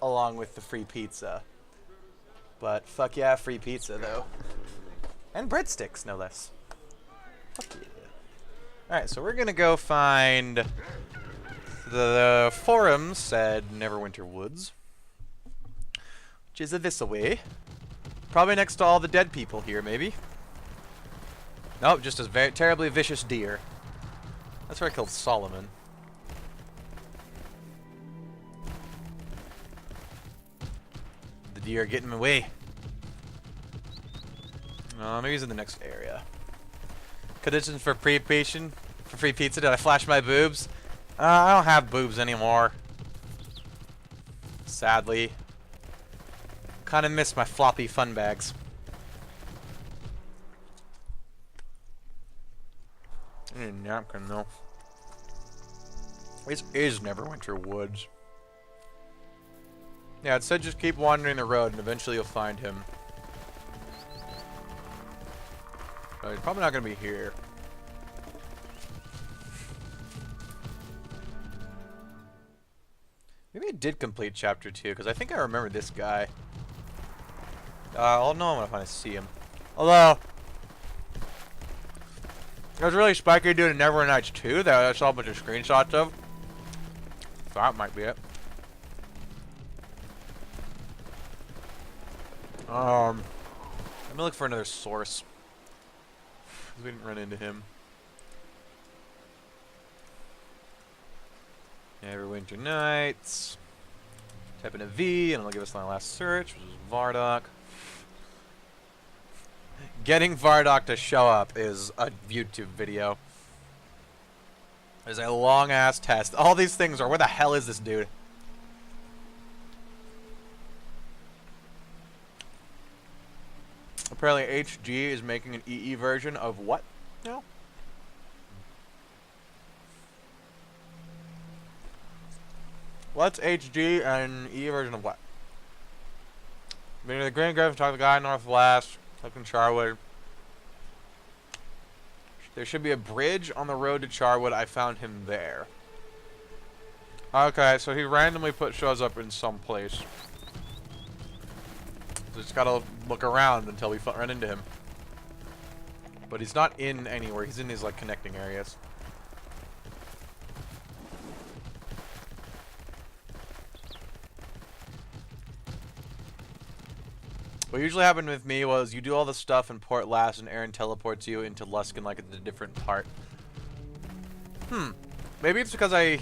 along with the free pizza. But fuck yeah, free pizza though. And breadsticks, no less. Fuck yeah. Alright, so we're gonna go find... The forum said Neverwinter Woods. Which is this away. Probably next to all the dead people here, maybe. Nope, just a very terribly vicious deer. That's where I killed Solomon. The deer are getting away. Maybe he's in the next area. Conditions for free pizza. Did I flash my boobs? I don't have boobs anymore. Sadly. Kind of miss my floppy fun bags. I need a napkin though. This is Neverwinter Woods. Yeah, it said just keep wandering the road and eventually you'll find him. But he's probably not going to be here. Maybe I did complete chapter 2, because I think I remember this guy. I'll know him if I see him. Although, it was really spiky doing Neverwinter Nights 2 that I saw a bunch of screenshots of. So that might be it. Let me look for another source. We didn't run into him. Neverwinter Nights. Type in a V, and it'll give us my last search, which is Vardock. Getting Vardock to show up is a YouTube video. There's a long-ass test. All these things are, where the hell is this dude? Apparently HG is making an EE version of what? No. What's HG and EE version of what? Been to the Green Griffin, talk to the guy northwest, looking Charwood. There should be a bridge on the road to Charwood. I found him there. Okay, so he randomly shows up in some place. Just gotta look around until we run into him. But he's not in anywhere. He's in these like connecting areas. What usually happened with me was you do all the stuff in Port Last and Aaron teleports you into Luskan like it's a different part. Maybe it's because I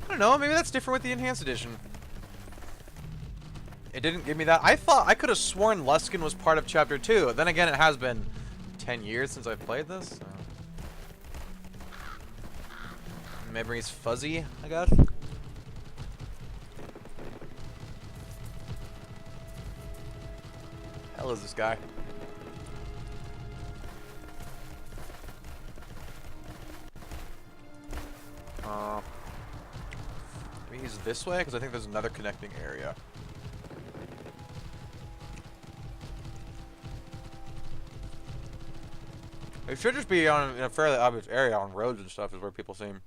don't know, maybe that's different with the Enhanced Edition. It didn't give me that. I thought I could have sworn Luskan was part of Chapter 2. Then again, it has been 10 years since I've played this. So. Memory's fuzzy, I guess. Hell is this guy? Maybe he's this way because I think there's another connecting area. It should just be in a fairly obvious area on roads and stuff is where people seem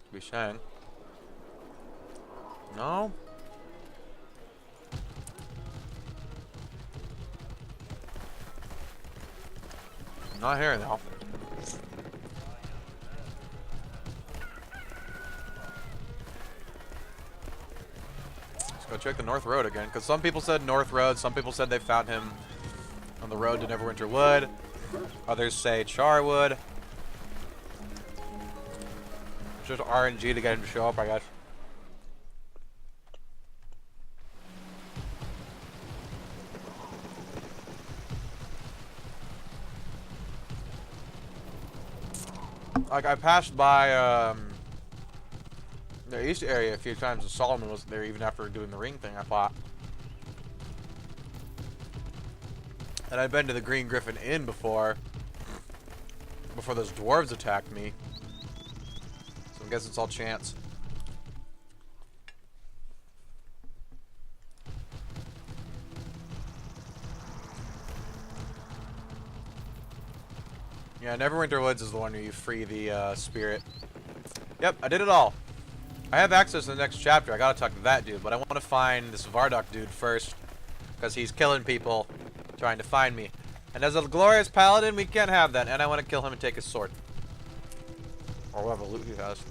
to be saying. No? Not here though. Let's go check the North Road again, because some people said North Road, some people said they found him on the road to Neverwinter Wood. Others say Charwood. It's just RNG to get him to show up, I guess. Like, I passed by the east area a few times and Solomon was there even after doing the ring thing, I thought. And I'd been to the Green Griffin Inn before those dwarves attacked me. So I guess it's all chance. Yeah, Neverwinter Woods is the one where you free the spirit. Yep, I did it all. I have access to the next chapter. I gotta talk to that dude, but I want to find this Vardock dude first. Because he's killing people, trying to find me. And as a glorious paladin, we can't have that. And I want to kill him and take his sword. Or whatever loot he has.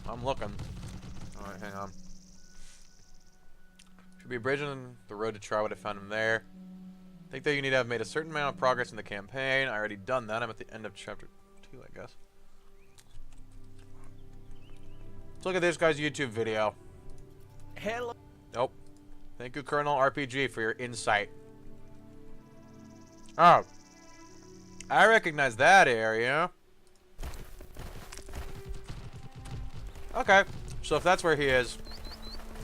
I'm looking. Alright, hang on. Should be a bridge on the road to Charwood. I found him there. I think that you need to have made a certain amount of progress in the campaign. I already done that. I'm at the end of chapter 2, I guess. Let's look at this guy's YouTube video. Hello. Nope. Thank you, Colonel RPG, for your insight. Oh. I recognize that area. Okay. So if that's where he is,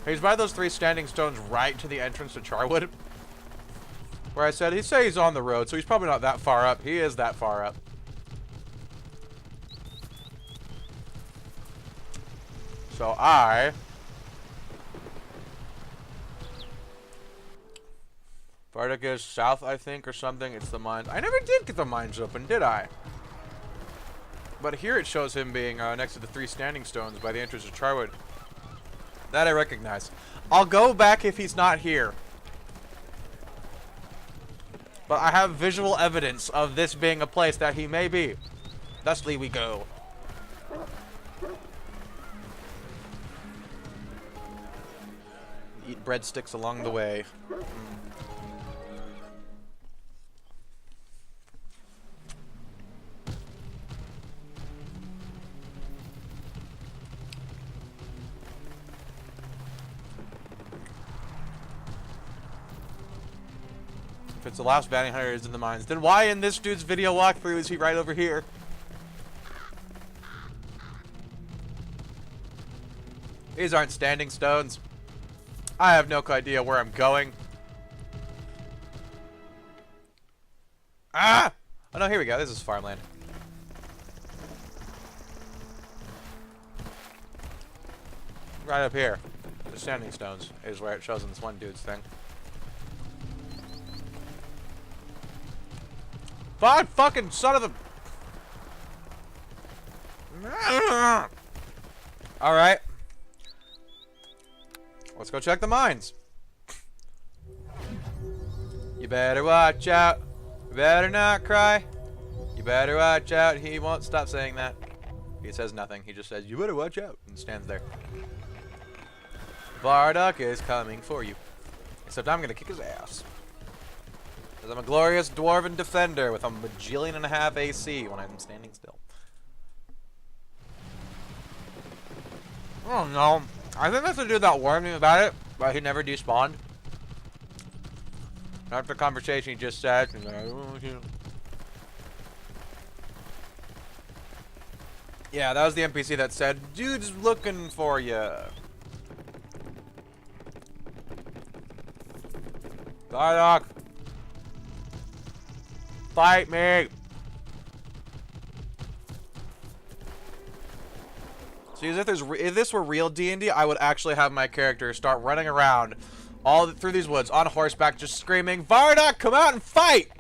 he's by those 3 standing stones right to the entrance to Charwood. Where I said, he's on the road, so he's probably not that far up. He is that far up. So Vardock is south, I think, or something. It's the mines. I never did get the mines open, did I? But here it shows him being next to the 3 standing stones by the entrance to Charwood. That I recognize. I'll go back if he's not here. But I have visual evidence of this being a place that he may be. Thusly we go. Eat breadsticks along the way. If it's the last bounty hunter is in the mines, then why in this dude's video walkthrough is he right over here? These aren't standing stones. I have no idea where I'm going. Ah! Oh no, here we go. This is farmland. Right up here. The standing stones is where it shows in this one dude's thing. Fine, fucking son of a... Alright. Let's go check the mines. You better watch out. You better not cry. You better watch out. He won't stop saying that. He says nothing. He just says, you better watch out. And stands there. Vardock is coming for you. Except I'm gonna kick his ass. Because I'm a glorious dwarven defender with a bajillion and a half AC when I'm standing still. Oh no. I think that's the dude that warned me about it, but he never despawned. After the conversation he just said, he's like, oh, yeah, that was the NPC that said, dude's looking for you. Vardock. Fight me! See, as if this were real D&D, I would actually have my character start running around all through these woods on horseback, just screaming, "Vardock, come out and fight!"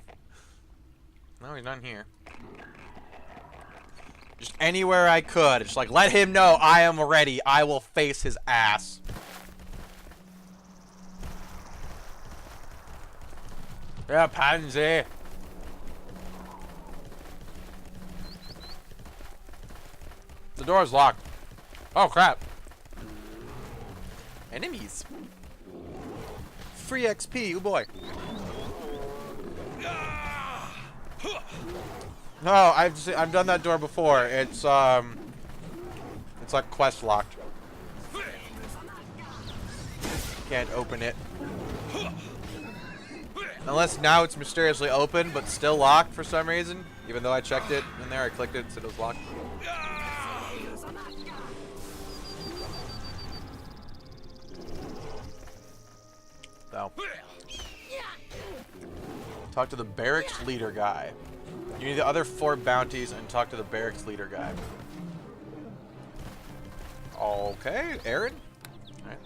No, he's not here. Just anywhere I could, just like let him know I am ready. I will face his ass. Yeah, pansy. The door is locked. Oh, crap. Enemies. Free XP, oh boy. No, I've done that door before. It's like quest locked. Can't open it. Unless now it's mysteriously open, but still locked for some reason. Even though I checked it in there, I clicked it and said it was locked. So. Talk to the barracks leader guy. You need the other 4 bounties and talk to the barracks leader guy. Okay, Aaron. Alright.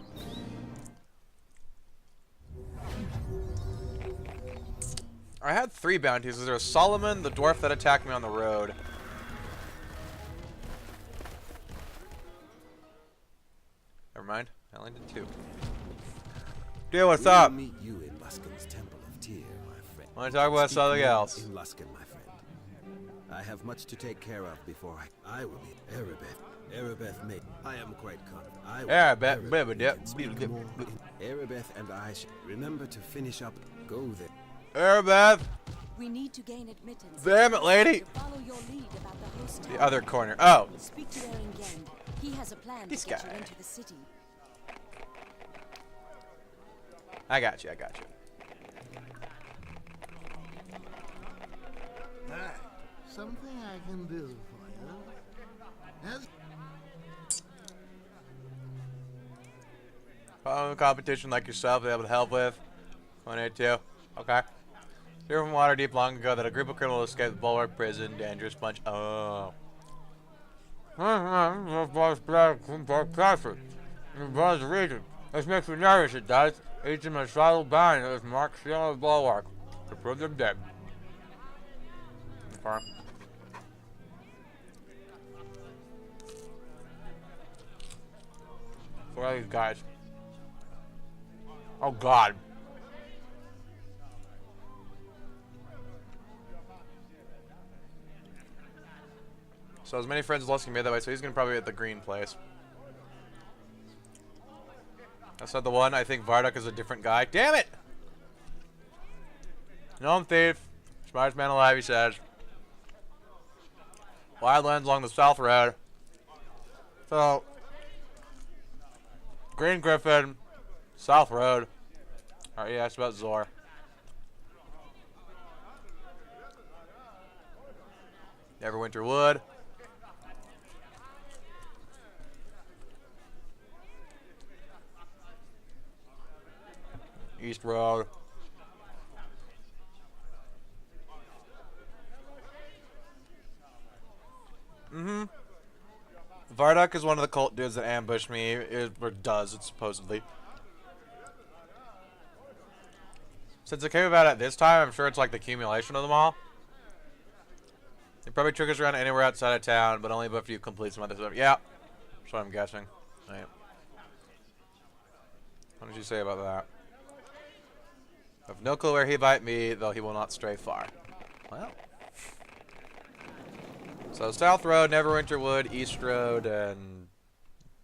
I had 3 bounties. There was Solomon, the dwarf that attacked me on the road. Never mind. I only did 2. Dude, what's We will up? meet you in Luskan's Temple of Tyr, my friend. Want to talk about Speak something more else? in Luskan, my friend. I have much to take care of before I will be Erebeth. Erebeth mate. I am quite confident. I will Erebeth, Erebeth, yep. we can speak more in- Erebeth and I should remember to finish up. Go there. Erebeth! We need to gain admittance. Damn it, lady! To follow your lead about the host The tower. other corner. Oh. Speak to Erengend. He has a plan This to get guy. you into the city. I got you, I got you. Hi. Something I can do for you. As Following a competition like yourself, be able to help with. 182. Okay. Hear from Waterdeep long ago that a group of criminals escaped the Bulwark prison. Dangerous bunch. Oh. Region. This makes me nervous, it does. Each of my subtle bind is marked seal of the Bulwark to prove them dead. Okay. Where are these guys? Oh God. So as many friends as Luskan made that way, so he's gonna probably be at the green place. That's not the one. I think Varduk is a different guy. Damn it! Gnome thief. Smartest man alive, he says. Wildlands along the south road. So Green Griffin, South Road. Alright, you asked about Zor. Neverwinter Wood. East Road. Varduk is one of the cult dudes that ambushed me, or does, it's supposedly. Since it came about at this time, I'm sure it's like the accumulation of them all. It probably triggers around anywhere outside of town, but only if you complete some other stuff. Yeah, that's what I'm guessing. Right. What did you say about that? I have no clue where he might be, though he will not stray far. Well. So South Road, Neverwinter Wood, East Road, and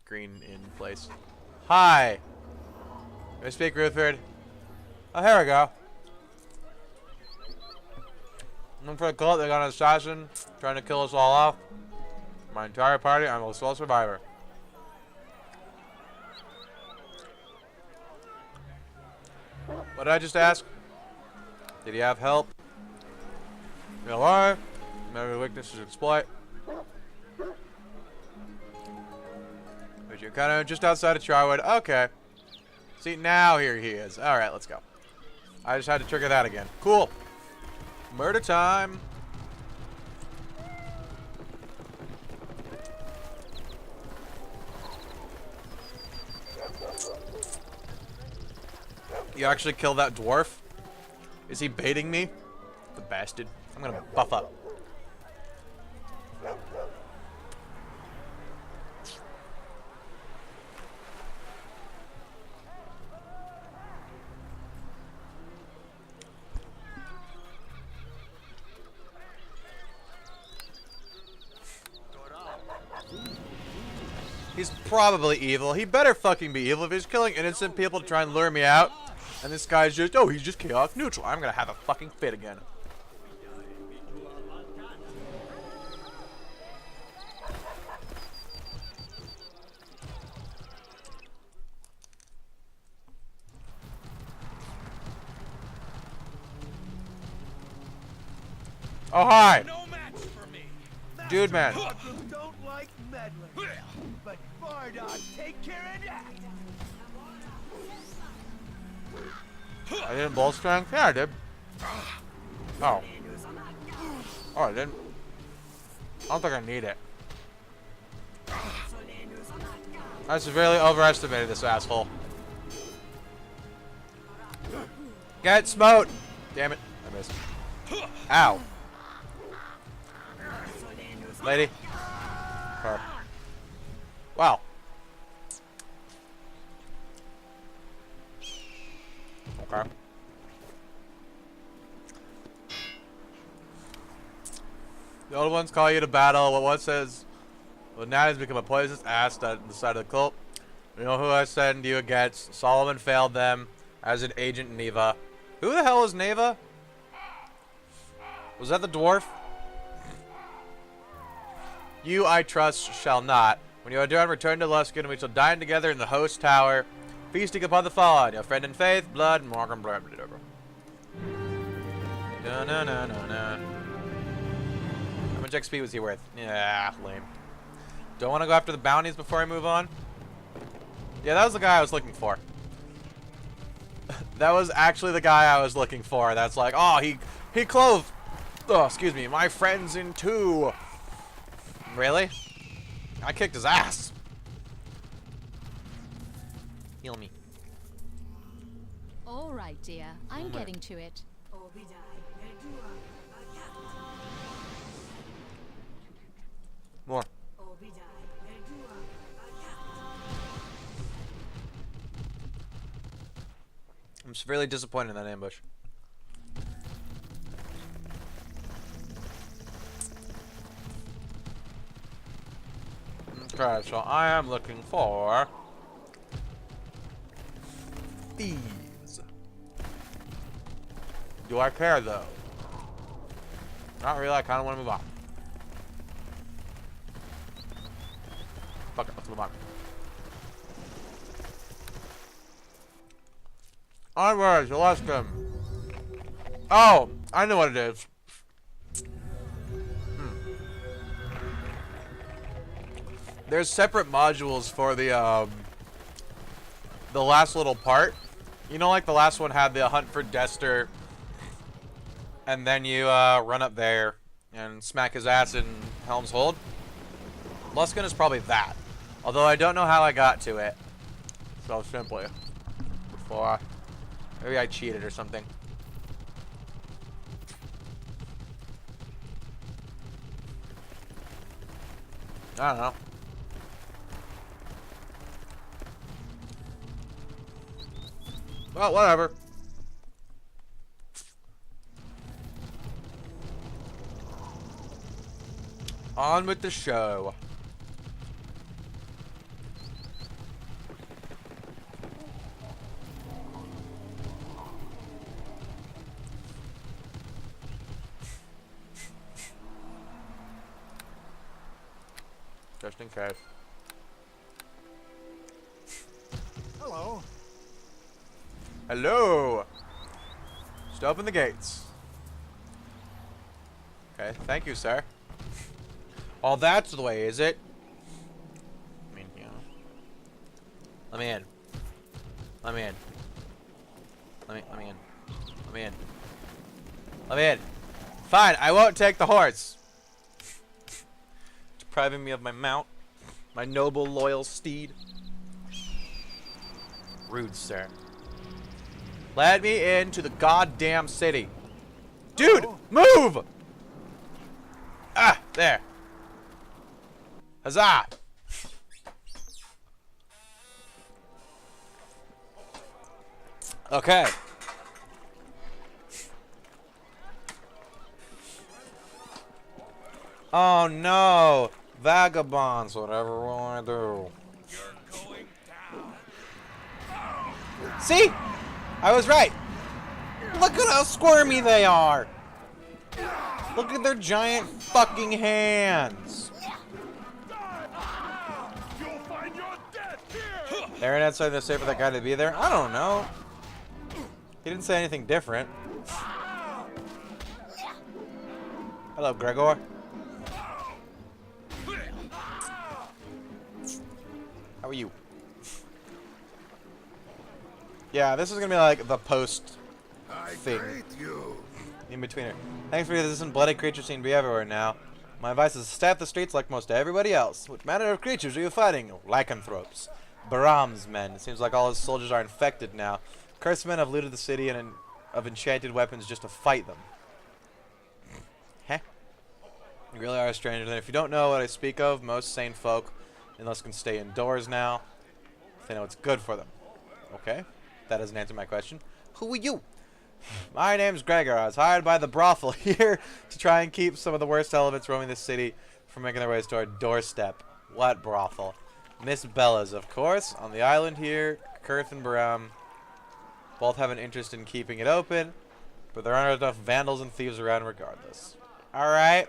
Green Inn Place. Hi! Can I speak Rutherford? Oh, here we go. I'm for the cult, they got an assassin trying to kill us all off. My entire party, I'm the sole survivor. What did I just ask? Did he have help? You alive? Maybe weaknesses exploit. But you're kind of just outside of Charwood. Okay. See, now here he is. Alright, let's go. I just had to trigger that again. Cool. Murder time. You actually kill that dwarf? Is he baiting me? The bastard. I'm gonna buff up. He's probably evil. He better fucking be evil if he's killing innocent people to try and lure me out. And this guy's just, oh, he's just chaotic neutral. I'm gonna have a fucking fit again. Oh, hi. No match for me. Dude, man. don't like meddling, but Vardok, take care of that. I didn't bull strength? Yeah, I did. Oh. Oh, I didn't. I don't think I need it. I severely overestimated this asshole. Get smote! Damn it. I missed. Ow. Lady. Her. Wow. Okay. The old ones call you to battle. What one says, well, now he's become a poisonous ass at the side of the cult. You know who I send you against? Solomon failed them as an agent Neva. Who the hell is Neva? Was that the dwarf? You, I trust, shall not. When you are done, return to Luskan, and we shall dine together in the host tower, feasting upon the fallen, your friend in faith, blood, and more blood. No, no, no, no, no. How much XP was he worth? Yeah, lame. Don't want to go after the bounties before I move on? Yeah, that was the guy I was looking for. That was actually the guy I was looking for. That's like, oh, he clove. Oh, excuse me, my friends in two. Really? I kicked his ass. Heal me. All right, dear. I'm getting to it. More. I'm severely disappointed in that ambush. Okay, so I am looking for these. Do I care though? Not really. I kind of want to move on. Fuck it, let's move on. Onward, Luskan. Oh, I know what it is. There's separate modules for the last little part. You know, like the last one had the hunt for Dester, and then you run up there and smack his ass in Helm's Hold. Luskan is probably that. Although I don't know how I got to it. So simply. Before. Maybe I cheated or something. I don't know. Well, whatever. On with the show. Just in case. Hello. Hello. Just open the gates. Okay, thank you, sir. Oh, that's the way, is it? I mean, you know. Let me in. Let me in. Let me in. Let me in. Let me in. Fine, I won't take the horse. Depriving me of my mount. My noble, loyal steed. Rude, sir. Let me into the goddamn city. Dude, move! Ah, there. Huzzah! Okay. Oh no! Vagabonds, whatever will I do? See? I was right. Look at how squirmy they are. Look at their giant fucking hands. Aaron outside the safe for that guy to be there? I don't know. He didn't say anything different. Hello, Gregor. How are you? Yeah, this is gonna be like the post thing. In between it. Thanks for this isn't bloody creature seem to be everywhere now. My advice is to stay off the streets like most everybody else. Which manner of creatures are you fighting? Lycanthropes. Baram's men. It seems like all his soldiers are infected now. Cursed men have looted the city and of enchanted weapons just to fight them. You really are a stranger. Then, if you don't know what I speak of, most sane folk in Luskan stay indoors now. If they know it's good for them. Okay, that doesn't answer my question. Who are you? My name's Gregor. I was hired by the brothel here to try and keep some of the worst elements roaming the city from making their ways to our doorstep. What brothel? Miss Bella's, of course. On the island here, Kurth and Baram both have an interest in keeping it open, but there aren't enough vandals and thieves around regardless. Alright.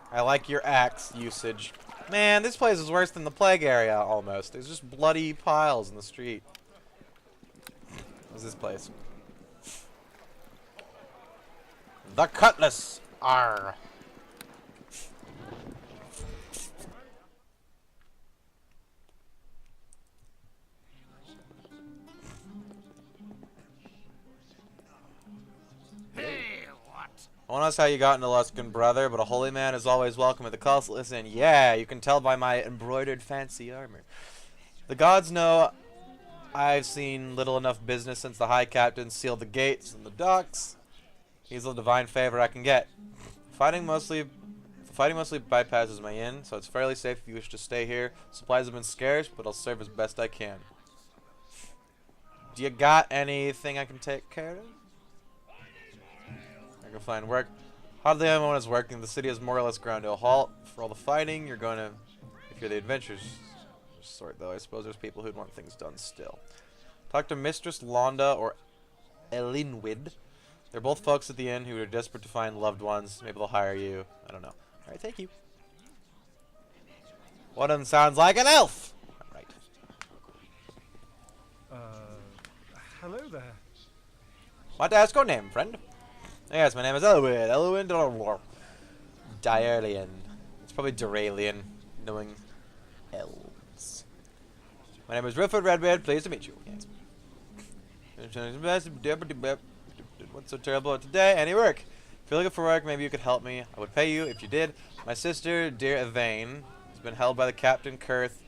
I like your axe usage. Man, this place is worse than the plague area, almost. There's just bloody piles in the street. What's this place? The Cutlass! Arr! I won't ask how you got into Luskan, brother, but a holy man is always welcome at the cultists, and yeah, you can tell by my embroidered fancy armor. The gods know I've seen little enough business since the High Captain sealed the gates and the docks. He's the divine favor I can get. Fighting mostly bypasses my inn, so it's fairly safe if you wish to stay here. Supplies have been scarce, but I'll serve as best I can. Do you got anything I can take care of? I can find work. Hardly anyone is working. The city has more or less ground to a halt. For all the fighting, you're going to... If you're the adventurers sort, though, I suppose there's people who'd want things done still. Talk to Mistress Londa or Elinwid. They're both folks at the inn who are desperate to find loved ones. Maybe they'll hire you. I don't know. Alright, thank you. One of them sounds like an elf! Alright. Hello there. Want to ask your name, friend? Yes, my name is Elwin. Elwin Diarlian. It's probably Duralian, knowing elves. My name is Ruford Redbeard. Pleased to meet you. Yes. What's so terrible about today? Any work? If you're looking for work, maybe you could help me. I would pay you if you did. My sister, dear Yvain, has been held by the Captain Kurth,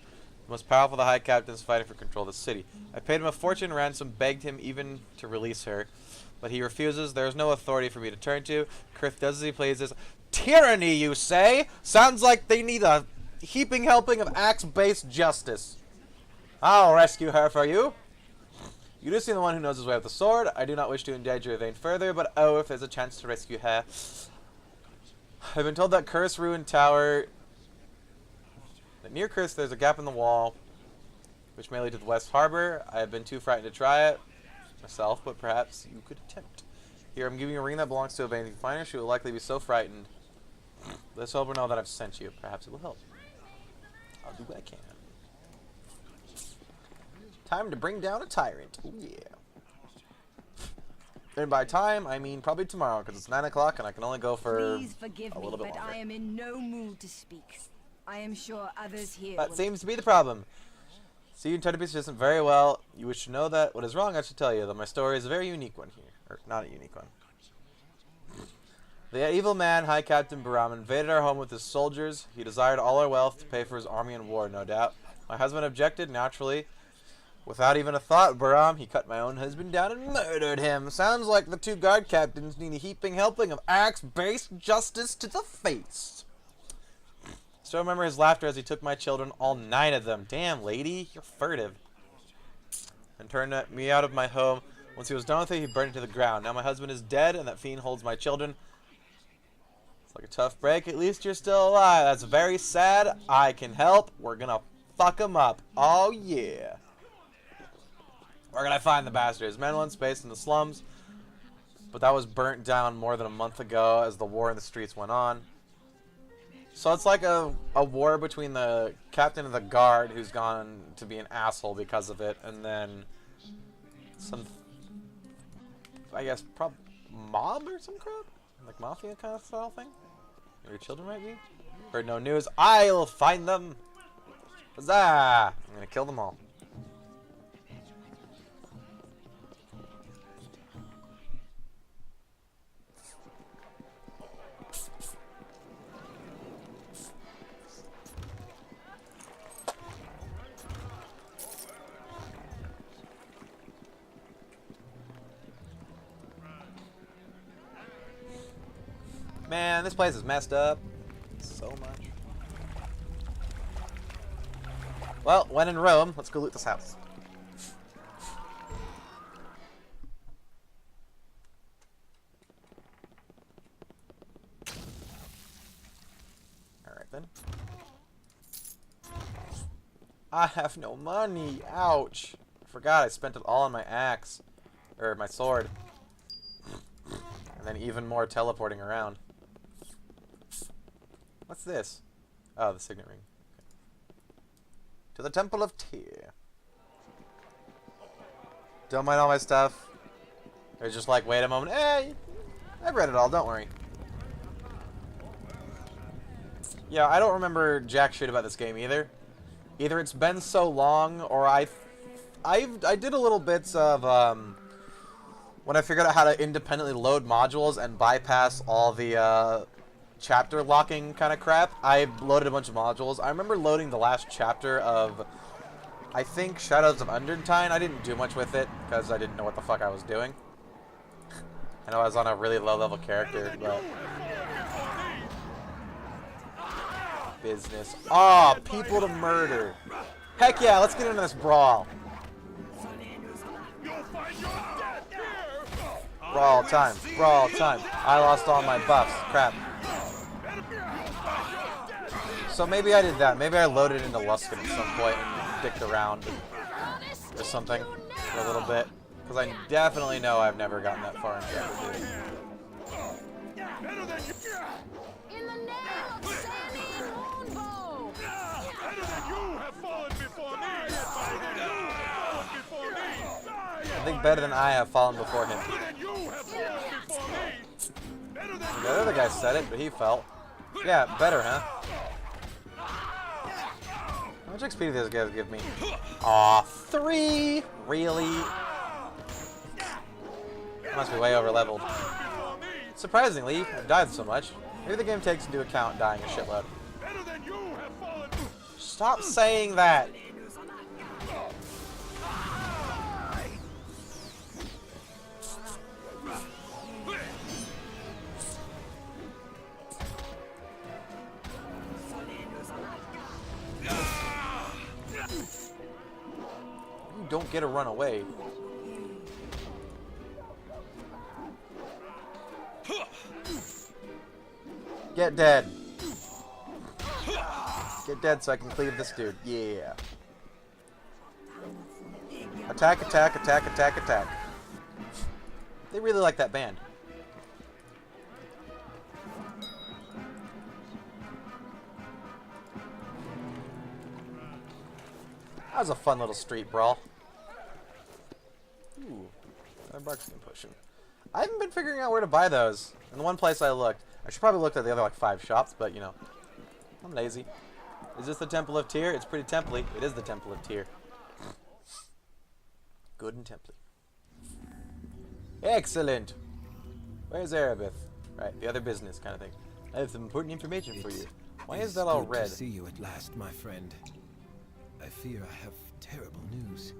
the most powerful of the High Captains fighting for control of the city. I paid him a fortune ransom, begged him even to release her. But he refuses. There is no authority for me to turn to. Kurth does as he pleases. Tyranny, you say? Sounds like they need a heaping helping of axe-based justice. I'll rescue her for you. You do seem the one who knows his way with the sword. I do not wish to endanger Yvain further, but oh, if there's a chance to rescue her. I've been told that Kurth's ruined tower... That near Kurth there's a gap in the wall, which may lead to the West Harbor. I have been too frightened to try it myself, but perhaps you could attempt. Here, I'm giving you a ring that belongs to Yvain. If you find her, she will likely be so frightened. Let's hope her know that I've sent you. Perhaps it will help. I'll do what I can. Time to bring down a tyrant. Oh, yeah. And by time, I mean probably tomorrow, because it's 9 o'clock and I can only go for Please forgive a me, little bit but longer. I am in no mood to speak. I am sure others here That will... seems to be the problem. See, you intend to be persistent very well. You wish to know that what is wrong, I should tell you, though my story is a very unique one here. Or, not a unique one. The evil man, High Captain Baram, invaded our home with his soldiers. He desired all our wealth to pay for his army in war, no doubt. My husband objected, naturally. Without even a thought, Baram, he cut my own husband down and murdered him. Sounds like the two guard captains need a heaping helping of axe-based justice to the face. Still remember his laughter as he took my children, all 9 of them. Damn, lady, you're furtive. And turned me out of my home. Once he was done with it, he burned it to the ground. Now my husband is dead, and that fiend holds my children. It's like a tough break. At least you're still alive. That's very sad. I can help. We're gonna fuck him up. Oh, yeah. Where can I find the bastard? His men once based in the slums, but that was burnt down more than a month ago as the war in the streets went on. So it's like a war between the captain of the guard, who's gone to be an asshole because of it, and then some, I guess, mob or some crap? Like mafia kind of style thing? Your children might be? Heard no news. I'll find them! Huzzah! I'm gonna kill them all. Man, this place is messed up so much. Well, when in Rome, let's go loot this house. Alright then. I have no money. Ouch. I forgot I spent it all on my axe. Or my sword. And then even more teleporting around. What's this? Oh, the signet ring. Okay. To the Temple of Tyr. Don't mind all my stuff. They're just like, wait a moment. Hey! I've read it all, don't worry. Yeah, I don't remember jack shit about this game either. Either it's been so long, or I did a little bits of, when I figured out how to independently load modules and bypass all the, chapter locking kind of crap, I loaded a bunch of modules. I remember loading the last chapter of, I think, Shadows of Undertine. I didn't do much with it, because I didn't know what the fuck I was doing. I know I was on a really low-level character, but... Business. Oh, people to murder. Heck yeah, let's get into this brawl. Brawl time. Brawl time. I lost all my buffs. Crap. So maybe I did that. Maybe I loaded into Luskan at some point and dicked around or something for a little bit. Because I definitely know I've never gotten that far in chapter 2. In the name of Sammy Longbow! I think better than I have fallen before him. The other guy said it, but he fell. Yeah, better, huh? How much XP do these guys give me? Aw, 3? Really? I must be way over leveled. Surprisingly, I've died so much. Maybe the game takes into account dying a shitload. Stop saying that! You don't get to run away. Get dead. Get dead so I can cleave this dude. Yeah. Attack, attack, attack, attack, attack. They really like that band. That was a fun little street brawl. Ooh, another barkskin potion. I haven't been figuring out where to buy those. In the one place I looked, I should probably look at the other like 5 shops, but you know, I'm lazy. Is this the Temple of Tyr? It's pretty templey. It is the Temple of Tyr. Good and templey. Excellent. Where's Erebeth? Right, the other business kind of thing. I have some important information for you. Why is that all red? To see you at last, my friend. I fear I have terrible news.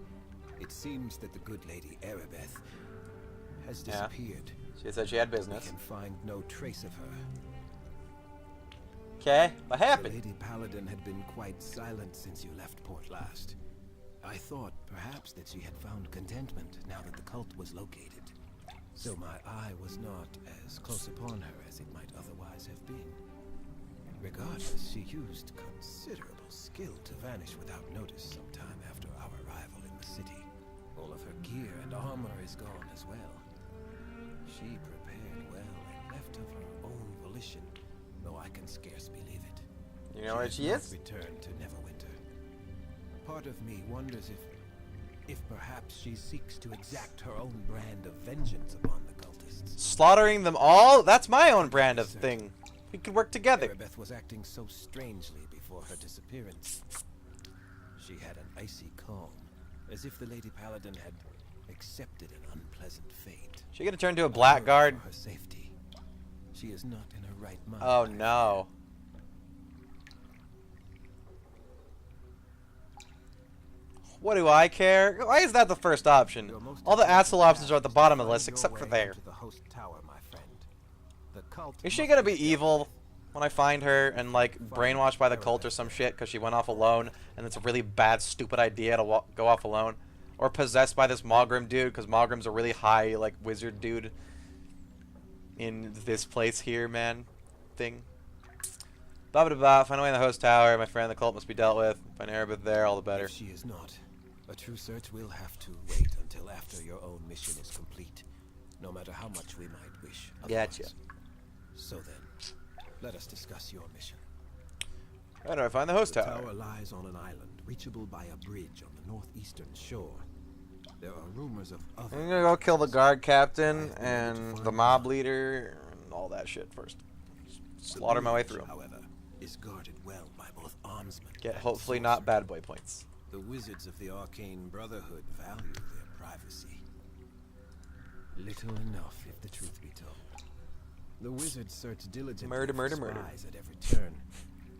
It seems that the good lady Erebeth has disappeared. She said she had business. We can find no trace of her. Okay, what happened? The Lady Paladin had been quite silent since you left port last. I thought perhaps that she had found contentment now that the cult was located. So my eye was not as close upon her as it might otherwise have been. Regardless, she used considerable skill to vanish without notice sometime after our arrival in the city. All of her gear and armor is gone as well. She prepared well and left of her own volition, though I can scarce believe it. You know where she is? Returned to Neverwinter. Part of me wonders if perhaps she seeks to exact her own brand of vengeance upon the cultists. Slaughtering them all? That's my own brand of thing. We could work together. Erebeth was acting so strangely before her disappearance. She had an icy calm, as if the Lady Paladin had accepted an unpleasant fate. She gonna turn to a blackguard? For her safety. She is not in her right mind. Oh no. What do I care? Why is that the first option? All the asshole options are at the bottom of the list except for there. To the host tower, my friend. The cult. Is she gonna be evil when I find her and like brainwashed by the cult or some shit because she went off alone and it's a really bad, stupid idea to go off alone? Or possessed by this Mogrim dude because Mogrim's a really high like wizard dude in this place here, man. Thing. Blah blah blah. Find a way in the host tower. My friend, the cult must be dealt with. Find Erebeth there, all the better. If she is not, a true search will have to wait until after your own mission is complete, no matter how much we might wish otherwise. Gotcha. So then, let us discuss your mission. Where do I find the host The tower? tower lies on an island, reachable by a bridge on the northeastern shore. There are rumors of other... I'm gonna go kill the guard captain and the mob leader and all that shit first. Slaughter my way through. However, is guarded well by both armsmen. Get and hopefully not sorcerers. bad boy points. The wizards of the Arcane Brotherhood value their privacy. Little enough, if the truth be told. The wizards search diligently Murder, murder, for murder. spies at every turn,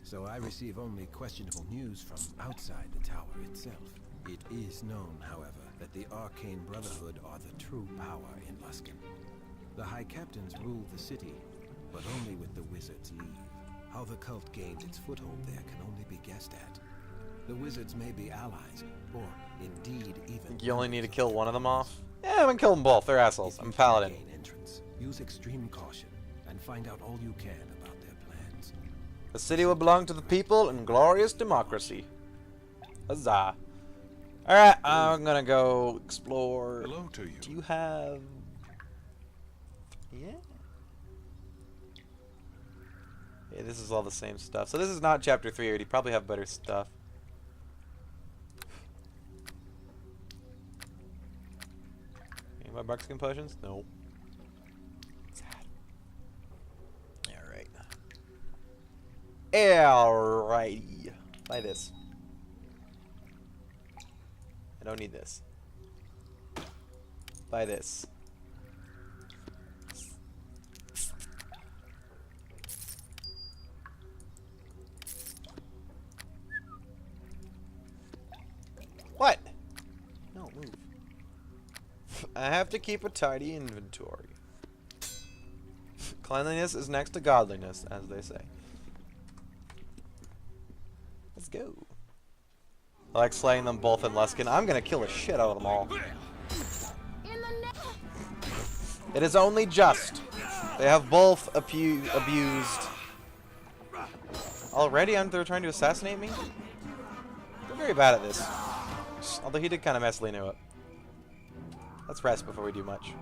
so I receive only questionable news from outside the tower itself. It is known, however, that the Arcane Brotherhood are the true power in Luskan. The High Captains rule the city, but only with the wizards' leave. How the cult gained its foothold there can only be guessed at. The wizards may be allies, or indeed even... You only need to kill one of them off? Yeah, I'm gonna kill them both. They're assholes. I'm a paladin. Gain entrance. Use extreme caution and find out all you can about their plans. The city will belong to the people in glorious democracy. Huzzah. Alright, I'm gonna go explore. Hello to you. Do you have... Yeah? Yeah, this is all the same stuff. So this is not chapter 3. I already probably have better stuff. Any of my buckskin potions? No. Sad. Alright. Alrighty. Buy this. I don't need this. Buy this. What? No, move. I have to keep a tidy inventory. Cleanliness is next to godliness, as they say. Let's go. I like slaying them both in Luskan. I'm gonna kill the shit out of them all. It is only just. They have both abused. Already they're trying to assassinate me? They're very bad at this. Although he did kind of mess Lino up. Let's rest before we do much.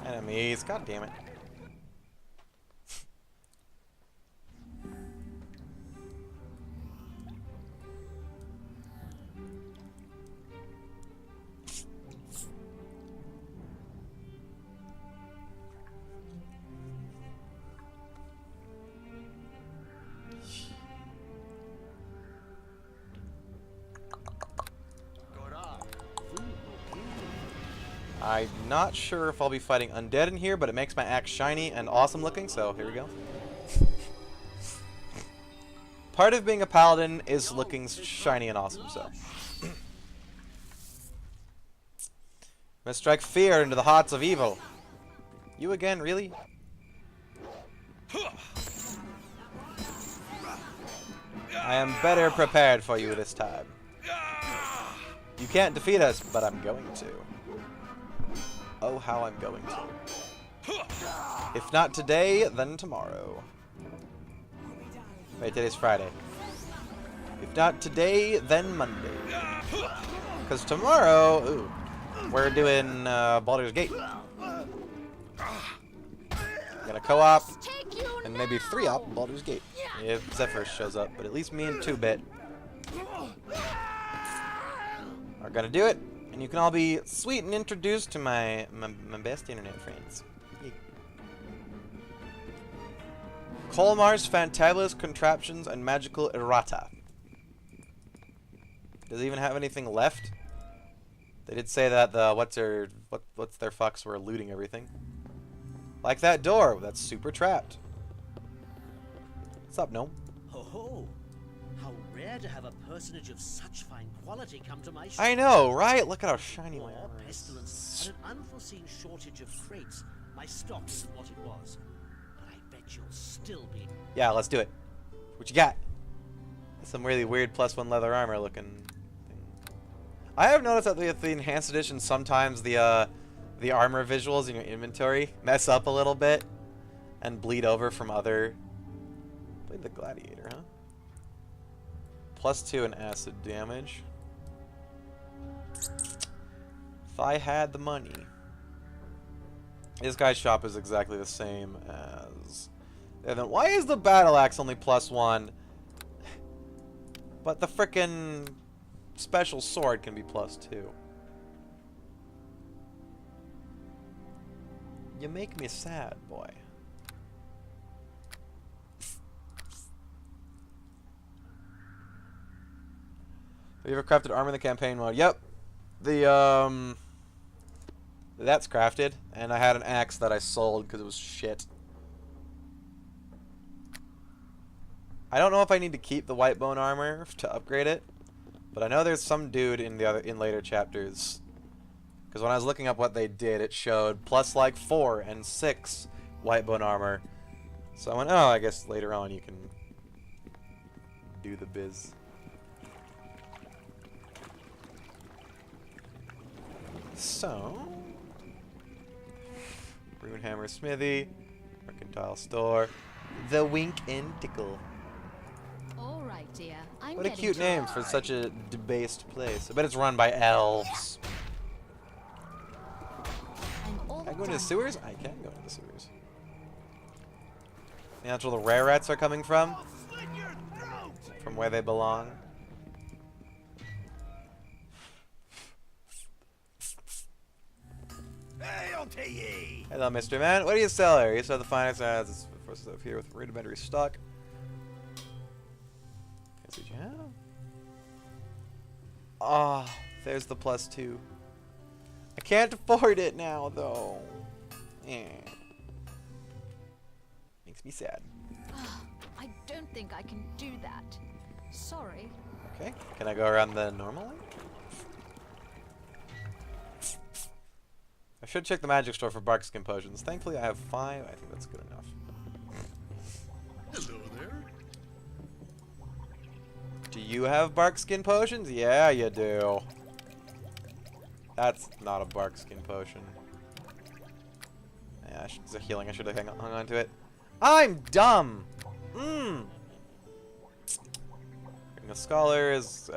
Enemies, god damn it. I'm not sure if I'll be fighting undead in here, but it makes my axe shiny and awesome looking, so here we go. Part of being a paladin is looking shiny and awesome, so. I'm gonna strike fear into the hearts of evil. You again, really? I am better prepared for you this time. You can't defeat us, but I'm going to. Oh, how I'm going to. If not today, then tomorrow. Wait, today's Friday. If not today, then Monday. Because tomorrow, ooh, we're doing Baldur's Gate. Gonna co-op and maybe 3-op Baldur's Gate. If Zephyr shows up, but at least me and 2-Bit are gonna do it. And you can all be sweet and introduced to my best internet friends. Yeah. Colmar's fantabulous contraptions and magical errata. Does it even have anything left? They did say that the what's their fucks were looting everything. Like that door that's super trapped. What's up, gnome? Ho ho! How rare glad to have a personage of such fine quality come to my shop. I know, right? Look at how shiny my War, armor is. pestilence, and an unforeseen shortage of crates. My stock isn't what it was. But I bet you'll still be... Yeah, let's do it. What you got? Some really weird +1 leather armor looking thing. I have noticed that with the enhanced edition, sometimes the armor visuals in your inventory mess up a little bit and bleed over from other... Played the gladiator, huh? +2 in acid damage. If I had the money. This guy's shop is exactly the same as... And then why is the battle axe only +1? But the frickin' special sword can be +2. You make me sad, boy. Have you ever crafted armor in the campaign mode? Yep. That's crafted, and I had an axe that I sold because it was shit. I don't know if I need to keep the white bone armor to upgrade it, but I know there's some dude in later chapters. Because when I was looking up what they did, it showed plus like 4 and 6 white bone armor. So I went, oh, I guess later on you can do the biz. So, Runehammer Smithy, Mercantile Store, The Wink and Tickle. All right, dear. I'm What a getting cute to name for such a debased place. I bet it's run by elves. all Can I go into the done. sewers? I can go into the sewers. Yeah, that's where the rare rats are coming from. From where they belong. Hello, Mr. Man. What do you sell here? You sell the finest ads for stuff here with rudimentary stock. Guess what you have? Ah, there's the +2. I can't afford it now, though. Eh. Makes me sad. I don't think I can do that. Sorry. Okay, can I go around the normal way? I should check the magic store for bark skin potions. Thankfully, I have 5. I think that's good enough. Hello there. Do you have bark skin potions? Yeah, you do. That's not a bark skin potion. Yeah, it's a healing. I should have hung on to it. I'm dumb! Mmm! The scholar is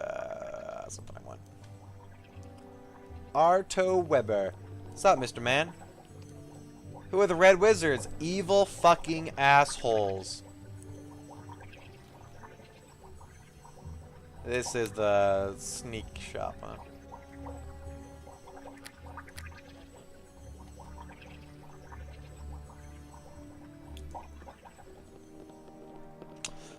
something I want. Arto Weber. What's up, Mr. Man? Who are the Red Wizards? Evil fucking assholes. This is the sneak shop, huh?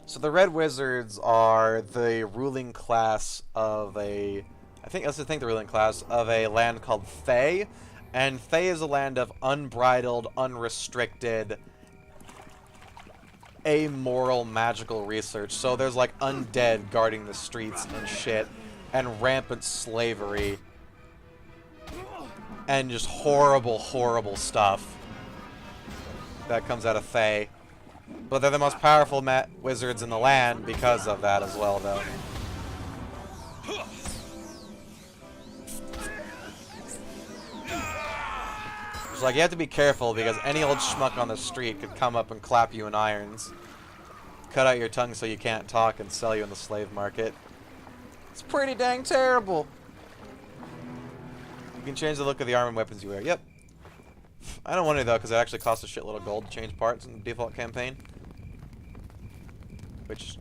So the Red Wizards are the ruling class of a... let's just think the ruling class of a land called Thay. And Thay is a land of unbridled, unrestricted, amoral magical research. So there's like undead guarding the streets and shit. And rampant slavery. And just horrible, horrible stuff that comes out of Thay. But they're the most powerful wizards in the land because of that as well, though. It's like, you have to be careful because any old schmuck on the street could come up and clap you in irons. Cut out your tongue so you can't talk and sell you in the slave market. It's pretty dang terrible. You can change the look of the armor and weapons you wear. Yep. I don't want to, though, because it actually costs a shitload of gold to change parts in the default campaign. Which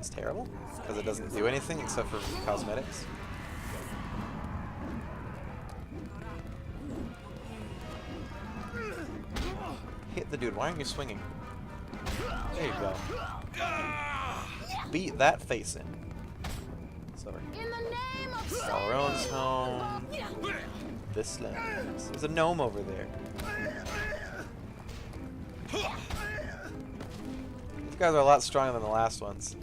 is terrible, because it doesn't do anything except for cosmetics. Hit the dude. Why aren't you swinging? There you go. Beat that face in. Sorry. In the name of Salron's home. This land. There's a gnome over there. These guys are a lot stronger than the last ones.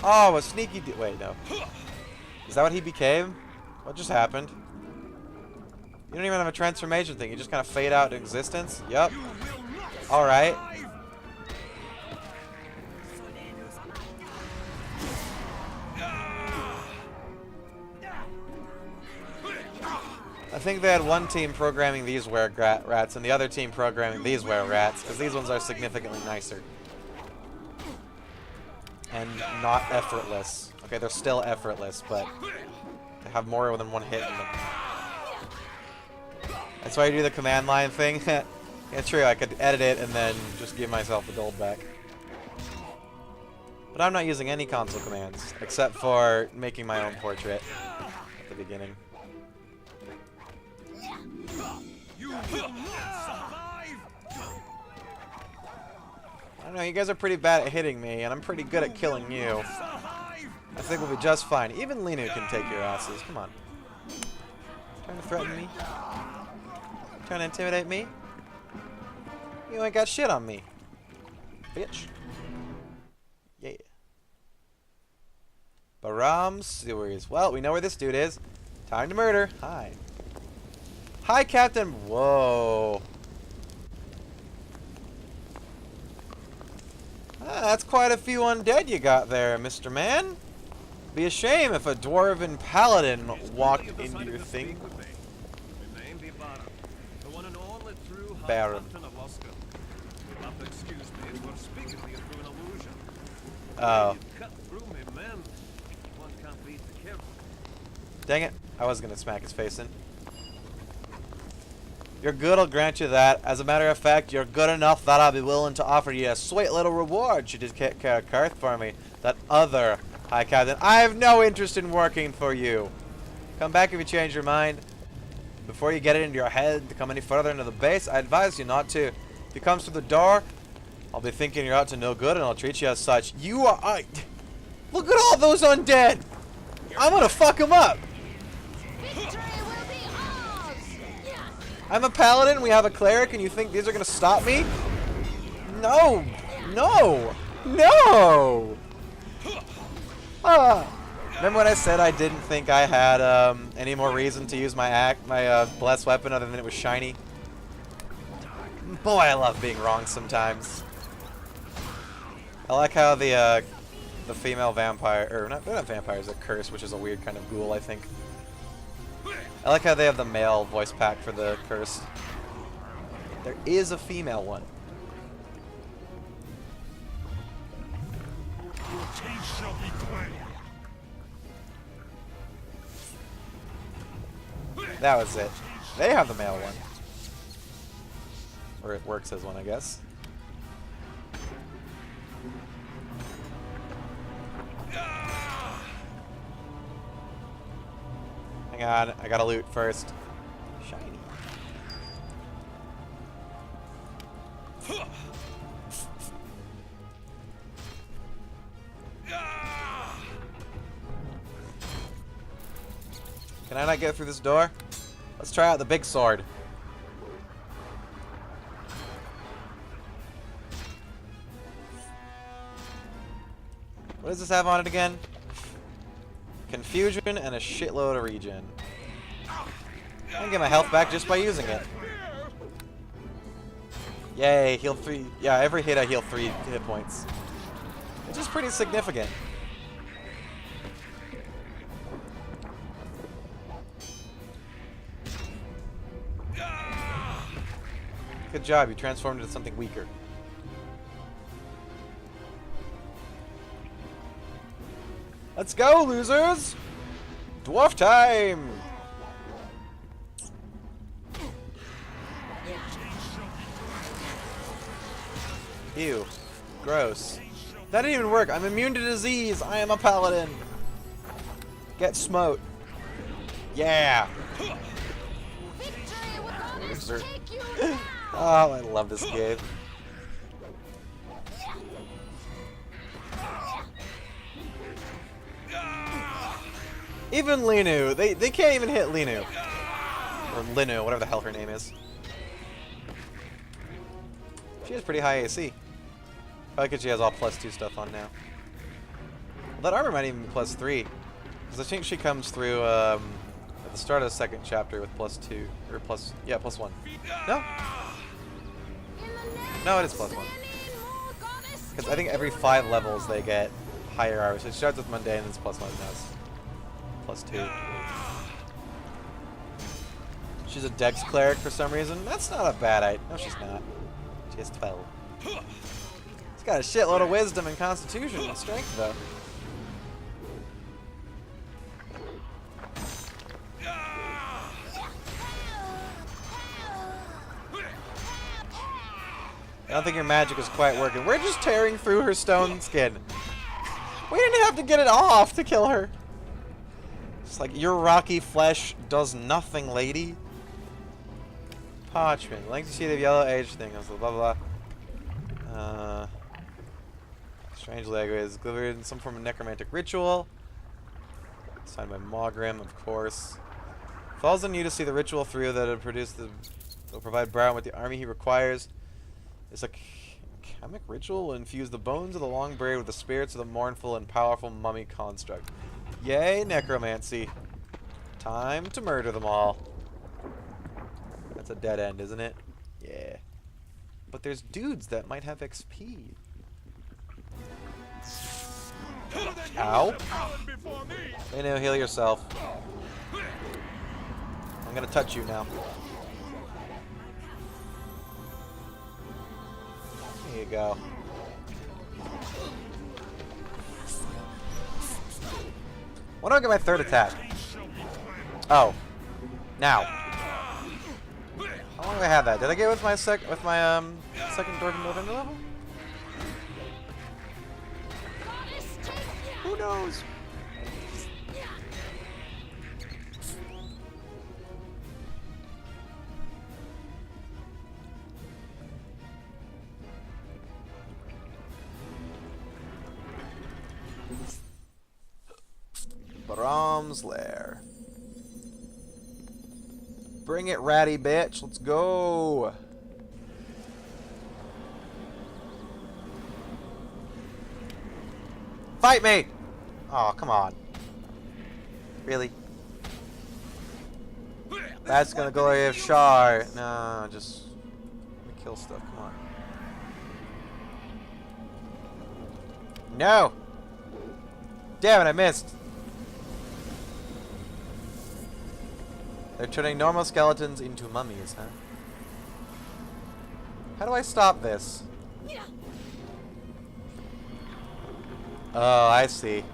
Oh, a sneaky wait, no. Is that what he became? What just happened? You don't even have a transformation thing. You just kind of fade out into existence? Yup. Alright. I think they had one team programming these were-rats and the other team programming these were-rats, because these ones are significantly nicer. And not effortless. Okay, they're still effortless, but they have more than one hit in them. That's why you do the command line thing. Yeah, true, I could edit it and then just give myself the gold back. But I'm not using any console commands, except for making my own portrait at the beginning. You will not survive! I don't know, you guys are pretty bad at hitting me, and I'm pretty good at killing you. I think we'll be just fine. Even Linu can take your asses. Come on. Trying to threaten me? Trying to intimidate me? You ain't got shit on me. Bitch. Yeah. Baram Sewers. Well, we know where this dude is. Time to murder. Hi. Hi, Captain. Whoa. Ah, that's quite a few undead you got there, Mr. Man. Be a shame if a dwarven paladin walked into your thing. Baron. Oh. Dang it. I was gonna smack his face in. Your good will grant you that. As a matter of fact, you're good enough that I'll be willing to offer you a sweet little reward should you take care of Karth for me. That other High Captain. I have no interest in working for you. Come back if you change your mind. Before you get it into your head to come any further into the base, I advise you not to. If he comes through the door, I'll be thinking you're out to no good and I'll treat you as such. You are... Look at all those undead! I'm gonna fuck them up! I'm a paladin, we have a cleric, and you think these are gonna stop me? No! No! No! Remember when I said I didn't think I had any more reason to use my blessed weapon other than it was shiny? Boy, I love being wrong sometimes. I like how the female vampire, or they're not vampires, they're cursed, which is a weird kind of ghoul, I think. I like how they have the male voice pack for the curse. There is a female one. Your taste shall be cleansed. That was it. They have the male one. Or it works as one, I guess. Hang on, I gotta loot first. Shiny. Can I not get through this door? Let's try out the big sword. What does this have on it again? Confusion and a shitload of regen. I can get my health back just by using it. Yay, heal 3. Yeah, every hit I heal 3 hit points. Which is pretty significant. Good job, you transformed into something weaker. Let's go, losers! Dwarf time! Ew. Gross. That didn't even work. I'm immune to disease. I am a paladin. Get smote. Yeah. Loser. Oh, I love this game. Even Linu, they can't even hit Linu. Or Linu, whatever the hell her name is. She has pretty high AC. Probably because she has all +2 stuff on now. That armor might even be +3. Because I think she comes through at the start of the second chapter with +2. Or +1. No? No, it is +1. Because I think every 5 levels they get higher armor. So it starts with mundane and it's +1 now it's +2. She's a dex cleric for some reason. That's not a bad idea. No, she's not. She has 12. She's got a shitload of wisdom and constitution and strength, though. I don't think your magic is quite working. We're just tearing through her stone skin. We didn't have to get it off to kill her. It's like, your rocky flesh does nothing, lady. Parchment. Lengthy sheet of yellow age thing. Blah, blah, blah. Strange language is delivered in some form of necromantic ritual. Signed by Mogrim, of course. Falls on you to see the ritual through that will provide Brown with the army he requires. It's a chemic ritual will infuse the bones of the long buried with the spirits of the mournful and powerful mummy construct. Yay, necromancy. Time to murder them all. That's a dead end, isn't it? Yeah. But there's dudes that might have XP. Ow. Hey, now heal yourself. I'm gonna touch you now. There you go. When do I get my third attack? Oh. Now. How long do I have that? Did I get with my second Dwarven November level? Who knows? Bram's Lair. Bring it, ratty bitch. Let's go. Fight me! Oh, come on. Really? That's gonna glory of Shar. No, just let me kill stuff. Come on. No! Damn it, I missed. They're turning normal skeletons into mummies, huh? How do I stop this? Oh, I see.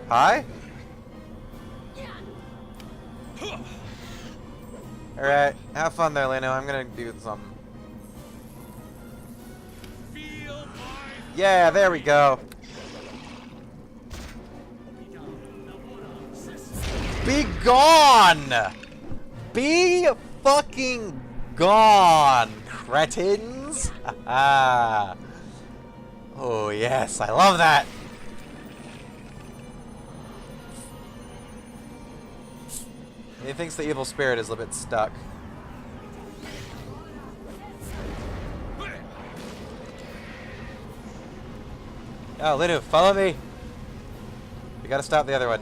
Hi? Alright, have fun there, Leno. I'm gonna do something. Yeah, there we go. Be gone! Be fucking gone, cretins! Oh yes, I love that! He thinks the evil spirit is a bit stuck. Oh, Linu, follow me! We gotta stop the other one.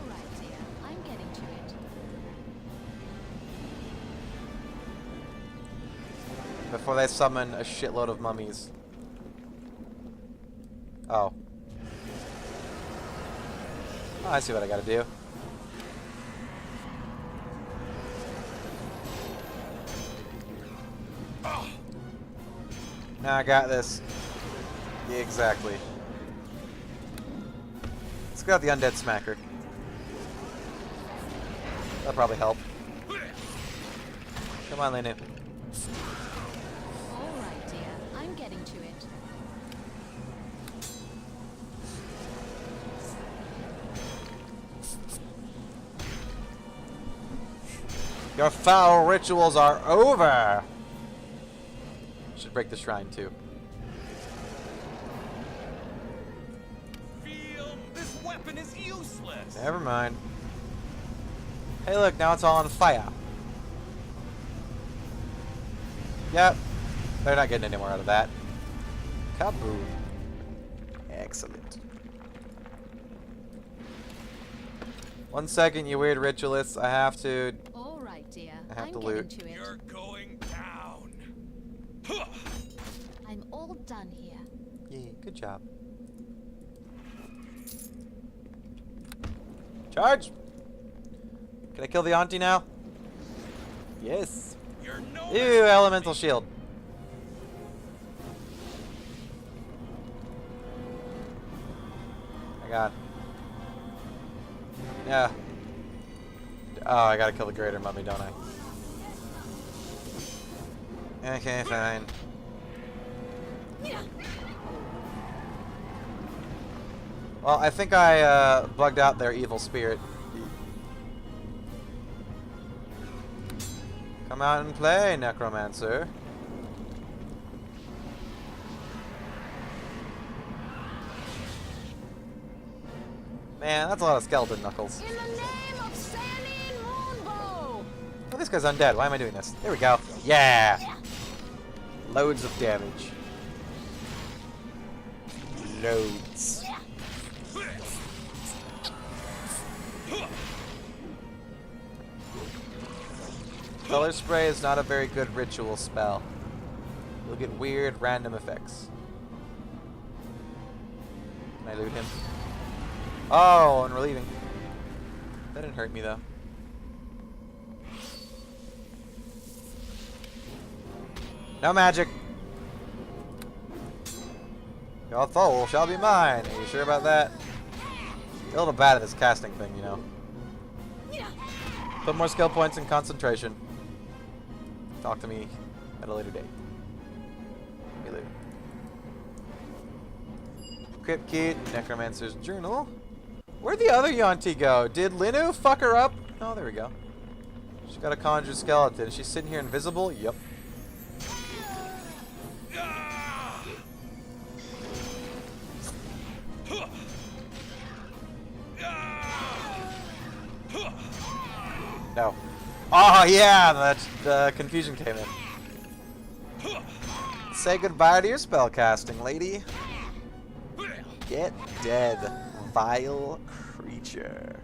Before they summon a shitload of mummies. Oh. Oh, I see what I gotta do. Now I got this. Yeah, exactly. Let's go out the undead smacker. That'll probably help. Come on, Lenu. Alright, dear. I'm getting to it. Your foul rituals are over! Should break the shrine too. This weapon is useless. Never mind. Hey look, now it's all on fire. Yep. They're not getting any more out of that. Kaboom. Excellent. 1 second, you weird ritualists. I have to. All right, dear. I have I'm to getting loot. to it. You're going down. I'm all done here. Yeah, good job. Charge! Can I kill the auntie now? Yes. You're no. Ew, elemental shield. My god. Yeah. Oh, I gotta kill the greater mummy, don't I? Okay, fine. Well, I think I bugged out their evil spirit. Come out and play, Necromancer. Man, that's a lot of skeleton knuckles. In the name of Saline Moonbow! Oh, this guy's undead. Why am I doing this? Here we go. Yeah! Loads of damage. Loads. Color spray is not a very good ritual spell. You'll get weird random effects. Can I loot him? Oh, and we're leaving. That didn't hurt me though. No magic. Your soul shall be mine. Are you sure about that? You're a little bad at this casting thing, you know. Put more skill points in concentration. Talk to me at a later date. Let me loot. Crypt key, Necromancer's journal. Where'd the other Yonti go? Did Linu fuck her up? Oh, there we go. She's got a conjured skeleton. She's sitting here invisible? Yep. No. Oh yeah, the confusion came in. Say goodbye to your spellcasting, lady. Get dead, vile creature.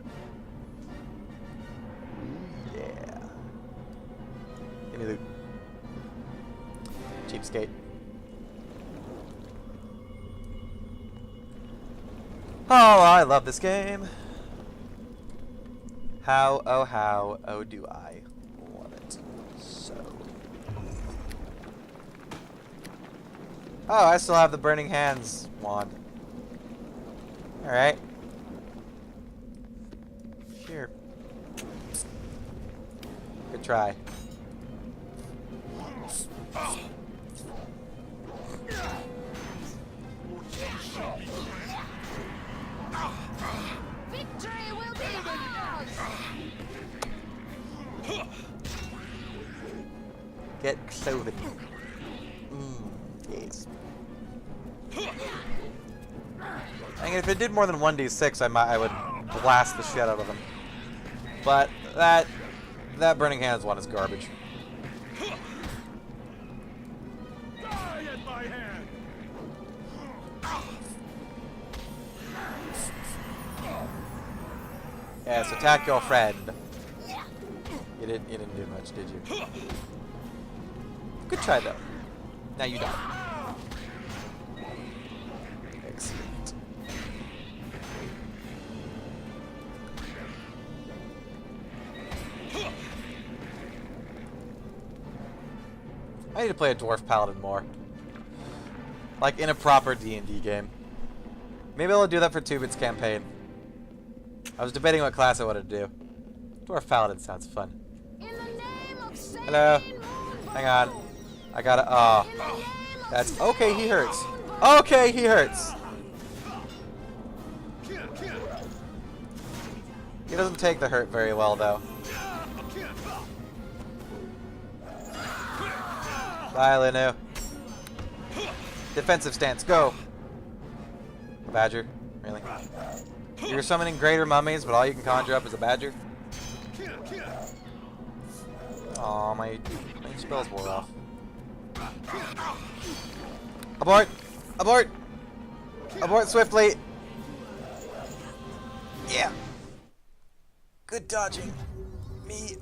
Yeah. Give me loot. Cheapskate. Oh, I love this game. How, oh do I love it so. Oh, I still have the Burning Hands wand. Alright. Sure. Good try. Victory will be ours! Get clothing. Yes. I mean, if it did more than 1d6, I would blast the shit out of them. But that Burning Hands one is garbage. Die at my hand! Yes, attack your friend. You didn't do much, did you? Good try though. Now you die. Excellent. I need to play a dwarf paladin more. Like in a proper D&D game. Maybe I'll do that for 2-Bit's campaign. I was debating what class I wanted to do. Dwarf paladin sounds fun. In the name of Saline Hello. Moonbow! Hang on. I gotta, oh. That's, okay, he hurts. Okay, he hurts. He doesn't take the hurt very well, though. Bye, Linu. Defensive stance, go. Badger, really? You're summoning greater mummies, but all you can conjure up is a badger? Aw, my spells wore off. Abort! Abort! Abort swiftly. Yeah. Good dodging. Me.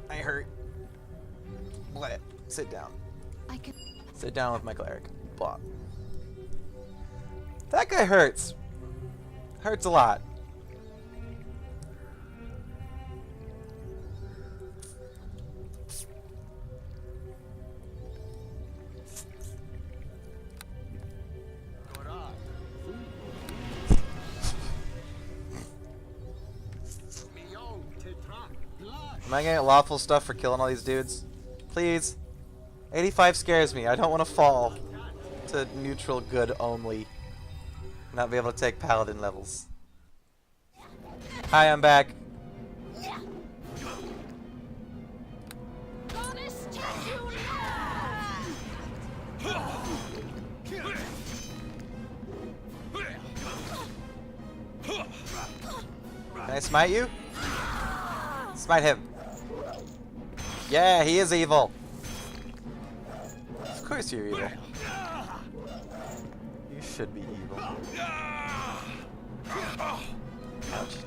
I hurt. Let it. Sit down. I can. Sit down with my cleric. Blah. That guy hurts. Hurts a lot. Am I getting lawful stuff for killing all these dudes? Please. 85 scares me. I don't want to fall to neutral good only. Not be able to take paladin levels. Hi, I'm back. Can I smite you? Smite him. Yeah, he is evil. Of course you're evil. You should be evil. Ouch.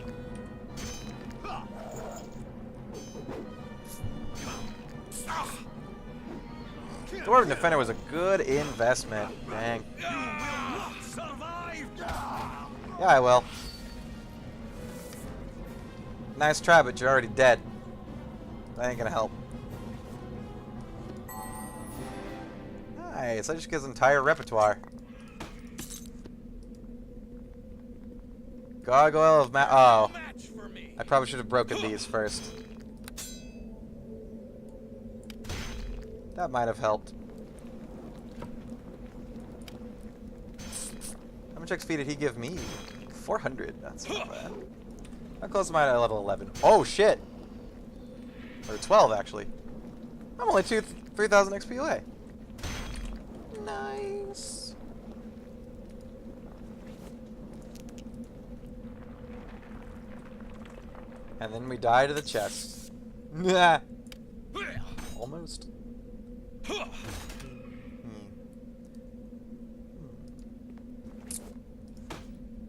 Dwarven Defender was a good investment. Dang. Yeah, I will. Nice try, but you're already dead. That ain't gonna help. Nice, that just gives entire repertoire. Gargoyle of oh. I probably should have broken these first. That might have helped. How much XP did he give me? 400. That's not bad. How close am I to level 11? Oh shit! Or 12 actually. I'm only 3,000 XP away. Nice. And then we die to the chest. Nah. Almost.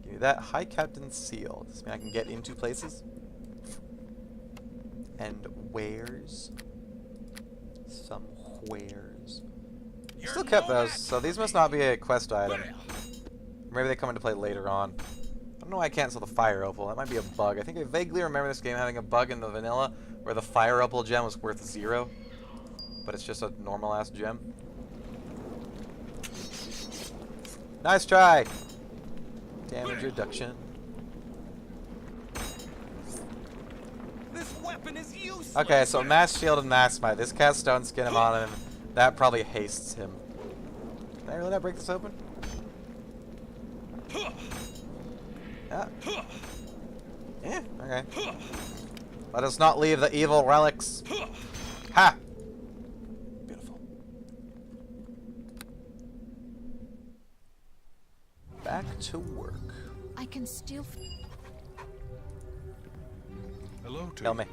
Give me that High Captain's seal. Does this mean I can get into places? And where's? Some where's. Still kept those, so these must not be a quest item. Maybe they come into play later on. I don't know why I can't sell the fire opal. That might be a bug. I think I vaguely remember this game having a bug in the vanilla where the fire opal gem was worth 0. But it's just a normal ass gem. Nice try! Damage reduction. This weapon is useless. Okay, so mass shield and mass smite. This casts stone skin him on him. That probably hastes him. Can I really not break this open? Yeah. Yeah, okay. Let us not leave the evil relics. Ha! Beautiful. Back to work. I can still. Hello to Kill me.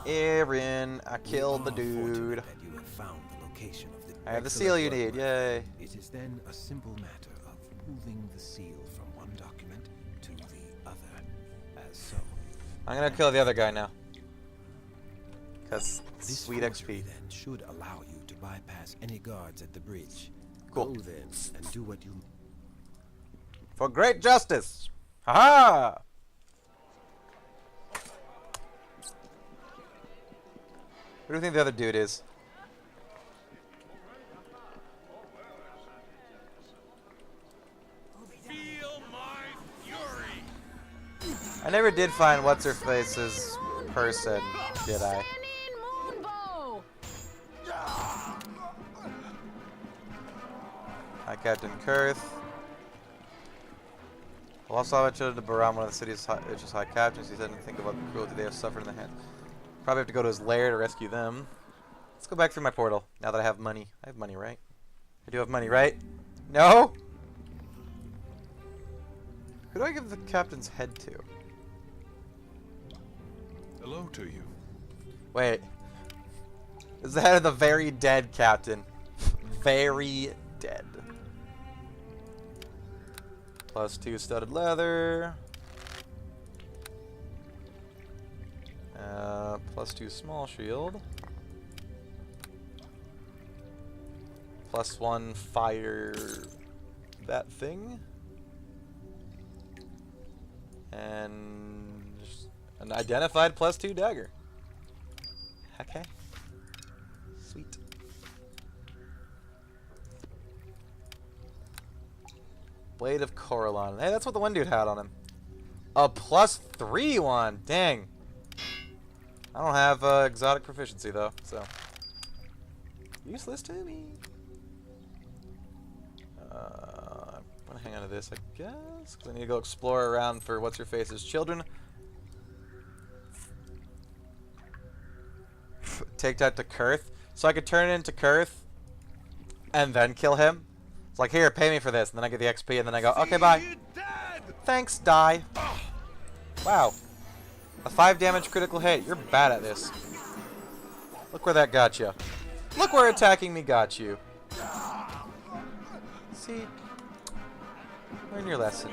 Aaron, I killed the dude. That you have found the location of the I have the seal you need, yay. It is then a simple matter of moving the seal from one document to the other, as so. I'm gonna kill the other guy now. Cause This sweet forgery XP. then should allow you to bypass any guards at the bridge. Cool. Go then and do what you. For great justice! Haha! Who do you think the other dude is? Feel my fury. I never did find what's-her-face's person, did I? Hi, Captain Kurth. Well, also, I to Baram, one of the city's richest high captains. He said, think of what cruelty they have suffered in the hand. Probably have to go to his lair to rescue them. Let's go back through my portal, now that I have money. I have money, right? I do have money, right? No? Who do I give the captain's head to? Hello to you. Wait. This is the head of the very dead captain. Very dead. +2 studded leather. +2 small shield. +1 fire that thing. And an identified +2 dagger. Okay. Sweet. Blade of Coralon. Hey, that's what the one dude had on him. A +3 one. Dang. I don't have exotic proficiency though, so useless to me. I'm gonna hang on to this, I guess, because I need to go explore around for what's her face's children. Take that to Kurth, so I could turn it into Kurth and then kill him. It's like, here, pay me for this, and then I get the XP, and then I go, okay, bye. Thanks, die. Wow. A 5 damage critical hit. You're bad at this. Look where that got you. Look where attacking me got you. See? Learn your lesson.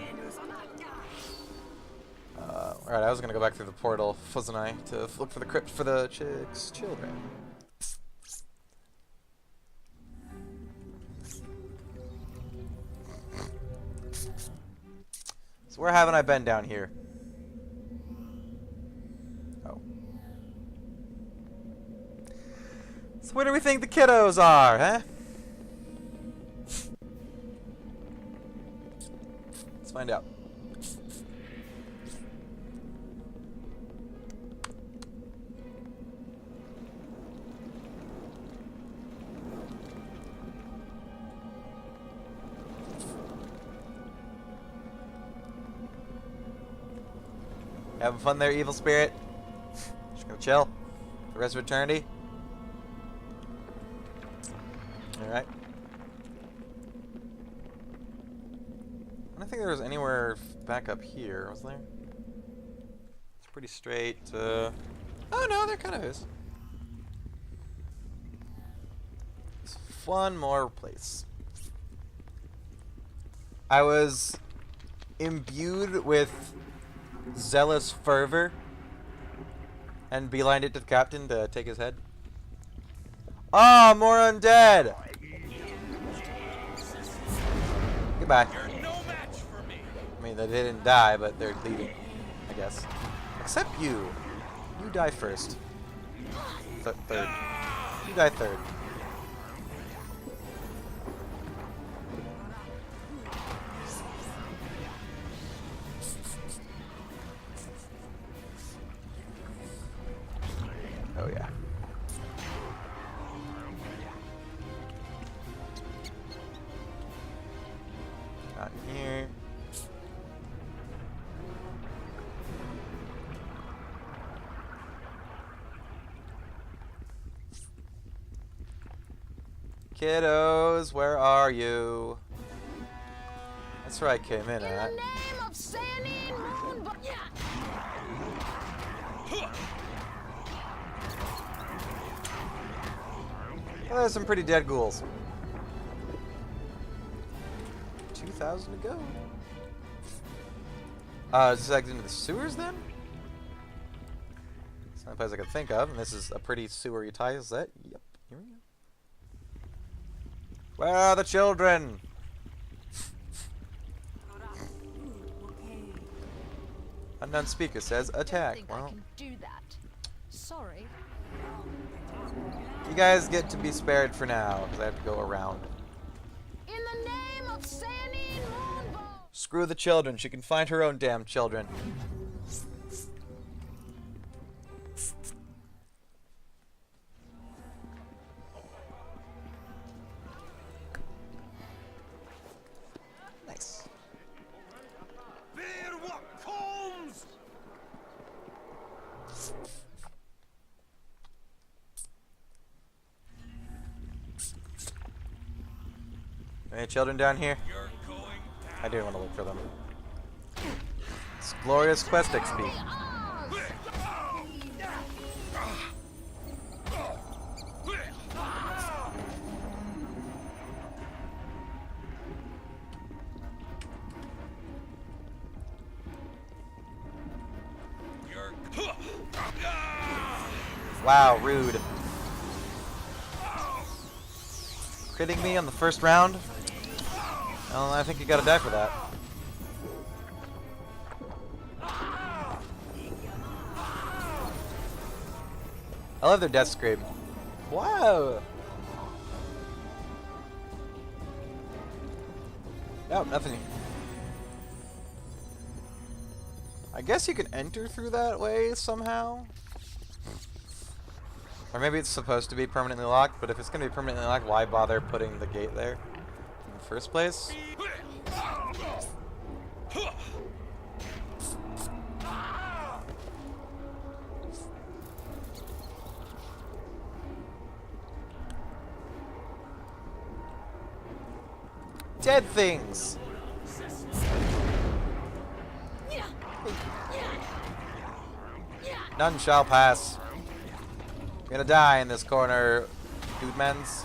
Alright, I was gonna go back through the portal, wasn't I? To look for the crypt for the chick's children. So where haven't I been down here? Oh. So where do we think the kiddos are, huh? Let's find out. Having fun there, evil spirit? Just gonna chill for the rest of eternity? Alright. I don't think there was anywhere back up here, was there? It's pretty straight. Oh no, there kind of is. It's one more place. I was imbued with zealous fervor and beelined it to the captain to take his head. Ah, more undead! Goodbye. You're no match for me. I mean, they didn't die, but they're leaving, I guess. Except you. You die first. Third. You die third. Oh yeah. Not here. Kiddos, where are you? That's where I came in at. In the name of Sanine Moon, Well, there's some pretty dead ghouls. 2,000 to go. Is this like into the sewers then? It's the only place I could think of, and this is a pretty sewery tile set. Yep, here we go. Where are the children? Unknown speaker says attack. I Well, can do that. Sorry. you guys get to be spared for now, because I have to go around. In the name of Sanine Moonbow. Screw the children. She can find her own damn children. Nice. Bear what comes. Any children down here? You're going down. I do want to look for them. It's glorious quest XP. Wow, rude. Critting me on the first round? Well, I think you gotta die for that. I love their death scream. Wow! No, nothing. I guess you can enter through that way somehow? Or maybe it's supposed to be permanently locked, but if it's going to be permanently locked, why bother putting the gate there in the first place? Dead things! None shall pass. You're gonna die in this corner, dude mens.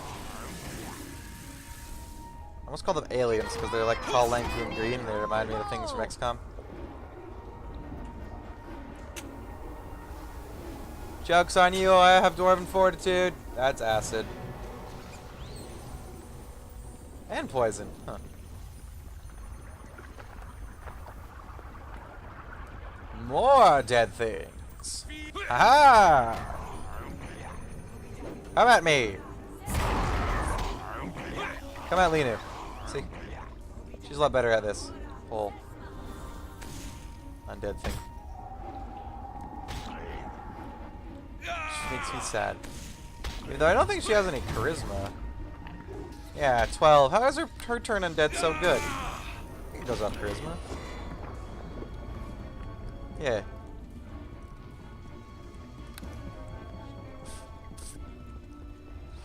I almost call them aliens because they're like tall, lanky, and green. And they remind me of the things from XCOM. Joke's on you, I have dwarven fortitude. That's acid. And poison, huh. More dead things. Aha! Come at me! Come at Linu. See? She's a lot better at this whole undead thing. She makes me sad. Even though I don't think she has any charisma. Yeah, 12. How is her turn undead so good? It goes off charisma. Yeah.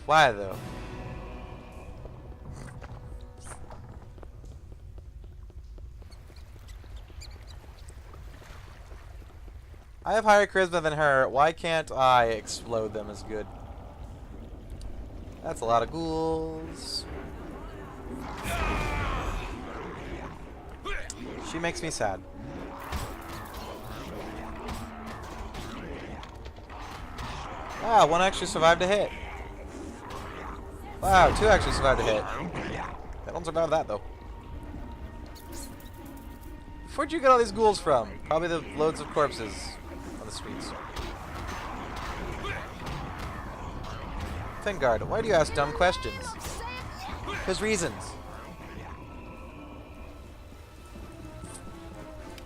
Why though? I have higher charisma than her. Why can't I explode them as good? That's a lot of ghouls. She makes me sad. Wow, one actually survived a hit. Wow, two actually survived a hit. They don't survive that though. Where'd you get all these ghouls from? Probably the loads of corpses on the streets. Fingard, why do you ask dumb questions? Because reasons.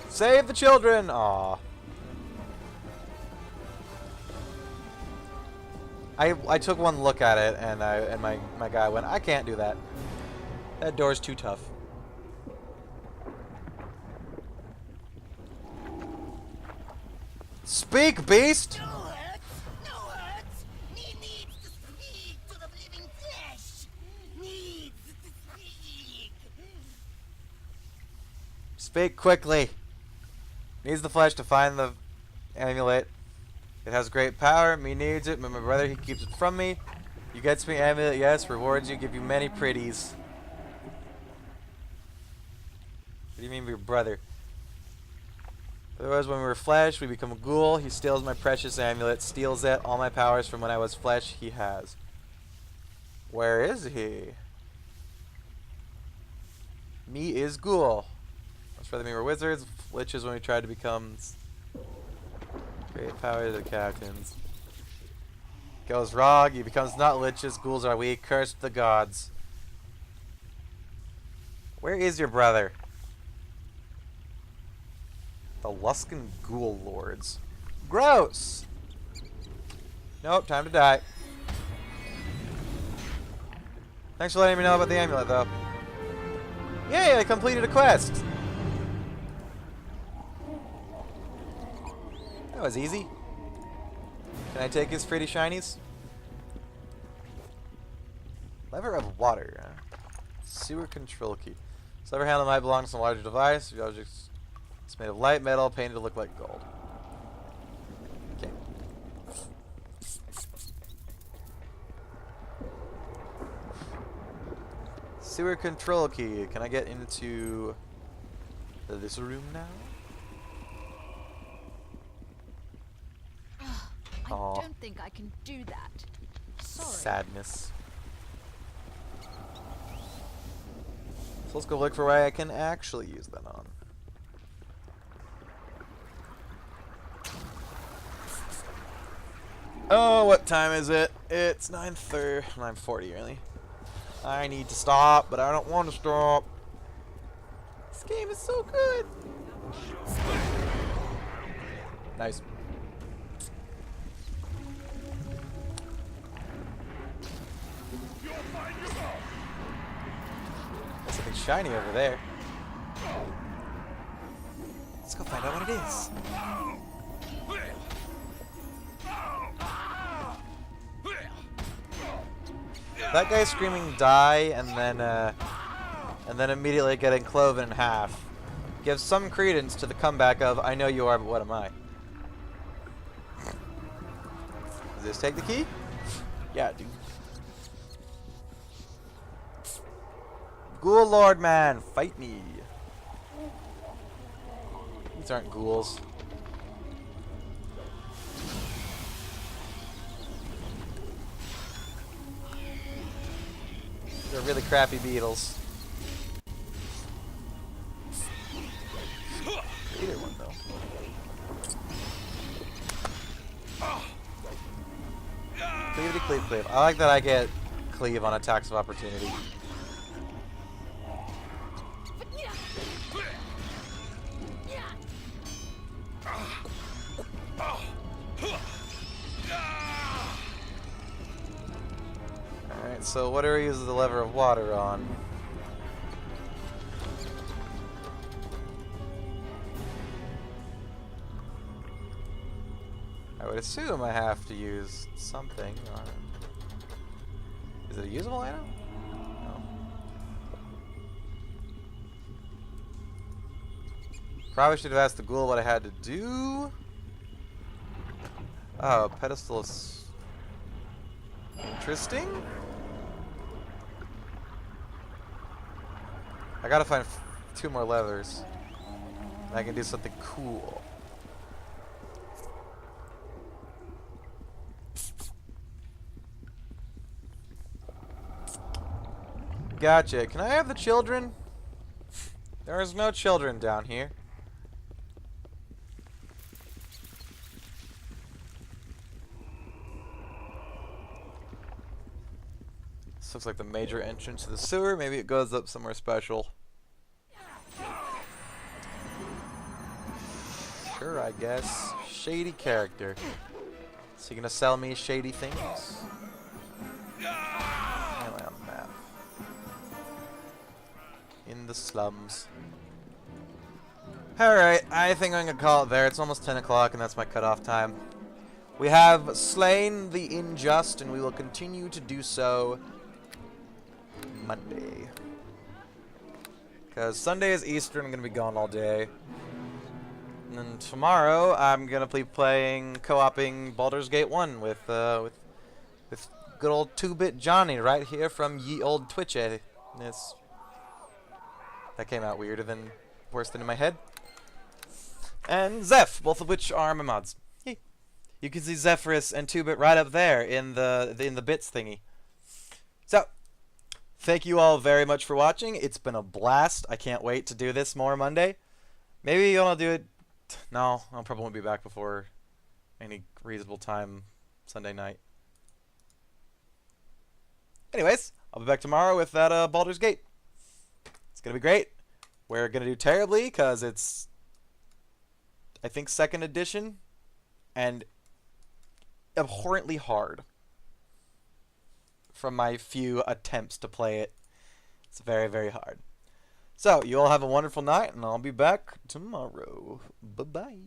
Save the children! Aww. I took one look at it and my guy went, I can't do that. That door's too tough. Speak, beast! No hurts! No hurts! He needs to speak to the living flesh! Needs to speak! Speak quickly. Needs the flesh to find the amulet. It has great power. Me needs it, but my brother, he keeps it from me. You gets me amulet, yes. Rewards you, give you many pretties. What do you mean, your brother? Otherwise, when we were flesh, we become a ghoul. He steals my precious amulet, steals it. All my powers from when I was flesh, he has. Where is he? Me is ghoul. That's rather me were wizards. Liches when we tried to become great power to the captains. Goes wrong. He becomes not liches. Ghouls are weak. Cursed the gods. Where is your brother? The Luskan ghoul lords. Gross! Nope, time to die. Thanks for letting me know about the amulet, though. Yay, I completed a quest! That was easy. Can I take his pretty shinies? Lever of water. Sewer control key. This lever handle might belong to some larger device. The object's it's made of light metal, painted to look like gold. Okay. Sewer control key. Can I get into this room now? I don't think think I can do that. Sorry. Sadness. So let's go look for where I can actually use that on. Oh, what time is it? It's 9:30, 9:40 really. I need to stop, but I don't want to stop. This game is so good. Nice. There's something shiny over there. Let's go find out what it is. That guy screaming die and then immediately getting cloven in half gives some credence to the comeback of I know you are, but what am I? Does this take the key? Yeah, dude. Ghoul Lord man, fight me. These aren't ghouls. They're really crappy beetles. Either one though. Cleavity, cleave, cleave. I like that I get cleave on attacks of opportunity. Alright, so what do we use the lever of water on? I would assume I have to use something on it. Is it a usable item? No. Probably should have asked the ghoul what I had to do. Oh, pedestal is interesting. I gotta find 2 more levers. And I can do something cool. Gotcha. Can I have the children? There's no children down here. This looks like the major entrance to the sewer. Maybe it goes up somewhere special. Sure, I guess. Shady character. Is he gonna sell me shady things? Anyway, on the map. In the slums. Alright, I think I'm gonna call it there. It's almost 10 o'clock and that's my cutoff time. We have slain the unjust and we will continue to do so Monday. Because Sunday is Easter and I'm going to be gone all day. And then tomorrow I'm going to be playing, co-oping Baldur's Gate 1 with good old 2-Bit Johnny right here from ye old Twitch. That came out weirder than worse than in my head. And Zeph, both of which are my mods. Yay. You can see Zephyrus and 2-Bit right up there in the bits thingy. So, thank you all very much for watching. It's been a blast. I can't wait to do this more Monday. Maybe I'll do it. No, I'll probably won't be back before any reasonable time Sunday night. Anyways, I'll be back tomorrow with that Baldur's Gate. It's going to be great. We're going to do terribly because it's, I think, 2nd edition and abhorrently hard. From my few attempts to play it. It's very, very hard. So, you all have a wonderful night, and I'll be back tomorrow. Bye-bye.